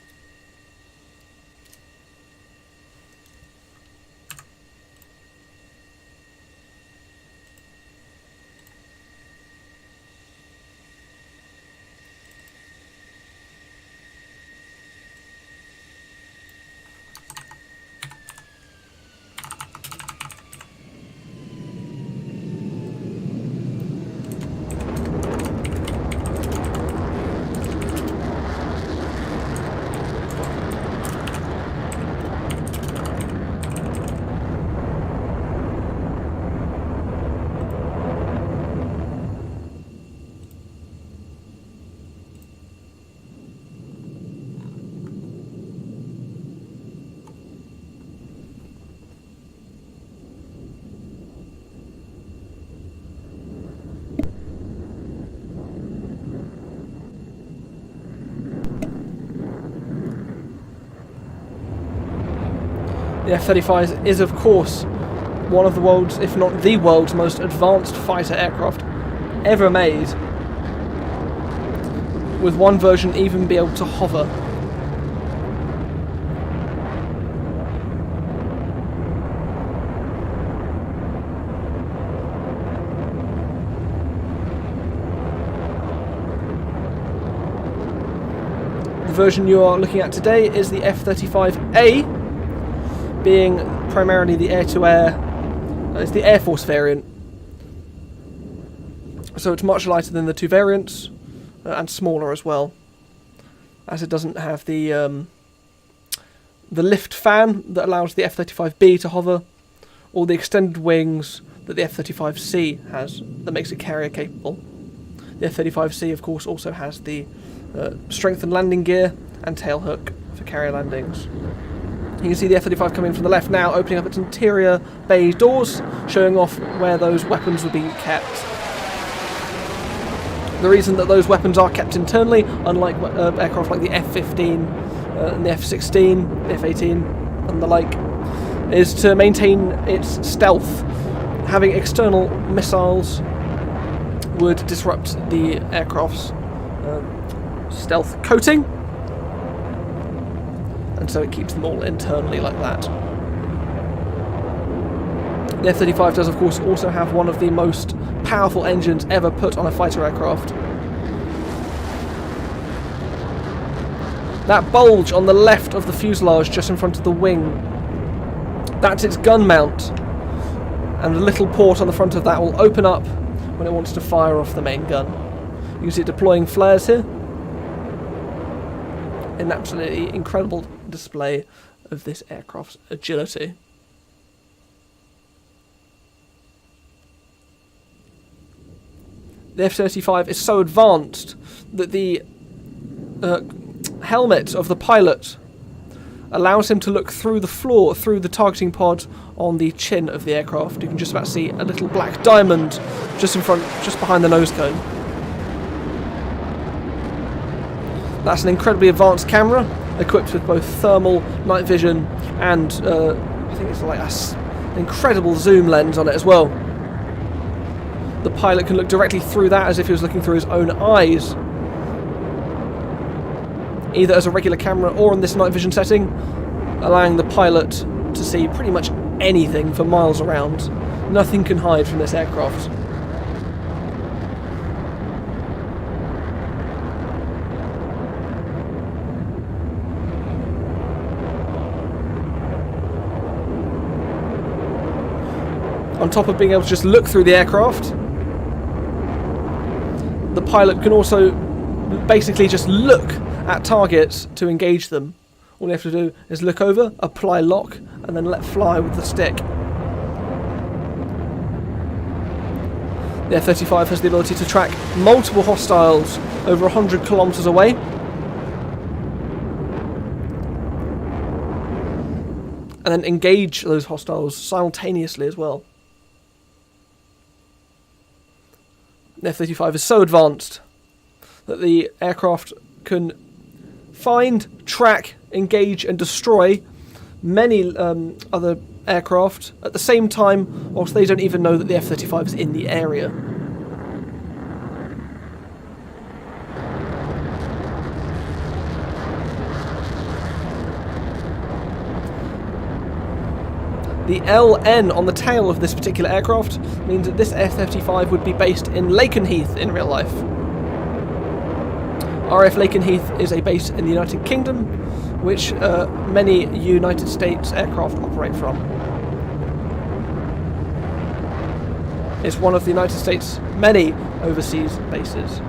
The F-35 is, of course, one of the world's, if not the world's, most advanced fighter aircraft ever made, with one version even be able to hover. The version you are looking at today is the F-35A, being primarily the air-to-air, it's the Air Force variant. So it's much lighter than the two variants, and smaller as well, as it doesn't have the lift fan that allows the F-35B to hover, or the extended wings that the F-35C has that makes it carrier capable. The F-35C, of course, also has the strengthened landing gear and tailhook for carrier landings. You can see the F-35 coming from the left now, opening up its interior bay doors, showing off where those weapons would be kept. The reason that those weapons are kept internally, unlike aircraft like the F-15 and the F-16, the F-18 and the like, is to maintain its stealth. Having external missiles would disrupt the aircraft's stealth coating, and so it keeps them all internally like that. The F-35 does, of course, also have one of the most powerful engines ever put on a fighter aircraft. That bulge on the left of the fuselage, just in front of the wing, that's its gun mount, and the little port on the front of that will open up when it wants to fire off the main gun. You can see it deploying flares here. An absolutely incredible display of this aircraft's agility. the F-35 is so advanced that the helmet of the pilot allows him to look through the floor, through the targeting pod on the chin of the aircraft. You can just about see a little black diamond just in front, just behind the nose cone. That's an incredibly advanced camera, equipped with both thermal, night vision, and I think it's like an incredible zoom lens on it as well. The pilot can look directly through that as if he was looking through his own eyes, either as a regular camera or in this night vision setting, allowing the pilot to see pretty much anything for miles around. Nothing can hide from this aircraft. On top of being able to just look through the aircraft, the pilot can also basically just look at targets to engage them. All you have to do is look over, apply lock, and then let fly with the stick. The F-35 has the ability to track multiple hostiles over 100 kilometers away. And then engage those hostiles simultaneously as well. The F-35 is so advanced that the aircraft can find, track, engage and destroy many other aircraft at the same time, whilst they don't even know that the F-35 is in the area. The LN on the tail of this particular aircraft means that this F-35 would be based in Lakenheath in real life. RAF Lakenheath is a base in the United Kingdom, which many United States aircraft operate from. It's one of the United States' many overseas bases.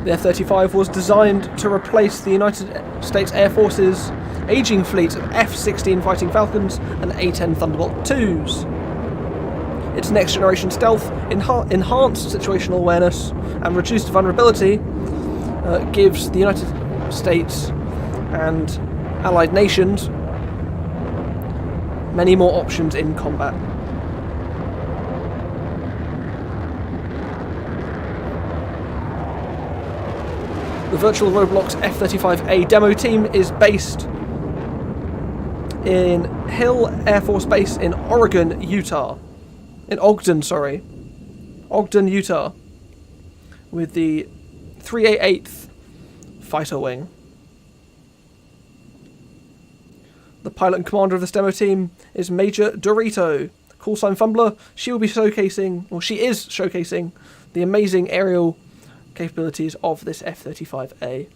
The F-35 was designed to replace the United States Air Force's aging fleet of F-16 Fighting Falcons and A-10 Thunderbolt IIs. Its next-generation stealth, enhanced situational awareness, and reduced vulnerability gives the United States and allied nations many more options in combat. The virtual Roblox F-35A demo team is based in Hill Air Force Base in Ogden, Utah, with the 388th Fighter Wing. The pilot and commander of this demo team is Major Dorito, callsign Fumbler. She is showcasing the amazing aerial capabilities of this F-35A.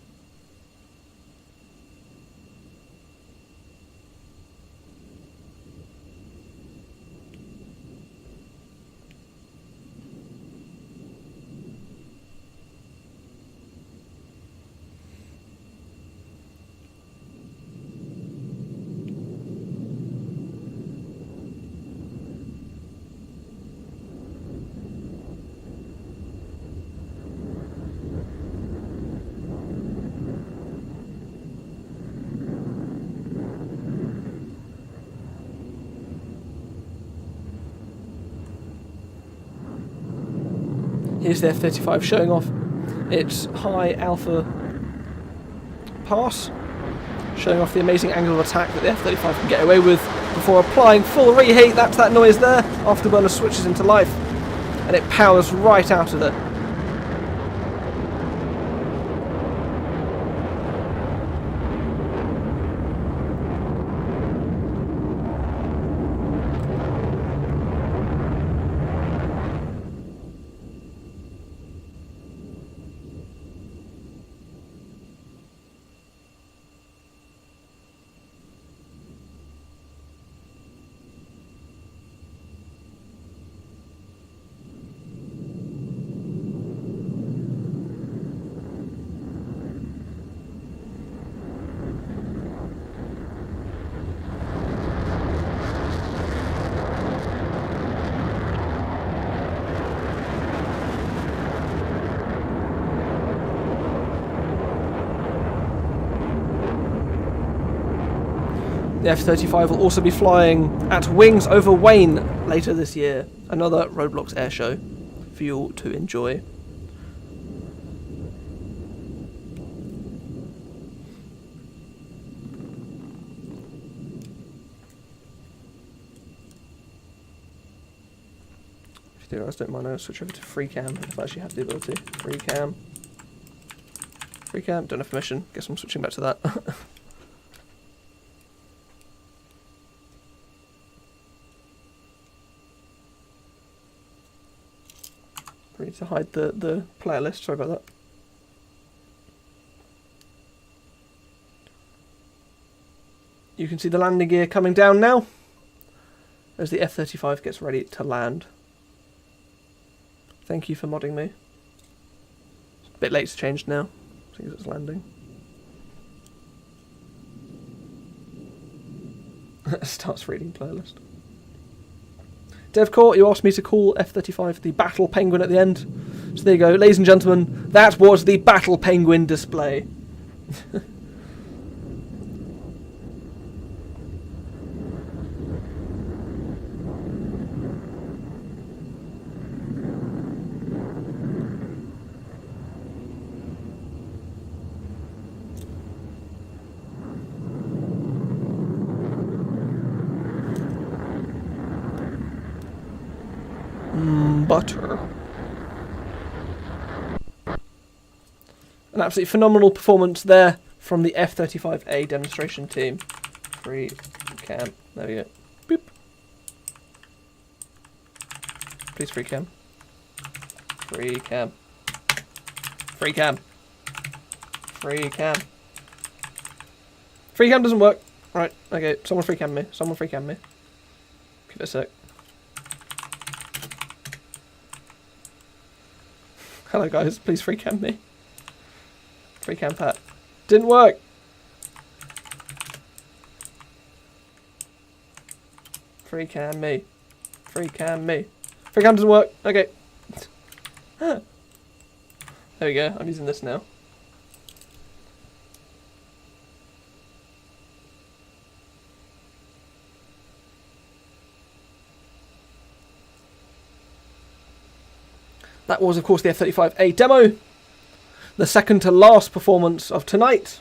Here's the F-35 showing off its high alpha pass, showing off the amazing angle of attack that the F-35 can get away with before applying full reheat. That's that noise there. Afterburner switches into life and it powers right out of it. The F-35 will also be flying at wings over Wayne later this year. Another Roblox air show for you all to enjoy. If you guys don't mind, I'll switch over to free cam if I actually have the ability. Free cam. Free cam, don't have permission. Guess I'm switching back to that. I need to hide the player list, sorry about that. You can see the landing gear coming down now as the F-35 gets ready to land. Thank you for modding me. It's a bit late to change now, because it's landing. Starts reading playlist. DevCore, you asked me to call F-35 the Battle Penguin at the end. So there you go, ladies and gentlemen, that was the Battle Penguin display. Butter. An absolutely phenomenal performance there from the F-35A demonstration team. Free cam. There we go. Boop. Please free cam. Free cam. Free cam. Free cam. Free cam doesn't work. Right, okay, someone free cam me. Someone free cam me. Give it a sec. Hello guys, please free cam me. Free cam Pat. Didn't work! Free cam me. Free cam me. Free cam doesn't work. Okay. There we go, I'm using this now. That was, of course, the F-35A demo. The second to last performance of tonight.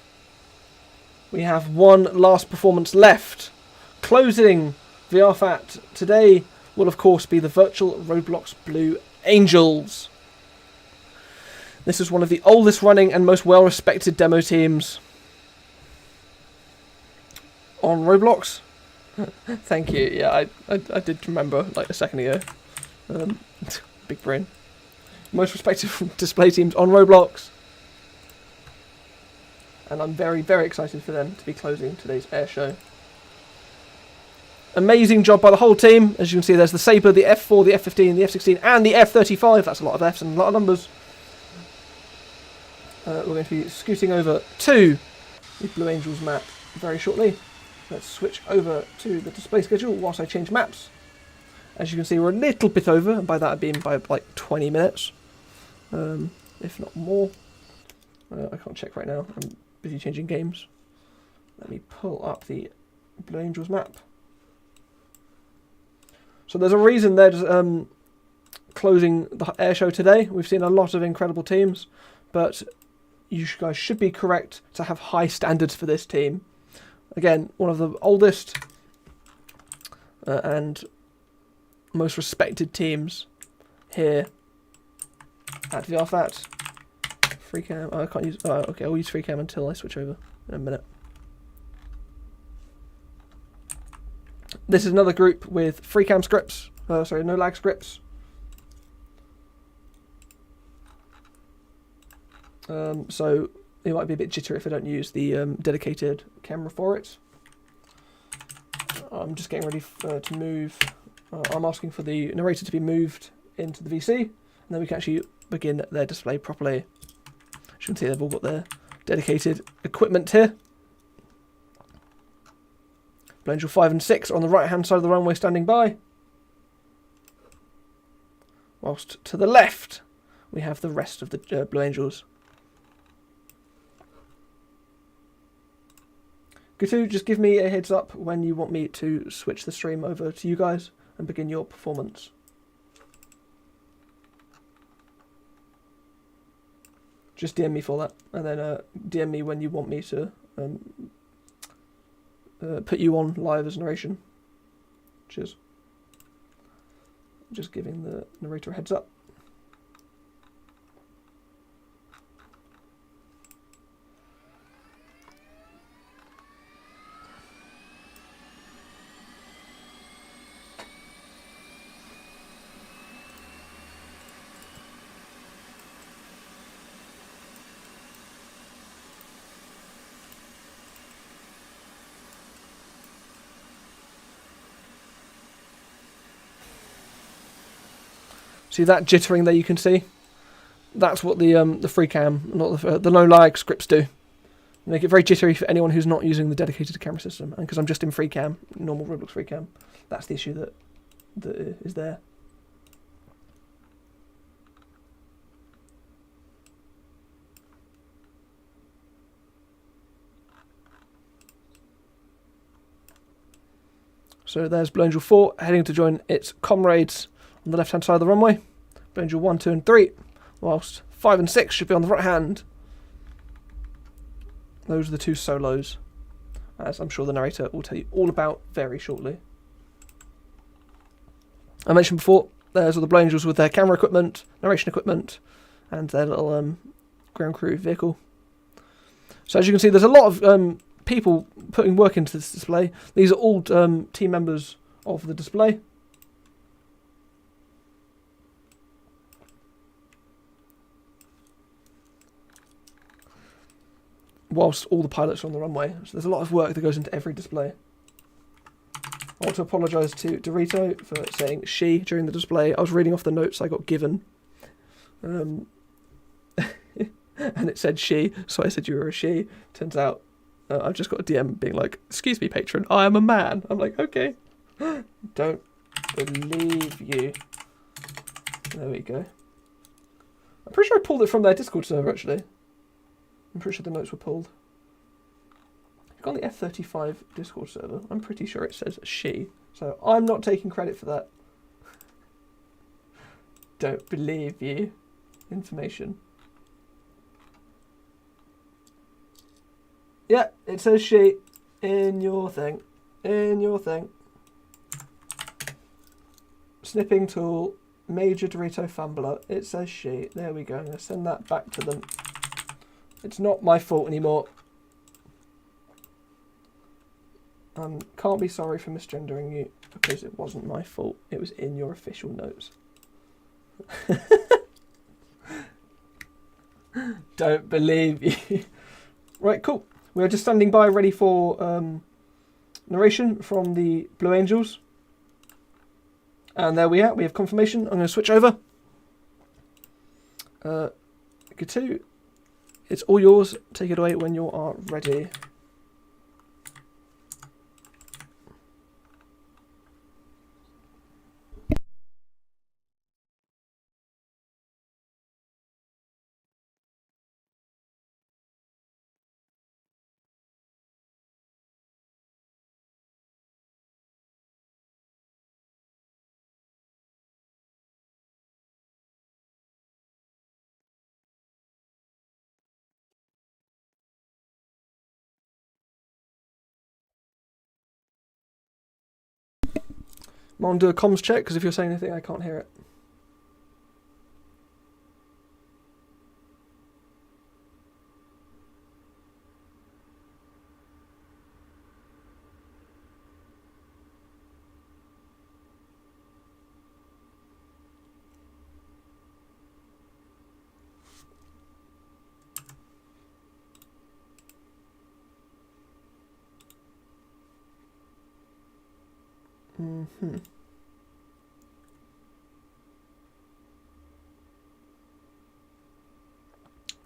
We have one last performance left. Closing VRFAT today will, of course, be the virtual Roblox Blue Angels. This is one of the oldest running and most well-respected demo teams on Roblox. Thank you. Yeah, I did remember, like, a second ago. Big brain. Most respected display teams on Roblox. And I'm very, very excited for them to be closing today's air show. Amazing job by the whole team. As you can see, there's the Sabre, the F4, the F-15, the F-16, and the F-35. That's a lot of Fs and a lot of numbers. We're going to be scooting over to the Blue Angels map very shortly. Let's switch over to the display schedule whilst I change maps. As you can see, we're a little bit over, and by that I mean by like 20 minutes. If not more. I can't check right now. I'm busy changing games. Let me pull up the Blue Angels map. So there's a reason they're just, closing the air show today. We've seen a lot of incredible teams, but you guys should be correct to have high standards for this team. Again, one of the oldest and most respected teams here at VRFAT. Free cam. Oh, I can't use. Oh, okay, I'll use free cam until I switch over in a minute. This is another group with free cam scripts. Sorry, no lag scripts. So it might be a bit jittery if I don't use the dedicated camera for it. I'm just getting ready to move. I'm asking for the narrator to be moved into the VC, and then we can actually begin their display properly. As you can see, they've all got their dedicated equipment here. Blue Angel 5 and 6 are on the right hand side of the runway standing by. Whilst to the left, we have the rest of the Blue Angels. Gatu, just give me a heads up when you want me to switch the stream over to you guys and begin your performance. Just DM me for that, and then DM me when you want me to put you on live as narration. Cheers. Just giving the narrator a heads up. See that jittering there you can see? That's what the free cam, not the no lag scripts do. Make it very jittery for anyone who's not using the dedicated camera system. And because I'm just in free cam, normal Roblox free cam, that's the issue that is there. So there's Blue Angel 4 heading to join its comrades on the left-hand side of the runway. Blue Angel 1, 2 and 3, whilst 5 and 6 should be on the right hand. Those are the two solos, as I'm sure the narrator will tell you all about very shortly. I mentioned before, there's all the Blue Angels with their camera equipment, narration equipment, and their little ground crew vehicle. So as you can see, there's a lot of people putting work into this display. These are all team members of the display. Whilst all the pilots are on the runway. So there's a lot of work that goes into every display. I want to apologise to Dorito for saying she during the display. I was reading off the notes I got given. And it said she, so I said you were a she. Turns out I've just got a DM being like, "Excuse me, patron, I am a man." I'm like, okay. Don't believe you. There we go. I'm pretty sure I pulled it from their Discord server, actually. I'm pretty sure the notes were pulled. I've got the F-35 Discord server. I'm pretty sure it says she. So I'm not taking credit for that. Don't believe you. Information. Yeah, it says she in your thing. In your thing. Snipping tool. Major Dorito Fumbler. It says she. There we go. I'm going to send that back to them. It's not my fault anymore. Can't be sorry for misgendering you because it wasn't my fault. It was in your official notes. Don't believe you. Right, cool. We're just standing by ready for narration from the Blue Angels. And there we are. We have confirmation. I'm going to switch over. Gatu. It's all yours. Take it away when you are ready. I'm going to do a comms check because if you're saying anything, I can't hear it.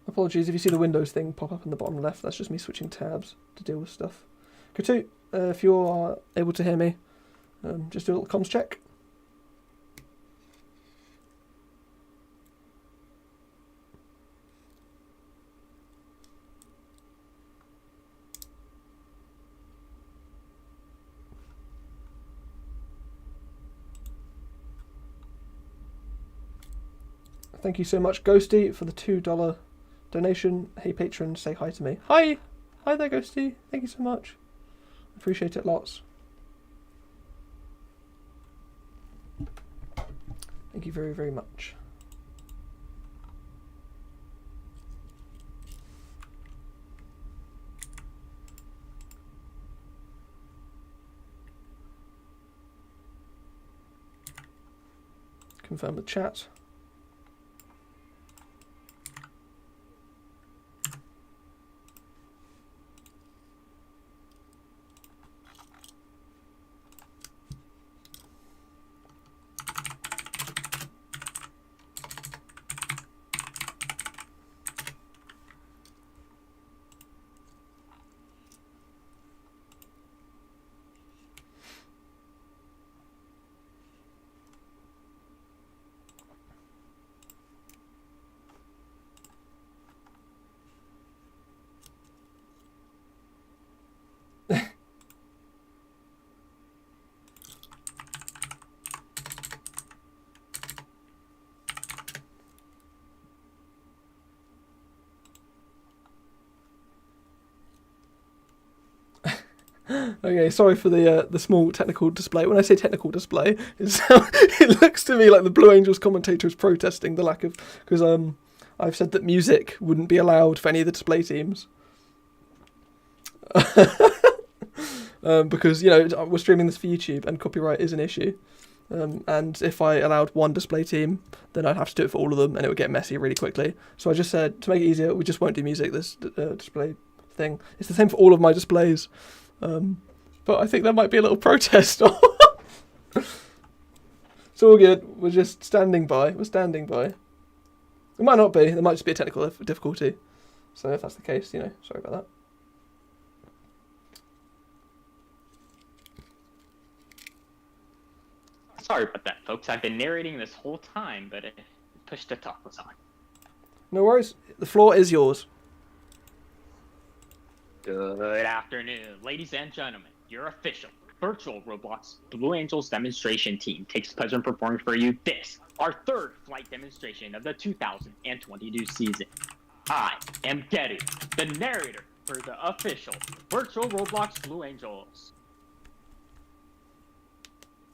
Apologies if you see the Windows thing pop up in the bottom left. That's just me switching tabs to deal with stuff. Gatu, if you are able to hear me, just do a little comms check. Thank you so much, Ghosty, for the $2 donation. Hey, patron, say hi to me. Hi! Hi there, Ghosty. Thank you so much. Appreciate it lots. Thank you very, very much. Confirm with chat. Okay, sorry for the small technical display. When I say technical display, it looks to me like the Blue Angels commentator is protesting the lack of, because I've said that music wouldn't be allowed for any of the display teams. Because, you know, we're streaming this for YouTube and copyright is an issue. And if I allowed one display team, then I'd have to do it for all of them and it would get messy really quickly. So I just said, to make it easier, we just won't do music, this display thing. It's the same for all of my displays. But I think there might be a little protest. It's all good. We're just standing by. We're standing by. It might not be. There might just be a technical difficulty. So if that's the case, you know, sorry about that. Sorry about that, folks. I've been narrating this whole time, but push to talk was on. No worries. The floor is yours. Good afternoon, ladies and gentlemen. Your official virtual Roblox Blue Angels demonstration team takes pleasure in performing for you this, our third flight demonstration of the 2022 season. I am Getu, the narrator for the official virtual Roblox Blue Angels.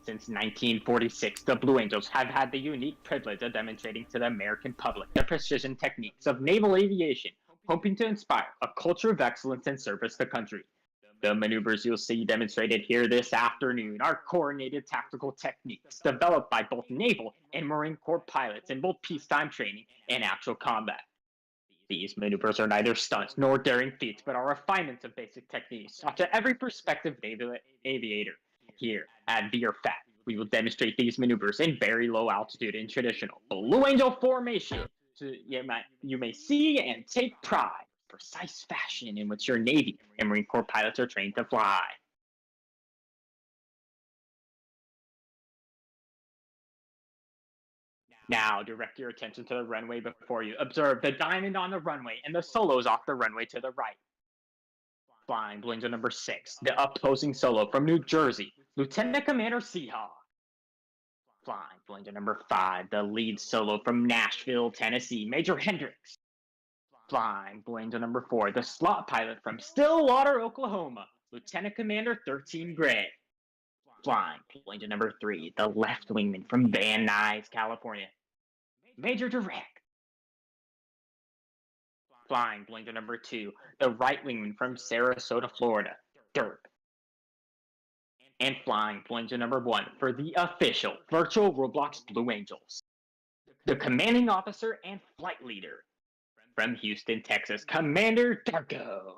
Since 1946, the Blue Angels have had the unique privilege of demonstrating to the American public the precision techniques of naval aviation, hoping to inspire a culture of excellence and service to the country. The maneuvers you'll see demonstrated here this afternoon are coordinated tactical techniques developed by both Naval and Marine Corps pilots in both peacetime training and actual combat. These maneuvers are neither stunts nor daring feats, but are refinements of basic techniques taught to every prospective naval aviator. Here at VRFAT, we will demonstrate these maneuvers in very low altitude in traditional Blue Angel formation, so you may see and take pride in the precise fashion in which your Navy and Marine Corps pilots are trained to fly. Now direct your attention to the runway before you. Observe the diamond on the runway and the solos off the runway to the right. Flying Blue Angel number 6, the opposing solo from New Jersey, Lieutenant Commander Seahawk. Flying Blue Angel number 5, the lead solo from Nashville, Tennessee, Major Hendricks. Flying Blue Angel number 4, the slot pilot from Stillwater, Oklahoma, Lieutenant Commander 13 Gray. Flying Blue Angel number 3, the left wingman from Van Nuys, California, Major Direct. Flying Blue Angel number 2, the right wingman from Sarasota, Florida, Dirk. And flying Blue Angel number 1 for the official virtual Roblox Blue Angels, the commanding officer and flight leader from Houston, Texas, Commander Darko.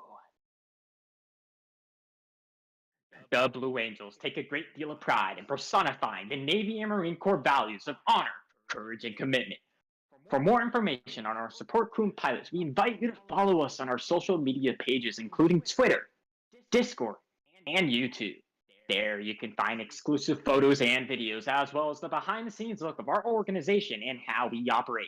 The Blue Angels take a great deal of pride in personifying the Navy and Marine Corps values of honor, courage, and commitment. For more information on our support crew and pilots, we invite you to follow us on our social media pages, including Twitter, Discord, and YouTube. There you can find exclusive photos and videos, as well as the behind-the-scenes look of our organization and how we operate.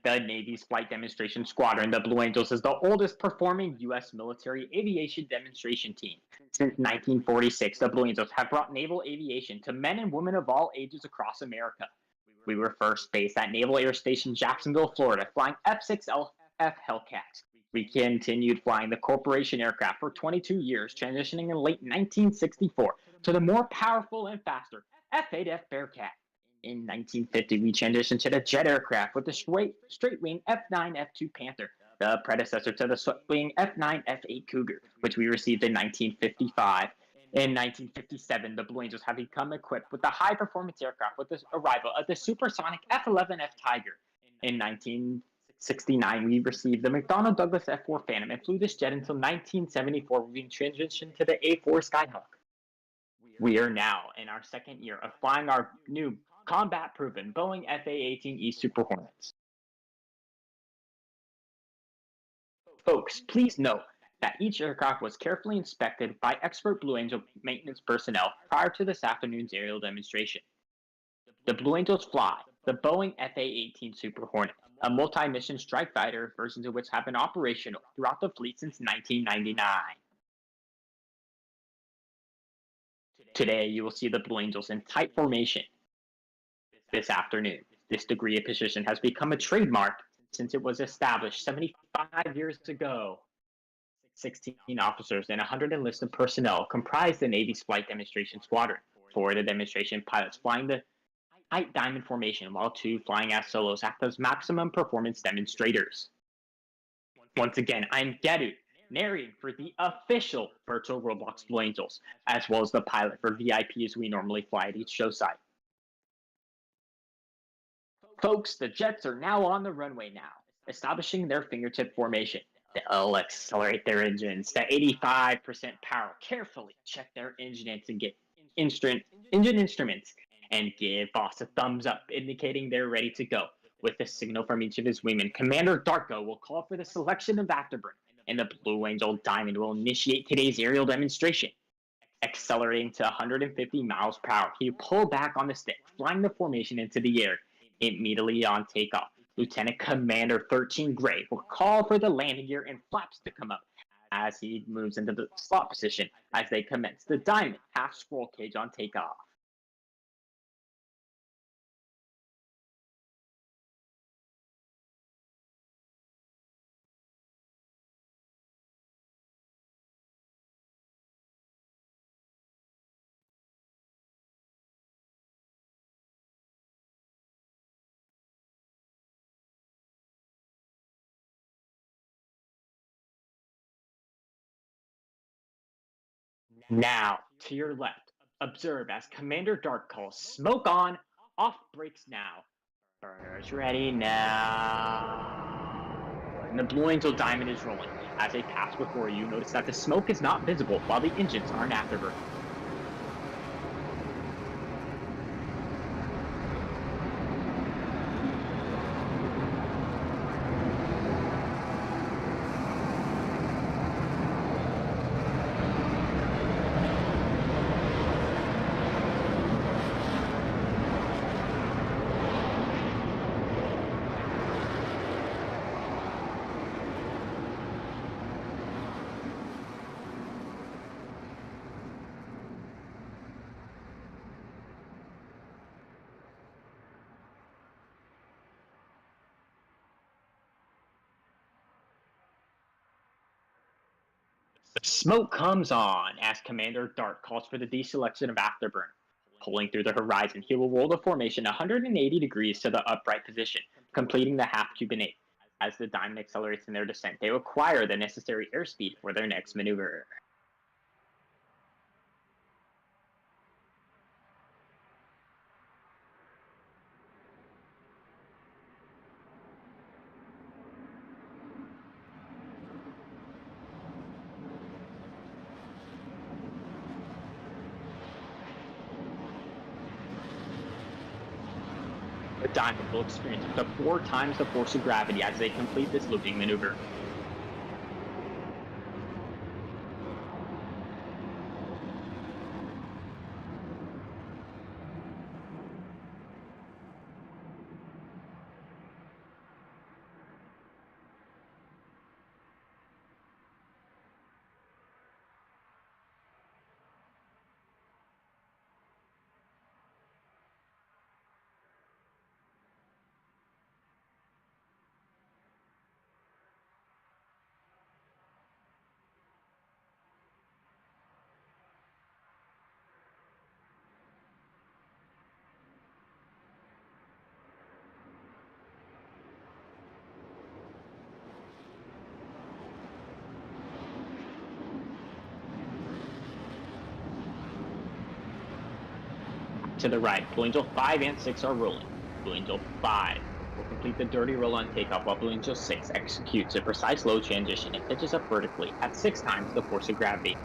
The Navy's Flight Demonstration Squadron, the Blue Angels, is the oldest performing U.S. military aviation demonstration team. Since 1946, the Blue Angels have brought naval aviation to men and women of all ages across America. We were first based at Naval Air Station Jacksonville, Florida, flying F-6LF Hellcats. We continued flying the Corporation aircraft for 22 years, transitioning in late 1964 to the more powerful and faster F-8F Bearcat. In 1950, we transitioned to the jet aircraft with the straight-wing F-9 F-2 Panther, the predecessor to the swept-wing F-9 F-8 Cougar, which we received in 1955. In 1957, the Blue Angels had become equipped with the high-performance aircraft with the arrival of the supersonic F-11F Tiger. In 1969, we received the McDonnell Douglas F-4 Phantom and flew this jet until 1974, when we transitioned to the A-4 Skyhawk. We are now in our second year of flying our new combat-proven Boeing FA-18E Super Hornets. Folks, please note that each aircraft was carefully inspected by expert Blue Angel maintenance personnel prior to this afternoon's aerial demonstration. The Blue Angels fly the Boeing FA-18 Super Hornet, a multi-mission strike fighter, versions of which have been operational throughout the fleet since 1999. Today, you will see the Blue Angels in tight formation. This afternoon, this degree of precision has become a trademark since it was established 75 years ago. 16 officers and 100 enlisted personnel comprise the Navy's Flight Demonstration Squadron. 4 of the demonstration pilots flying the tight diamond formation, while 2 flying as solos act as maximum performance demonstrators. Once again, I'm Gedu, narrating for the official virtual Roblox Blue Angels, as well as the pilot for VIPs we normally fly at each show site. Folks, the jets are now on the runway now, establishing their fingertip formation. They'll accelerate their engines to 85% power, carefully check their engine and get engine instruments, and give boss a thumbs up, indicating they're ready to go. With a signal from each of his wingmen, Commander Darko will call for the selection of Afterburn, and the Blue Angel Diamond will initiate today's aerial demonstration. Accelerating to 150 miles per hour, he pulled back on the stick, flying the formation into the air. Immediately on takeoff, Lieutenant Commander 13 Gray will call for the landing gear and flaps to come up as he moves into the slot position as they commence the Diamond half scroll cage on takeoff. Now, to your left, observe as Commander Dark calls smoke on, off brakes now. Burners ready now. And the Blue Angel Diamond is rolling. As they pass before you, notice that the smoke is not visible while the engines aren't afterburning. Smoke comes on as Commander Dark calls for the deselection of Afterburn. Pulling through the horizon, he will roll the formation 180 degrees to the upright position, completing the half Cuban 8. As the Diamond accelerates in their descent, they acquire the necessary airspeed for their next maneuver. The Diamond will experience up to 4 times the force of gravity as they complete this looping maneuver. To the right, Blue Angel 5 and 6 are rolling. Blue Angel 5 will complete the dirty roll on takeoff, while Blue Angel 6 executes a precise low transition and pitches up vertically at 6 times the force of gravity.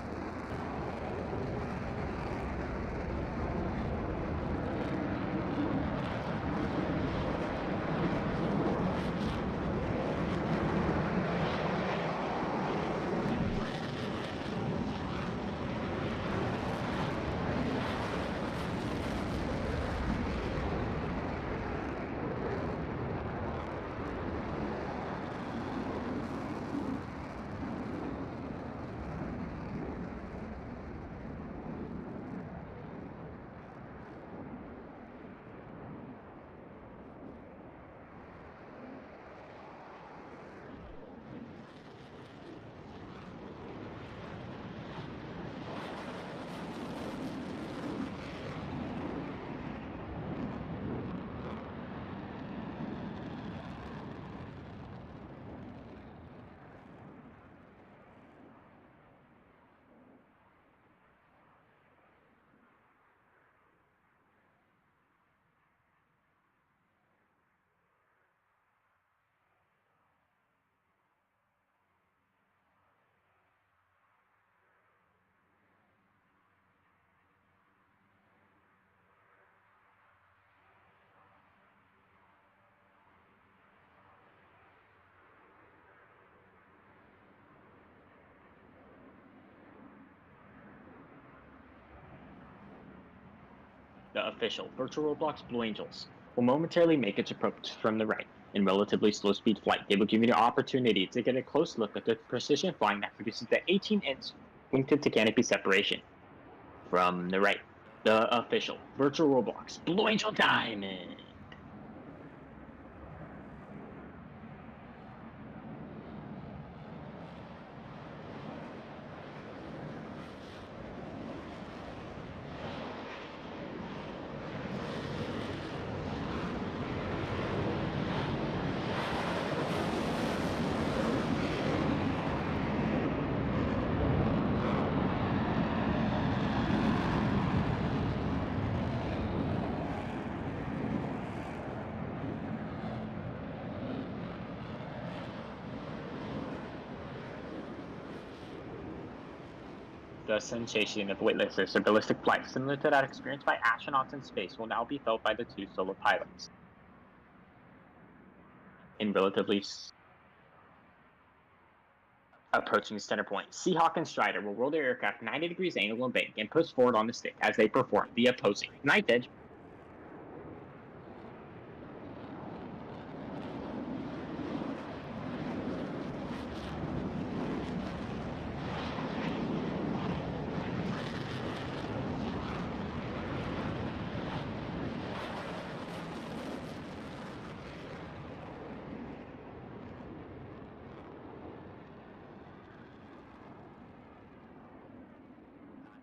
The official virtual Roblox Blue Angels will momentarily make its approach from the right. In relatively slow speed flight, they will give you the opportunity to get a close look at the precision flying that produces the 18-inch wingtip to canopy separation. From the right, the official virtual Roblox Blue Angel Diamond. The sensation of weightlessness or ballistic flight, similar to that experienced by astronauts in space, will now be felt by the two solo pilots. In relatively approaching center point, Seahawk and Strider will roll their aircraft 90 degrees angle and bank and push forward on the stick as they perform the opposing knife edge.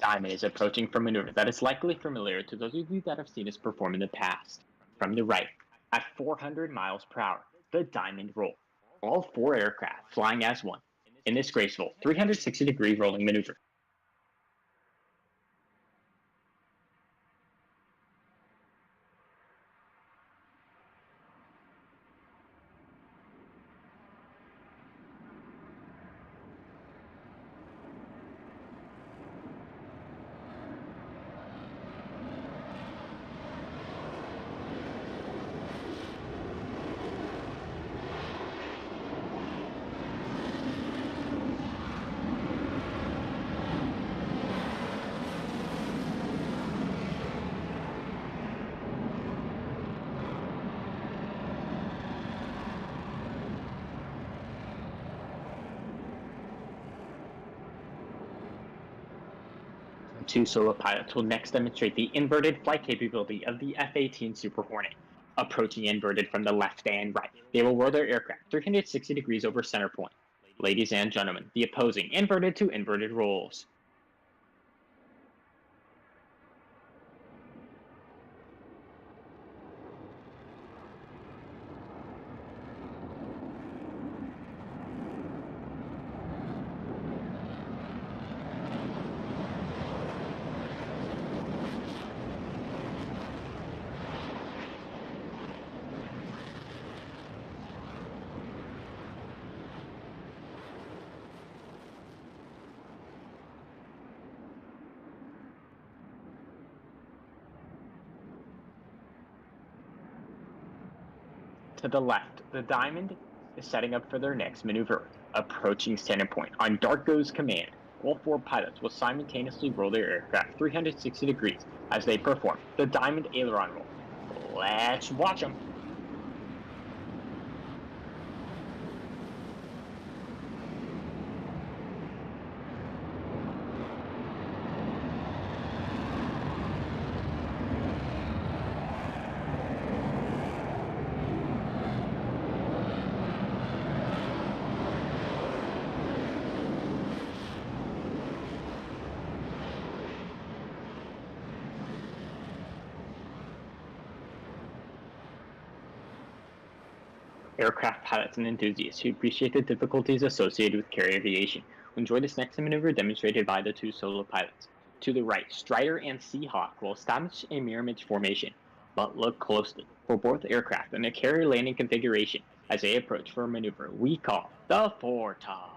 Diamond is approaching for maneuver that is likely familiar to those of you that have seen us perform in the past. From the right, at 400 miles per hour, the Diamond roll. All 4 aircraft flying as one in this graceful 360-degree rolling maneuver. Two solo pilots will next demonstrate the inverted flight capability of the F-18 Super Hornet. Approaching inverted from the left and right, they will roll their aircraft 360 degrees over center point. Ladies and gentlemen, the opposing inverted to inverted rolls. To the left, the Diamond is setting up for their next maneuver, approaching center point. On Darko's command, all 4 pilots will simultaneously roll their aircraft 360 degrees as they perform the Diamond aileron roll. Let's watch them. Aircraft pilots and enthusiasts who appreciate the difficulties associated with carrier aviation will enjoy this next maneuver demonstrated by the 2 solo pilots. To the right, Strider and Seahawk will establish a mirror image formation, but look closely for both aircraft in a carrier landing configuration as they approach for a maneuver we call the foretop.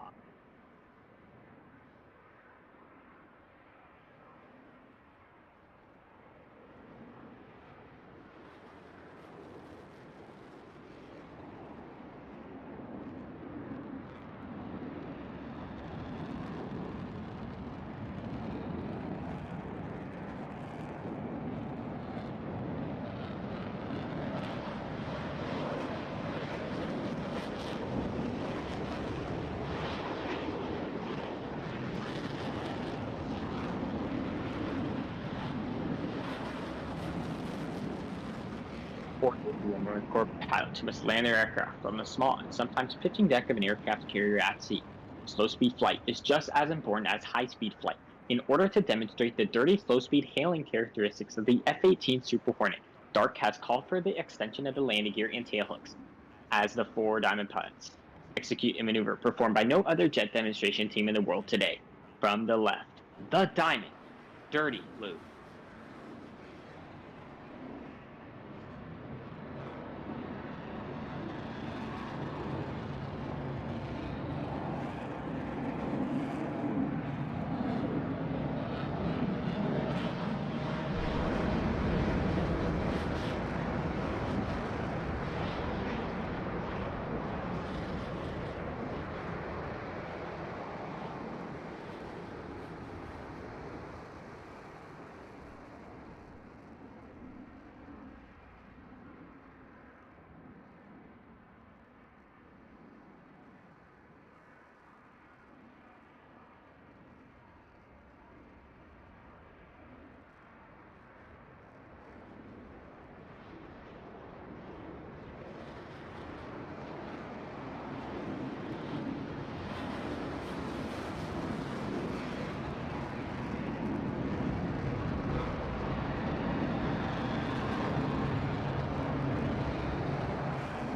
Marine Corps pilots must land their aircraft from the small and sometimes pitching deck of an aircraft carrier at sea. Slow-speed flight is just as important as high-speed flight. In order to demonstrate the dirty slow-speed hailing characteristics of the F-18 Super Hornet, Dark has called for the extension of the landing gear and tailhooks, as the 4 Diamond pilots execute a maneuver performed by no other jet demonstration team in the world today. From the left, the Diamond, Dirty Blue.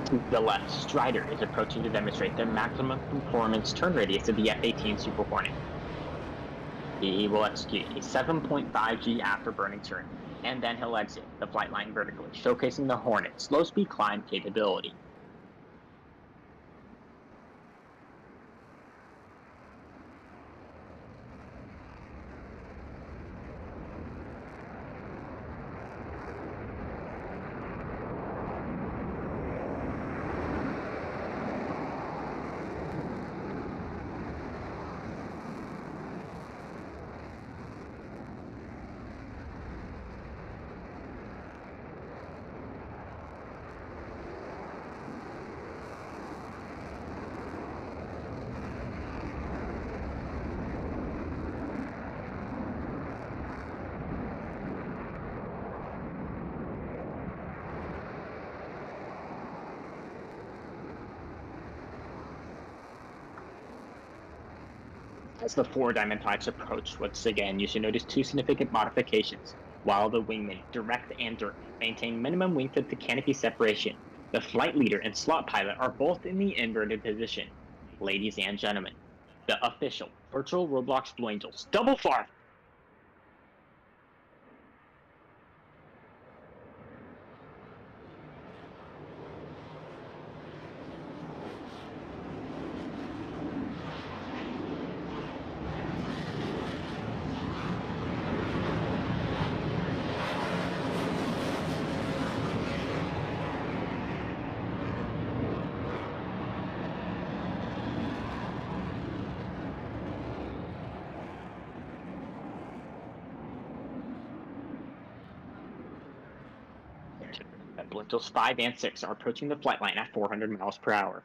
To the left, Strider is approaching to demonstrate the maximum performance turn radius of the F-18 Super Hornet. He will execute a 7.5 G afterburning turn, and then he'll exit the flight line vertically, showcasing the Hornet's slow-speed climb capability. As the 4 Diamond pilots approach once again, you should notice 2 significant modifications. While the wingmen, Direct and Dirt, maintain minimum wingtip to canopy separation, the flight leader and slot pilot are both in the inverted position. Ladies and gentlemen, the official virtual Roblox Blue Angels double far. that Blue Angels 5 and 6 are approaching the flight line at 400 miles per hour.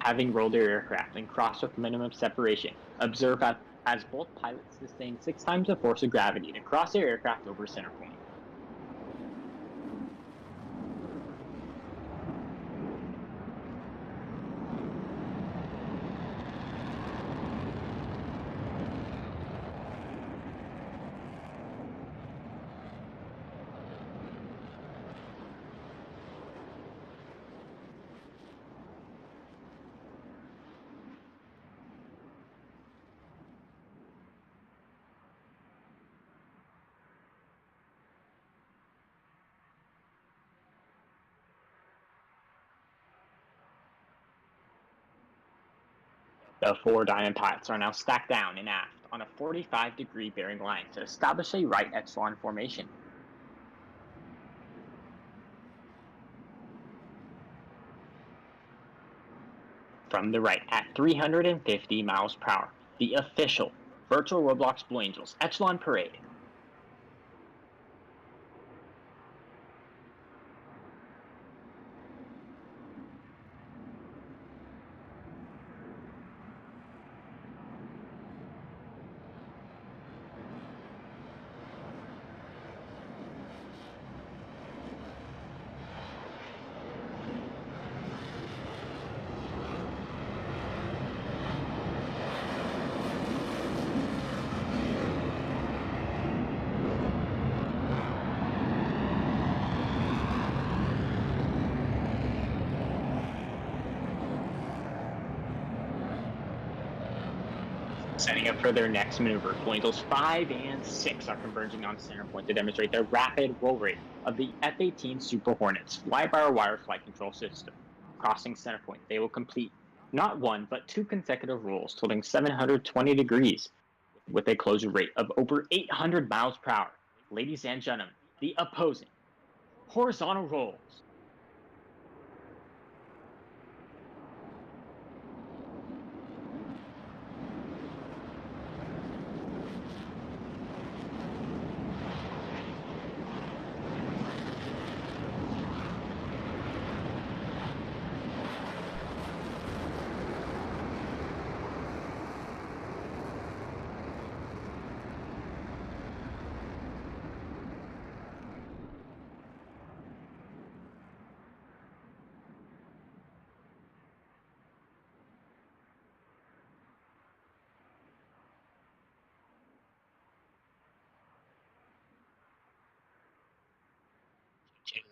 Having rolled their aircraft and crossed with minimum separation, observe as both pilots sustain 6 times the force of gravity to cross their aircraft over center point. The 4 diamond pilots are now stacked down and aft on a 45-degree bearing line to establish a right echelon formation. From the right at 350 miles per hour, the official virtual Roblox Blue Angels echelon parade. Setting up for their next maneuver, Blue Angels 5 and 6 are converging on center point to demonstrate the rapid roll rate of the F-18 Super Hornets fly-by-wire flight control system. Crossing center point, they will complete not 1 but 2 consecutive rolls totaling 720 degrees with a closure rate of over 800 miles per hour. Ladies and gentlemen, the opposing horizontal rolls.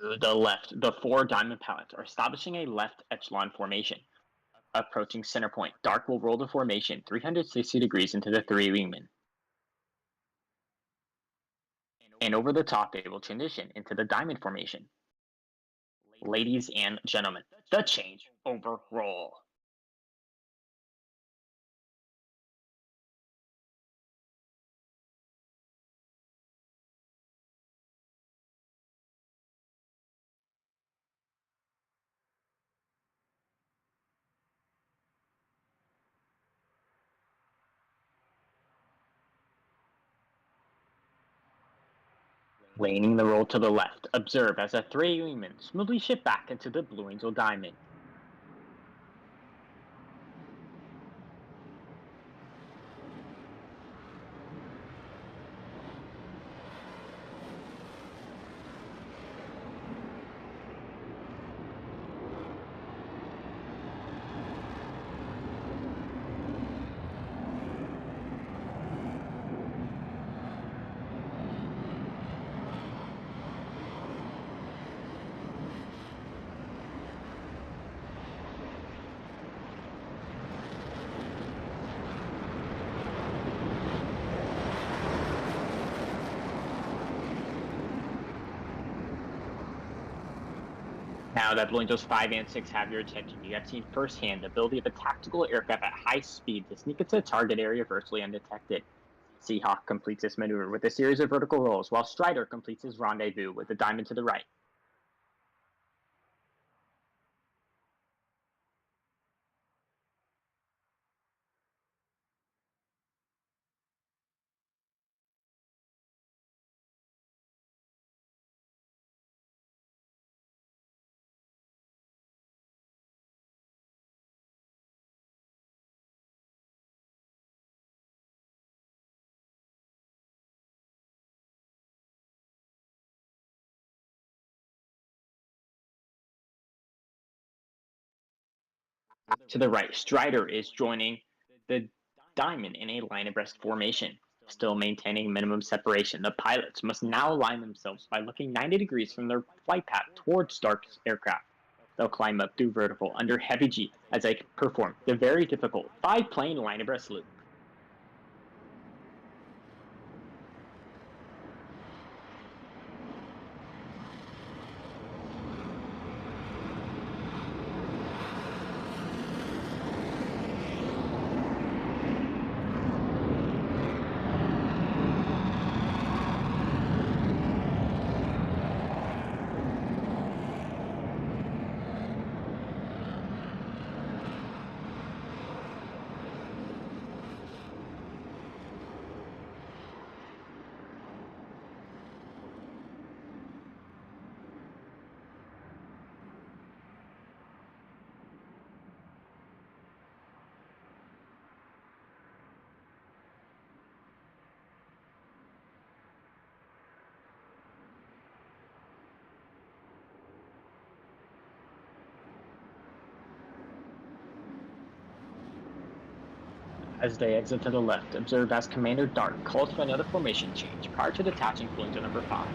To the left, the 4 diamond pilots are establishing a left echelon formation. Approaching center point, Dark will roll the formation 360 degrees into the 3 wingmen. And over the top, they will transition into the diamond formation. Ladies and gentlemen, the change over roll. Laning the roll to the left, observe as the 3 wingmen smoothly shift back into the Blue Angel diamond. Now that Blue Angels 5 and 6 have your attention, you have seen firsthand the ability of a tactical aircraft at high speed to sneak into a target area virtually undetected. Seahawk completes this maneuver with a series of vertical rolls, while Strider completes his rendezvous with the diamond to the right. To the right, Strider is joining the diamond in a line abreast formation, still maintaining minimum separation. The pilots must now align themselves by looking 90 degrees from their flight path towards Stark's aircraft. They'll climb up through vertical under heavy G as they perform the very difficult 5-plane line abreast loop. As they exit to the left, observe as Commander Dark calls for another formation change prior to detaching Blue Angel number 5.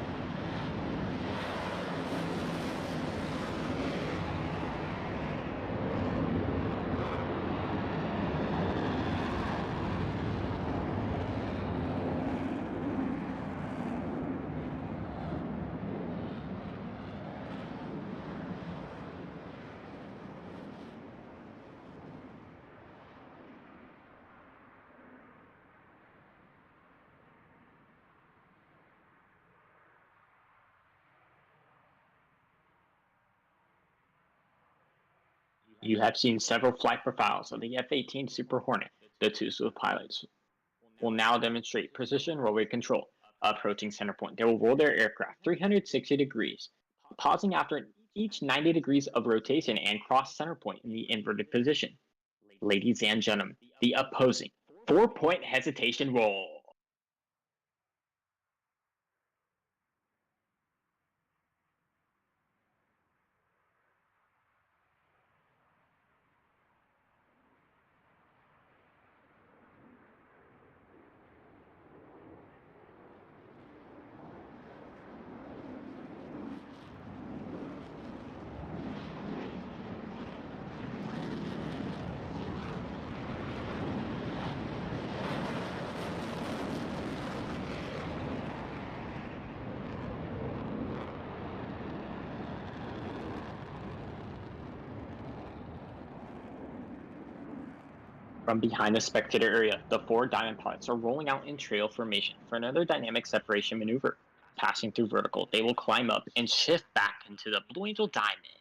You have seen several flight profiles of the F-18 Super Hornet. The two swift pilots will now demonstrate precision railway control. Approaching center point, they will roll their aircraft 360 degrees, pausing after each 90 degrees of rotation and cross center point in the inverted position. Ladies and gentlemen, the opposing 4-point hesitation roll. From behind the spectator area, the 4 diamond pilots are rolling out in trail formation for another dynamic separation maneuver. Passing through vertical, they will climb up and shift back into the Blue Angel diamond.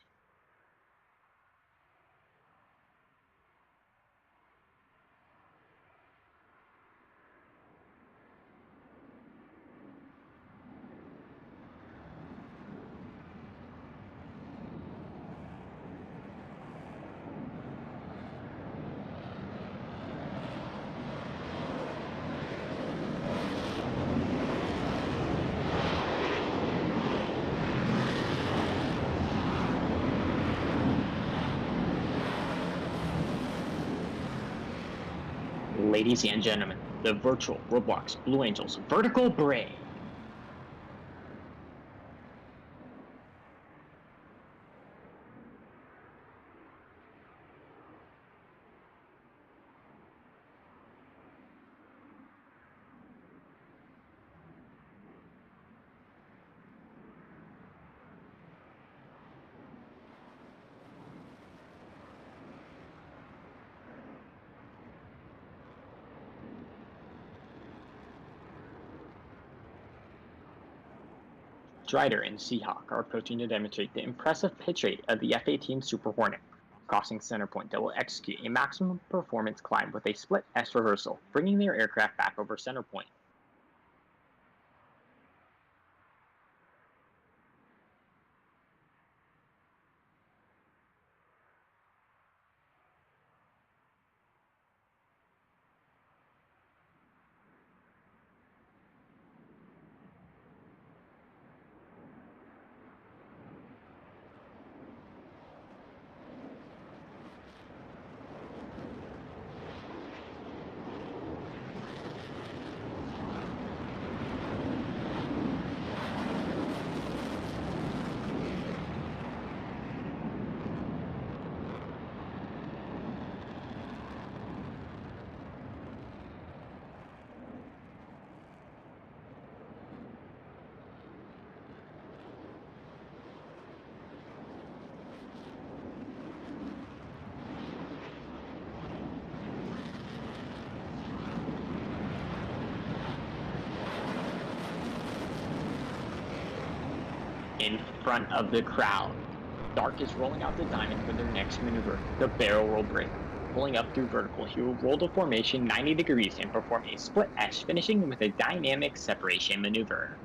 Ladies and gentlemen, the virtual Roblox Blue Angels vertical bray. Drider and Seahawk are approaching to demonstrate the impressive pitch rate of the F-18 Super Hornet. Crossing center point, they will execute a maximum performance climb with a split S reversal, bringing their aircraft back over center point. In front of the crowd, Dark is rolling out the diamond for their next maneuver, the barrel roll break. Pulling up through vertical, he will roll the formation 90 degrees and perform a split S, finishing with a dynamic separation maneuver.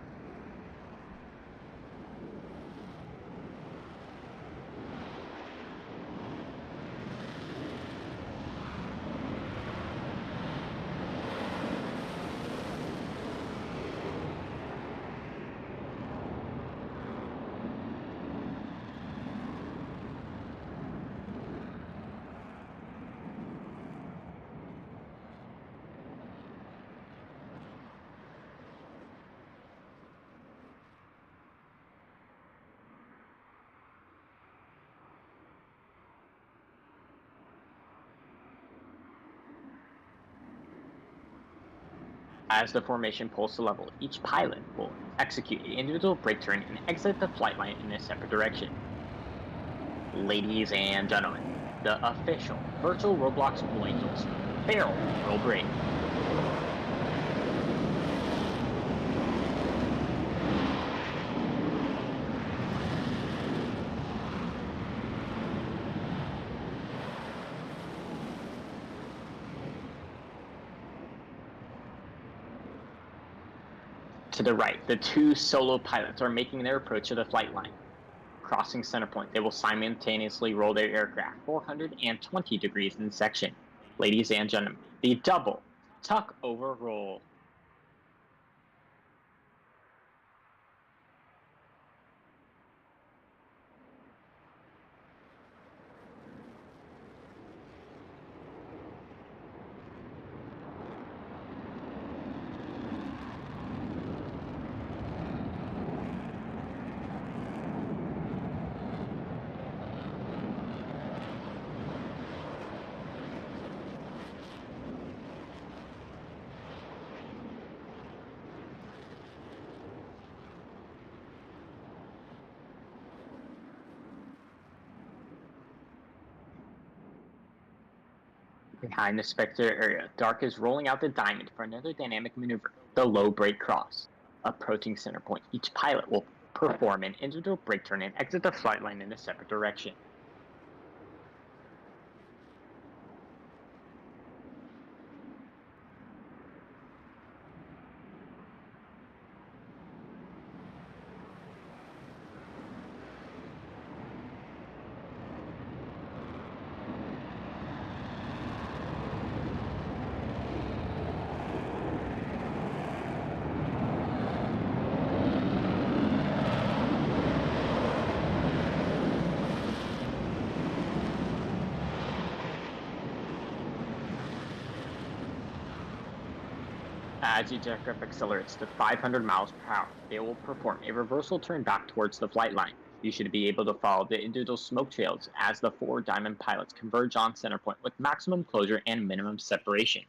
As the formation pulls to level, each pilot will execute an individual brake turn and exit the flight line in a separate direction. Ladies and gentlemen, the official virtual Roblox Blue Angels barrel roll break. To the right, the two solo pilots are making their approach to the flight line. Crossing center point, they will simultaneously roll their aircraft 420 degrees in section. Ladies and gentlemen, the double tuck over roll. Behind the Spectre area, Dark is rolling out the diamond for another dynamic maneuver, the low brake cross. Approaching center point, each pilot will perform an individual brake turn and exit the flight line in a separate direction. As each aircraft accelerates to 500 miles per hour, they will perform a reversal turn back towards the flight line. You should be able to follow the individual smoke trails as the four diamond pilots converge on center point with maximum closure and minimum separation.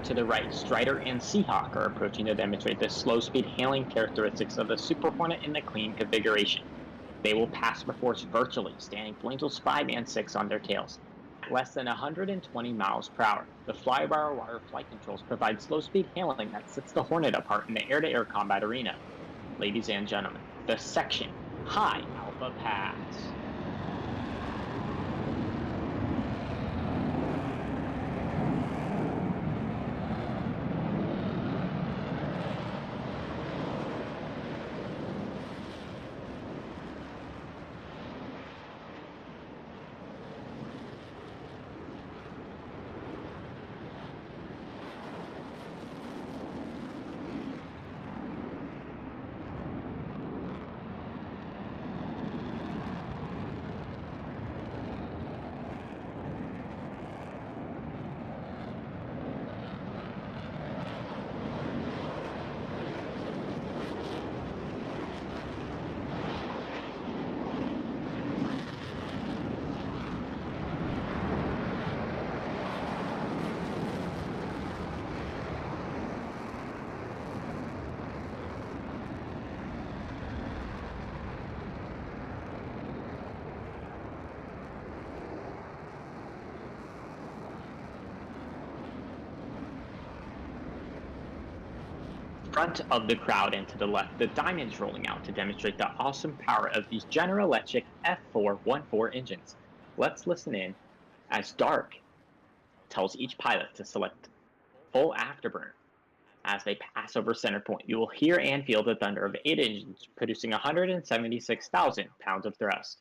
To the right, Strider and Seahawk are approaching to demonstrate the slow-speed hailing characteristics of the Super Hornet in the clean configuration. They will pass before us virtually, standing Blue Angels 5 and 6 on their tails. At less than 120 miles per hour, the fly-by-wire flight controls provide slow-speed hailing that sets the Hornet apart in the air-to-air combat arena. Ladies and gentlemen, the section High Alpha Pass. Front of the crowd and to the left, the Diamond's rolling out to demonstrate the awesome power of these General Electric F414 engines. Let's listen in as Dark tells each pilot to select full afterburner. As they pass over center point, you will hear and feel the thunder of 8 engines producing 176,000 pounds of thrust.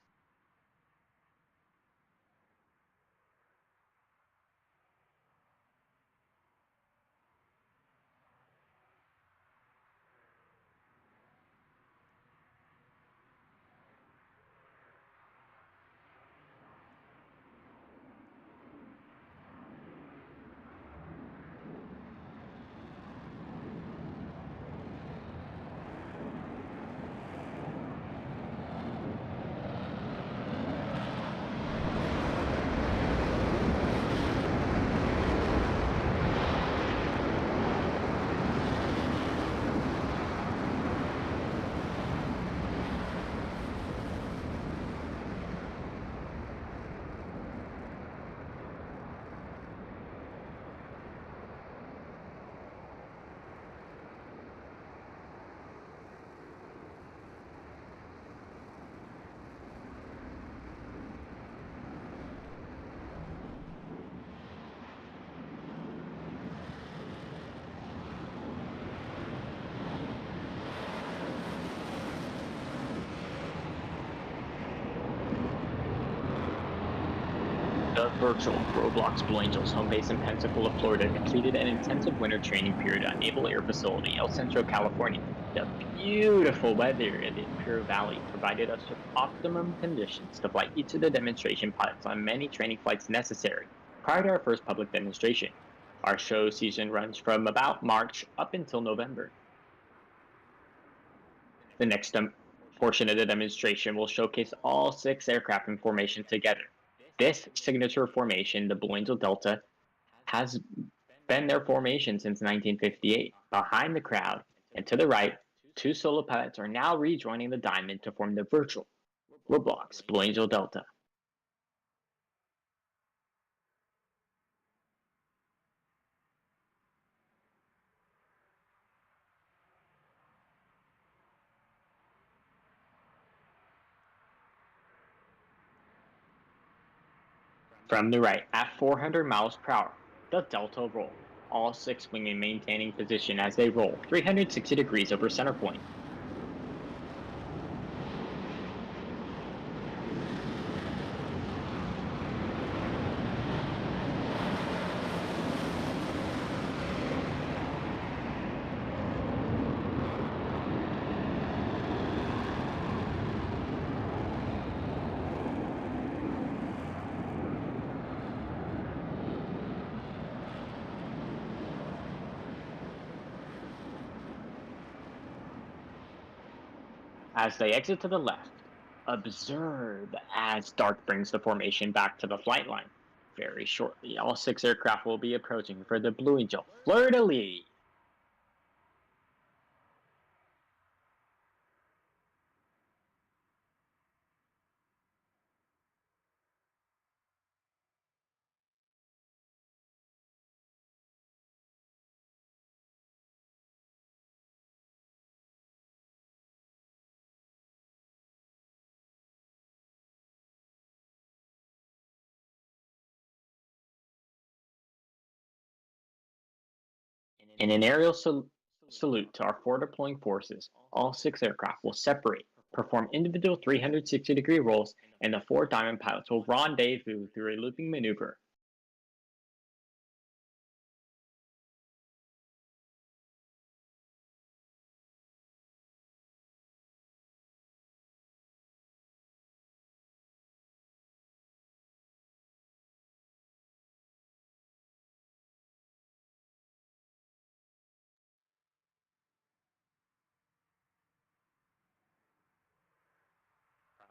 The virtual Roblox Blue Angels home base in Pensacola, Florida completed an intensive winter training period at Naval Air Facility, El Centro, California. The beautiful weather in the Imperial Valley provided us with optimum conditions to fly each of the demonstration pilots on many training flights necessary prior to our first public demonstration. Our show season runs from about March up until November. The next portion of the demonstration will showcase all 6 aircraft in formation together. This signature formation, the Blue Angel Delta, has been their formation since 1958. Behind the crowd and to the right, 2 solo pilots are now rejoining the Diamond to form the virtual Roblox Blue Angel Delta. From the right, at 400 miles per hour, the Delta roll. All 6 wingmen maintaining position as they roll 360 degrees over center point. As they exit to the left, observe as Dark brings the formation back to the flight line. Very shortly, all 6 aircraft will be approaching for the Blue Angel fleur-de-lis. In an aerial salute to our forward-deploying forces, all 6 aircraft will separate, perform individual 360-degree rolls, and the 4 diamond pilots will rendezvous through a looping maneuver.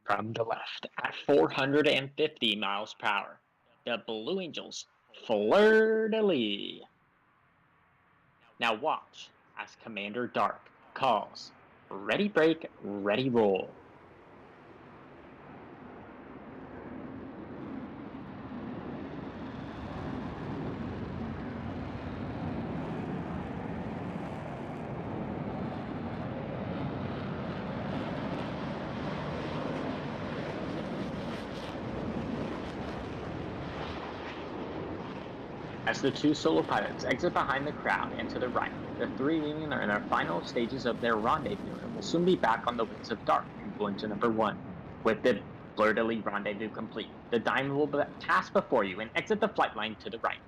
From the left, at 450 miles per hour, the Blue Angels fleur-de-lis. Now watch as Commander Dark calls, ready break, ready roll. As the 2 solo pilots exit behind the crowd and to the right, the 3 remaining are in their final stages of their rendezvous and will soon be back on the wings of Dark in Blue Angel number 1. With the fleur-de-lis rendezvous complete, the diamond will pass before you and exit the flight line to the right.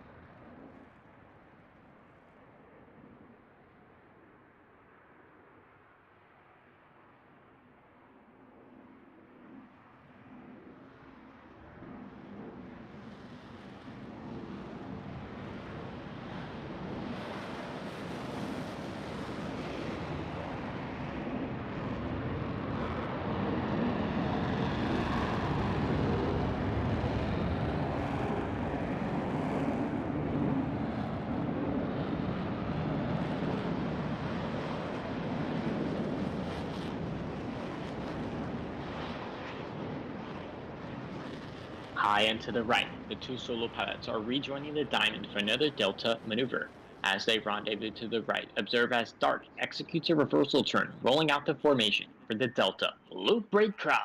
High and to the right, the 2 solo pilots are rejoining the diamond for another delta maneuver. As they rendezvous to the right, observe as Dark executes a reversal turn, rolling out the formation for the delta loop break cross.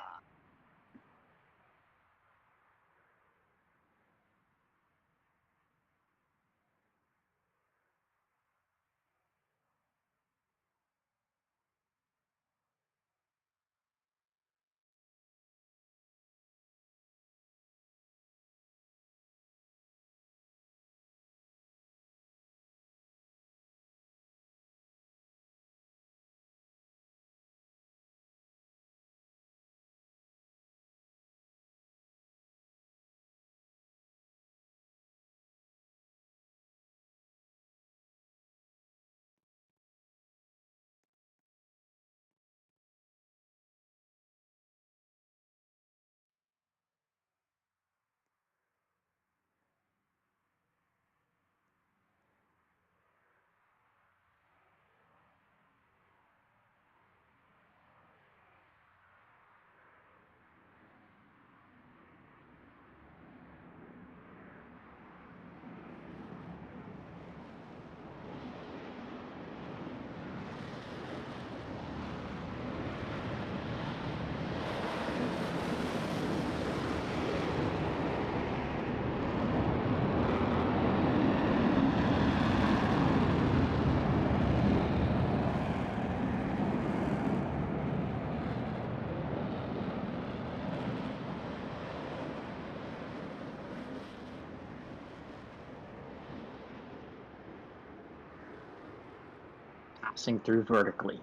Passing through vertically.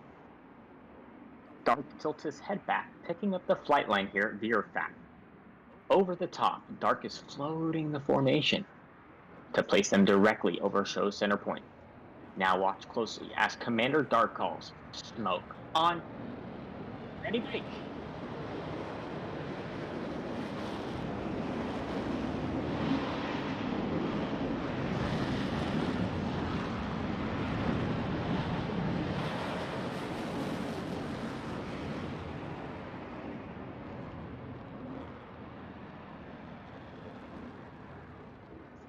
Dark tilts his head back, picking up the flight line here at VRFAT. Over the top, Dark is floating the formation to place them directly over show's center point. Now watch closely as Commander Dark calls, smoke on, ready break.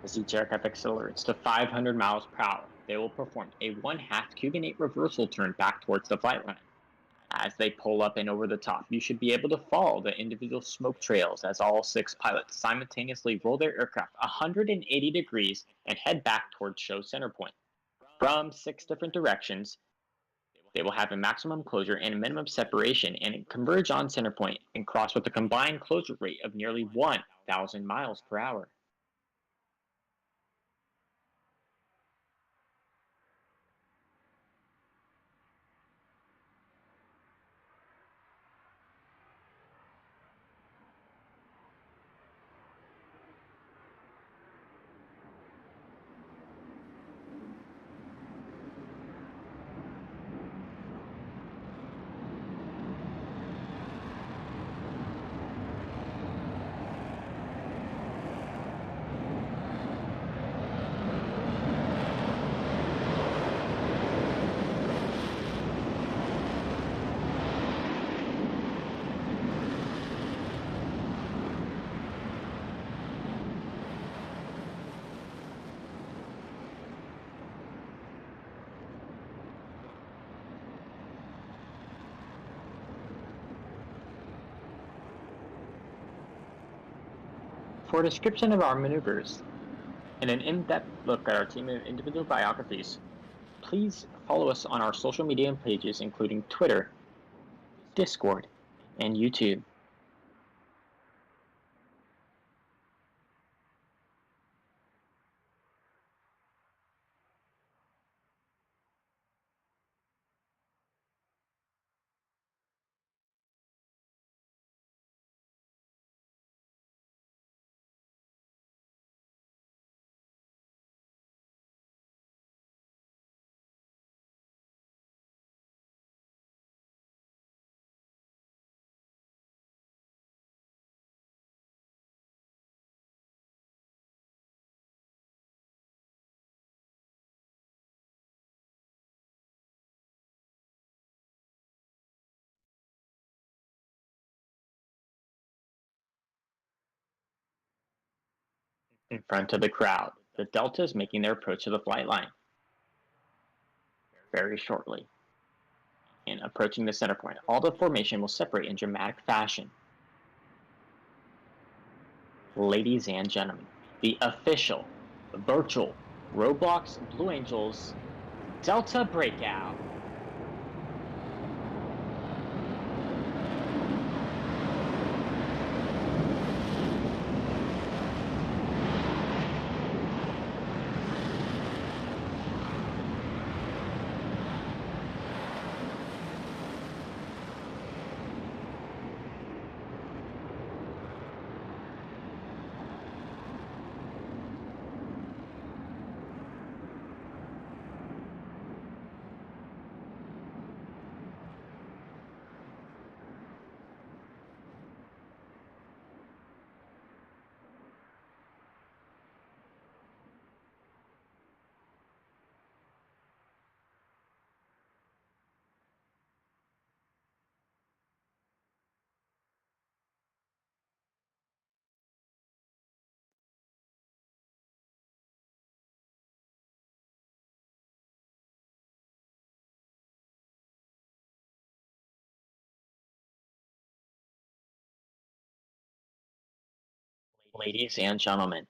As each aircraft accelerates to 500 miles per hour, they will perform a 1/2 cubic reversal turn back towards the flight line. As they pull up and over the top, you should be able to follow the individual smoke trails as all 6 pilots simultaneously roll their aircraft 180 degrees and head back towards show center point. From 6 different directions, they will have a maximum closure and a minimum separation and converge on center point and cross with a combined closure rate of nearly 1,000 miles per hour. For a description of our maneuvers and an in-depth look at our team and individual biographies, please follow us on our social media pages including Twitter, Discord, and YouTube. In front of the crowd, the Delta is making their approach to the flight line very shortly. And approaching the center point, all the formation will separate in dramatic fashion. Ladies and gentlemen, the official, virtual Roblox Blue Angels Delta Breakout. Ladies and gentlemen,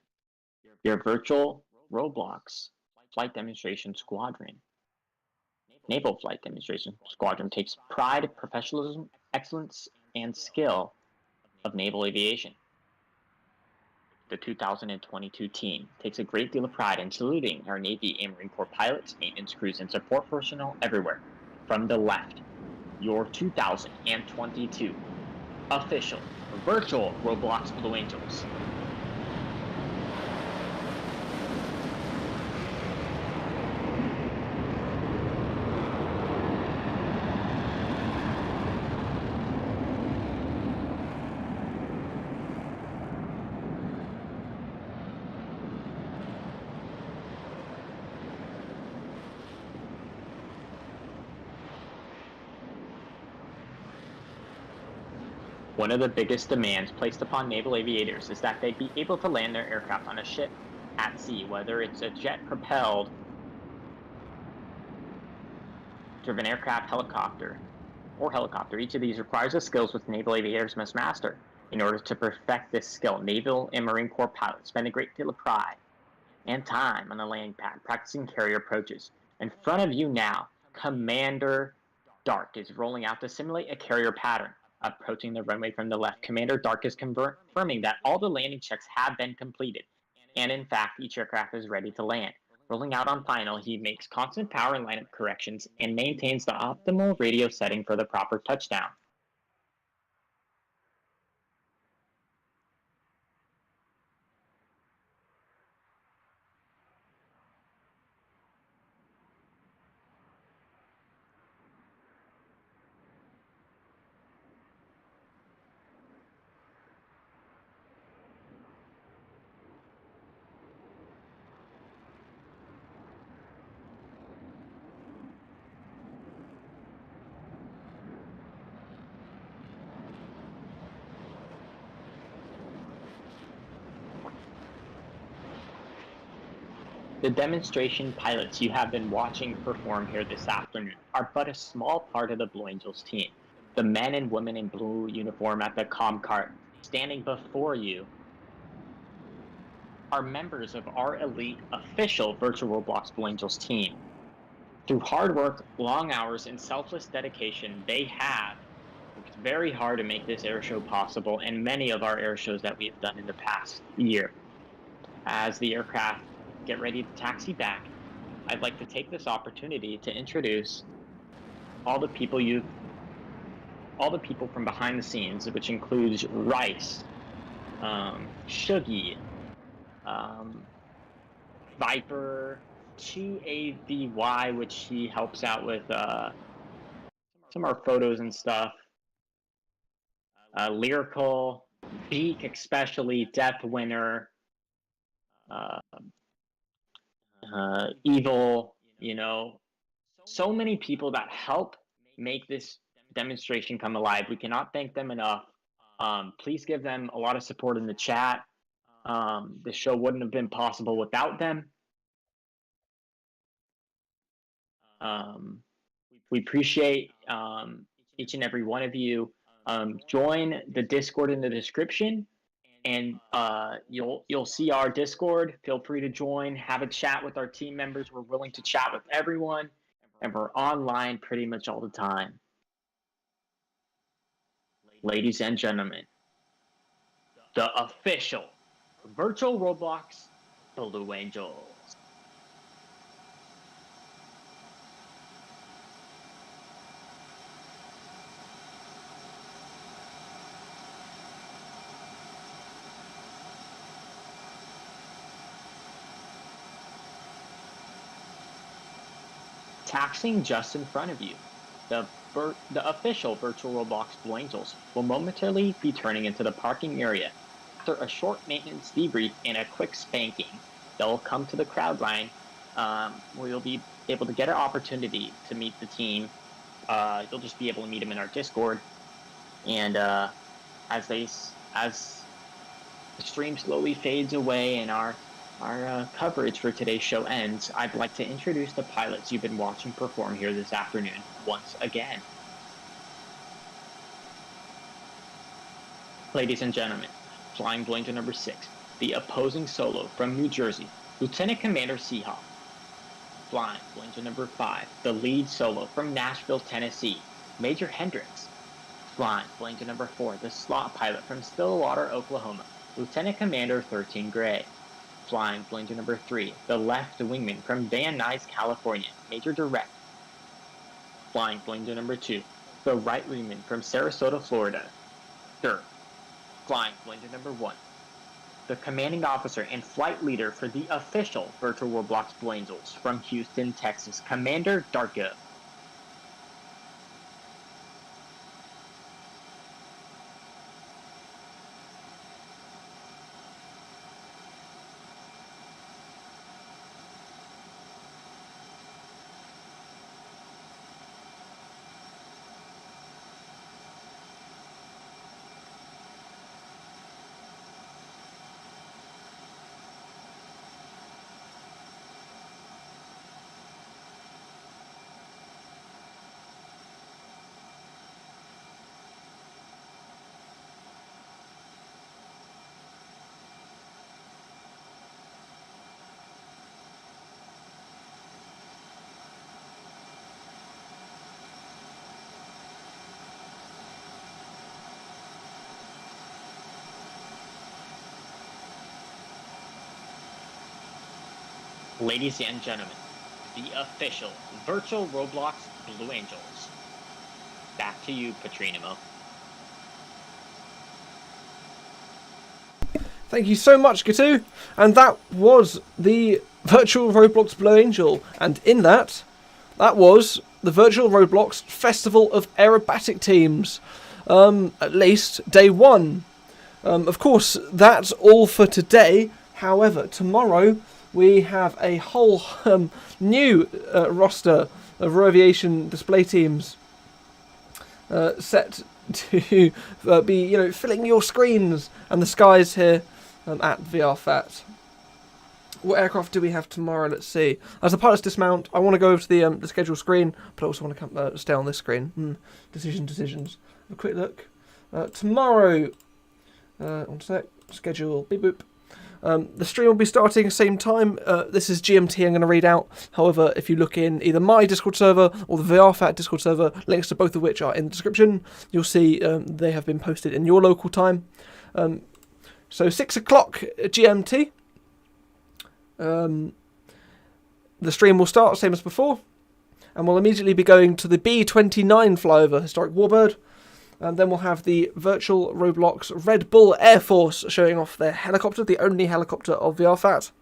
your virtual Roblox Flight Demonstration Squadron, Naval Flight Demonstration Squadron takes pride, professionalism, excellence, and skill of naval aviation. The 2022 team takes a great deal of pride in saluting our Navy and Marine Corps pilots, maintenance crews, and support personnel everywhere. From the left, your 2022 official virtual Roblox Blue Angels. One of the biggest demands placed upon naval aviators is that they be able to land their aircraft on a ship at sea, whether it's a jet-propelled driven aircraft, helicopter. Each of these requires the skills which naval aviators must master. In order to perfect this skill, Naval and Marine Corps pilots spend a great deal of pride and time on the landing pad practicing carrier approaches. In front of you now, Commander Dark is rolling out to simulate a carrier pattern. Approaching the runway from the left, Commander Dark is confirming that all the landing checks have been completed, and in fact, each aircraft is ready to land. Rolling out on final, he makes constant power and lineup corrections and maintains the optimal radio setting for the proper touchdown. The demonstration pilots you have been watching perform here this afternoon are but a small part of the Blue Angels team. The men and women in blue uniform at the comm cart standing before you are members of our elite official virtual Roblox Blue Angels team. Through hard work, long hours, and selfless dedication, they have worked very hard to make this air show possible and many of our air shows that we have done in the past year. As the aircraft get ready to taxi back, I'd like to take this opportunity to introduce all the people from behind the scenes, which includes Rice, Shuggy, Viper, Chi-AVY, which he helps out with some of our photos and stuff, Lyrical, Beak, especially Death Winner, Evil, so many people that help make this demonstration come alive. We cannot thank them enough. Please give them a lot of support in the chat. The show wouldn't have been possible without them. We appreciate each and every one of you. Join the Discord in the description, and you'll see our Discord. Feel free to join, have a chat with our team members. We're willing to chat with everyone, and we're online pretty much all the time. Ladies and gentlemen, the official virtual Roblox Blue Angels. Taxiing just in front of you, the official virtual Roblox Blue Angels will momentarily be turning into the parking area. After a short maintenance debrief and a quick spanking, they'll come to the crowd line where you'll be able to get an opportunity to meet the team. You'll just be able to meet them in our Discord. And as the stream slowly fades away and our coverage for today's show ends, I'd like to introduce the pilots you've been watching perform here this afternoon once again. Ladies and gentlemen, flying Blue Angel number 6, the opposing solo from New Jersey, Lieutenant Commander Seahawk. Flying Blue Angel number 5, the lead solo from Nashville, Tennessee, Major Hendricks. Flying Blue Angel number 4, the slot pilot from Stillwater, Oklahoma, Lieutenant Commander 13 Gray. Flying Blue Angel number 3, the left wingman from Van Nuys, California, Major Direct. Flying Blue Angel number 2, the right wingman from Sarasota, Florida, Sir. Flying Blue Angel number 1, the commanding officer and flight leader for the official virtual Roblox Blue Angels from Houston, Texas, Commander Darko. Ladies and gentlemen, the official virtual Roblox Blue Angels. Back to you, Patronimo. Thank you so much, Gatu. And that was the virtual Roblox Blue Angel. And in that was the virtual Roblox Festival of Aerobatic Teams. At least day 1. Of course, that's all for today. However, tomorrow we have a whole new roster of Aviation display teams set to be, filling your screens and the skies here at VRFAT. What aircraft do we have tomorrow? Let's see. As the pilots dismount, I want to go over to the schedule screen, but I also want to stay on this screen. Decisions. A quick look. Tomorrow, one sec. Schedule. Beep boop. The stream will be starting same time. This is GMT I'm going to read out. However, if you look in either my Discord server or the VRFAT Discord server, links to both of which are in the description, you'll see they have been posted in your local time. So 6 o'clock GMT. The stream will start, same as before. And we'll immediately be going to the B-29 flyover, Historic Warbird. And then we'll have the virtual Roblox Red Bull Air Force showing off their helicopter, the only helicopter of VRFAT.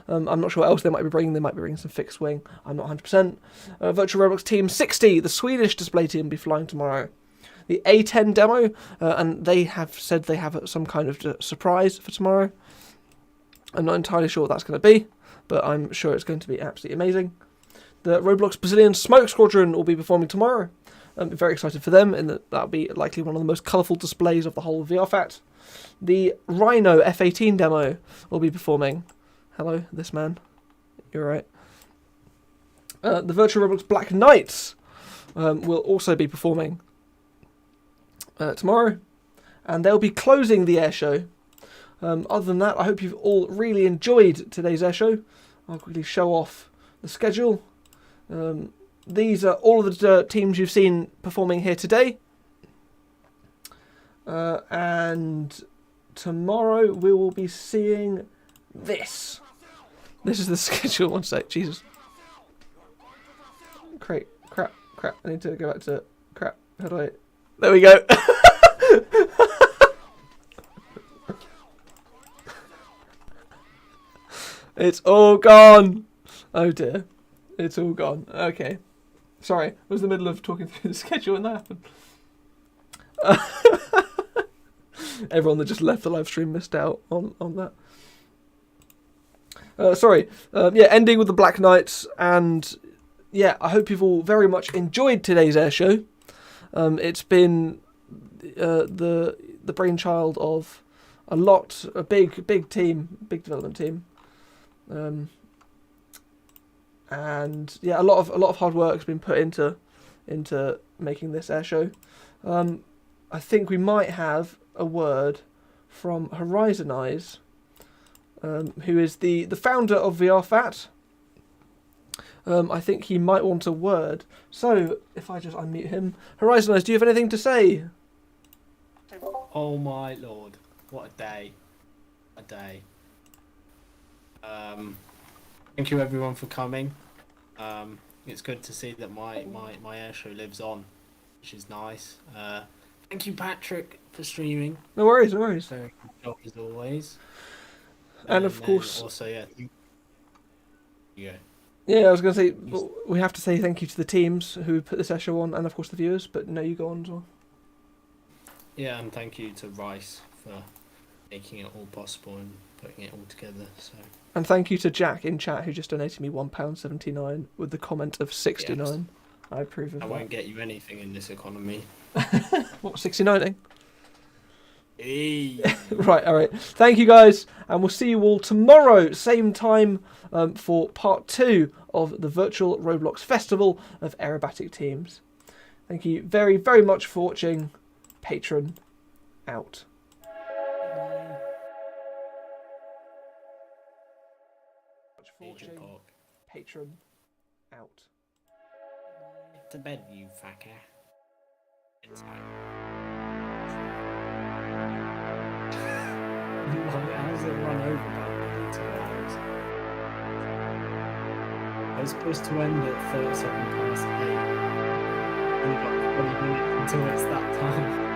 I'm not sure what else they might be bringing. They might be bringing some fixed wing. I'm not 100%. Virtual Roblox Team 60, the Swedish display team, will be flying tomorrow. The A10 demo, and they have said they have some kind of surprise for tomorrow. I'm not entirely sure what that's going to be, but I'm sure it's going to be absolutely amazing. The Roblox Brazilian Smoke Squadron will be performing tomorrow. I'm very excited for them, and that'll be likely one of the most colourful displays of the whole of VRFAT. The Rhino F-18 demo will be performing. Hello, this man. You're right. The virtual Roblox Black Knights will also be performing tomorrow, and they'll be closing the air show. Other than that, I hope you've all really enjoyed today's air show. I'll quickly show off the schedule. These are all of the teams you've seen performing here today. And tomorrow we will be seeing this. This is the schedule. One sec, Jesus. Crap. I need to go back to crap. How do I... There we go. It's all gone. Oh dear. It's all gone. Okay. Sorry. I was in the middle of talking through the schedule and that happened. Everyone that just left the live stream missed out on that. Sorry. Ending with the Black Knights. And yeah, I hope you've all very much enjoyed today's air show. It's been the brainchild of a big team, big development team. And yeah, a lot of hard work has been put into making this air show. I think we might have a word from Horizon Eyes, who is the founder of VRFAT. I think he might want a word. So if I just unmute him, Horizon Eyes, do you have anything to say? Oh my lord, what a day! A day. Thank you everyone for coming. It's good to see that my air show lives on, which is nice. Thank you, Patrick, for streaming. No worries. Very good job as always. And of course, also yeah. Yeah, I was going to say we have to say thank you to the teams who put this air show on, and of course the viewers. But no, you go on as well. Yeah, and thank you to Rice for making it all possible and putting it all together. So. And thank you to Jack in chat who just donated me £1.79 with the comment of 69. Yes. I approve of that. I won't get you anything in this economy. What, 69ing? Hey. Right, alright. Thank you guys, and we'll see you all tomorrow, same time, for part 2 of the virtual Roblox Festival of Aerobatic Teams. Thank you very, very much for watching. Patron out. Patron out. To bed, you fucker. Inside. How does it run over about 2 hours? I was supposed to end at 37 past 8. We've got 20 minutes until it's that time.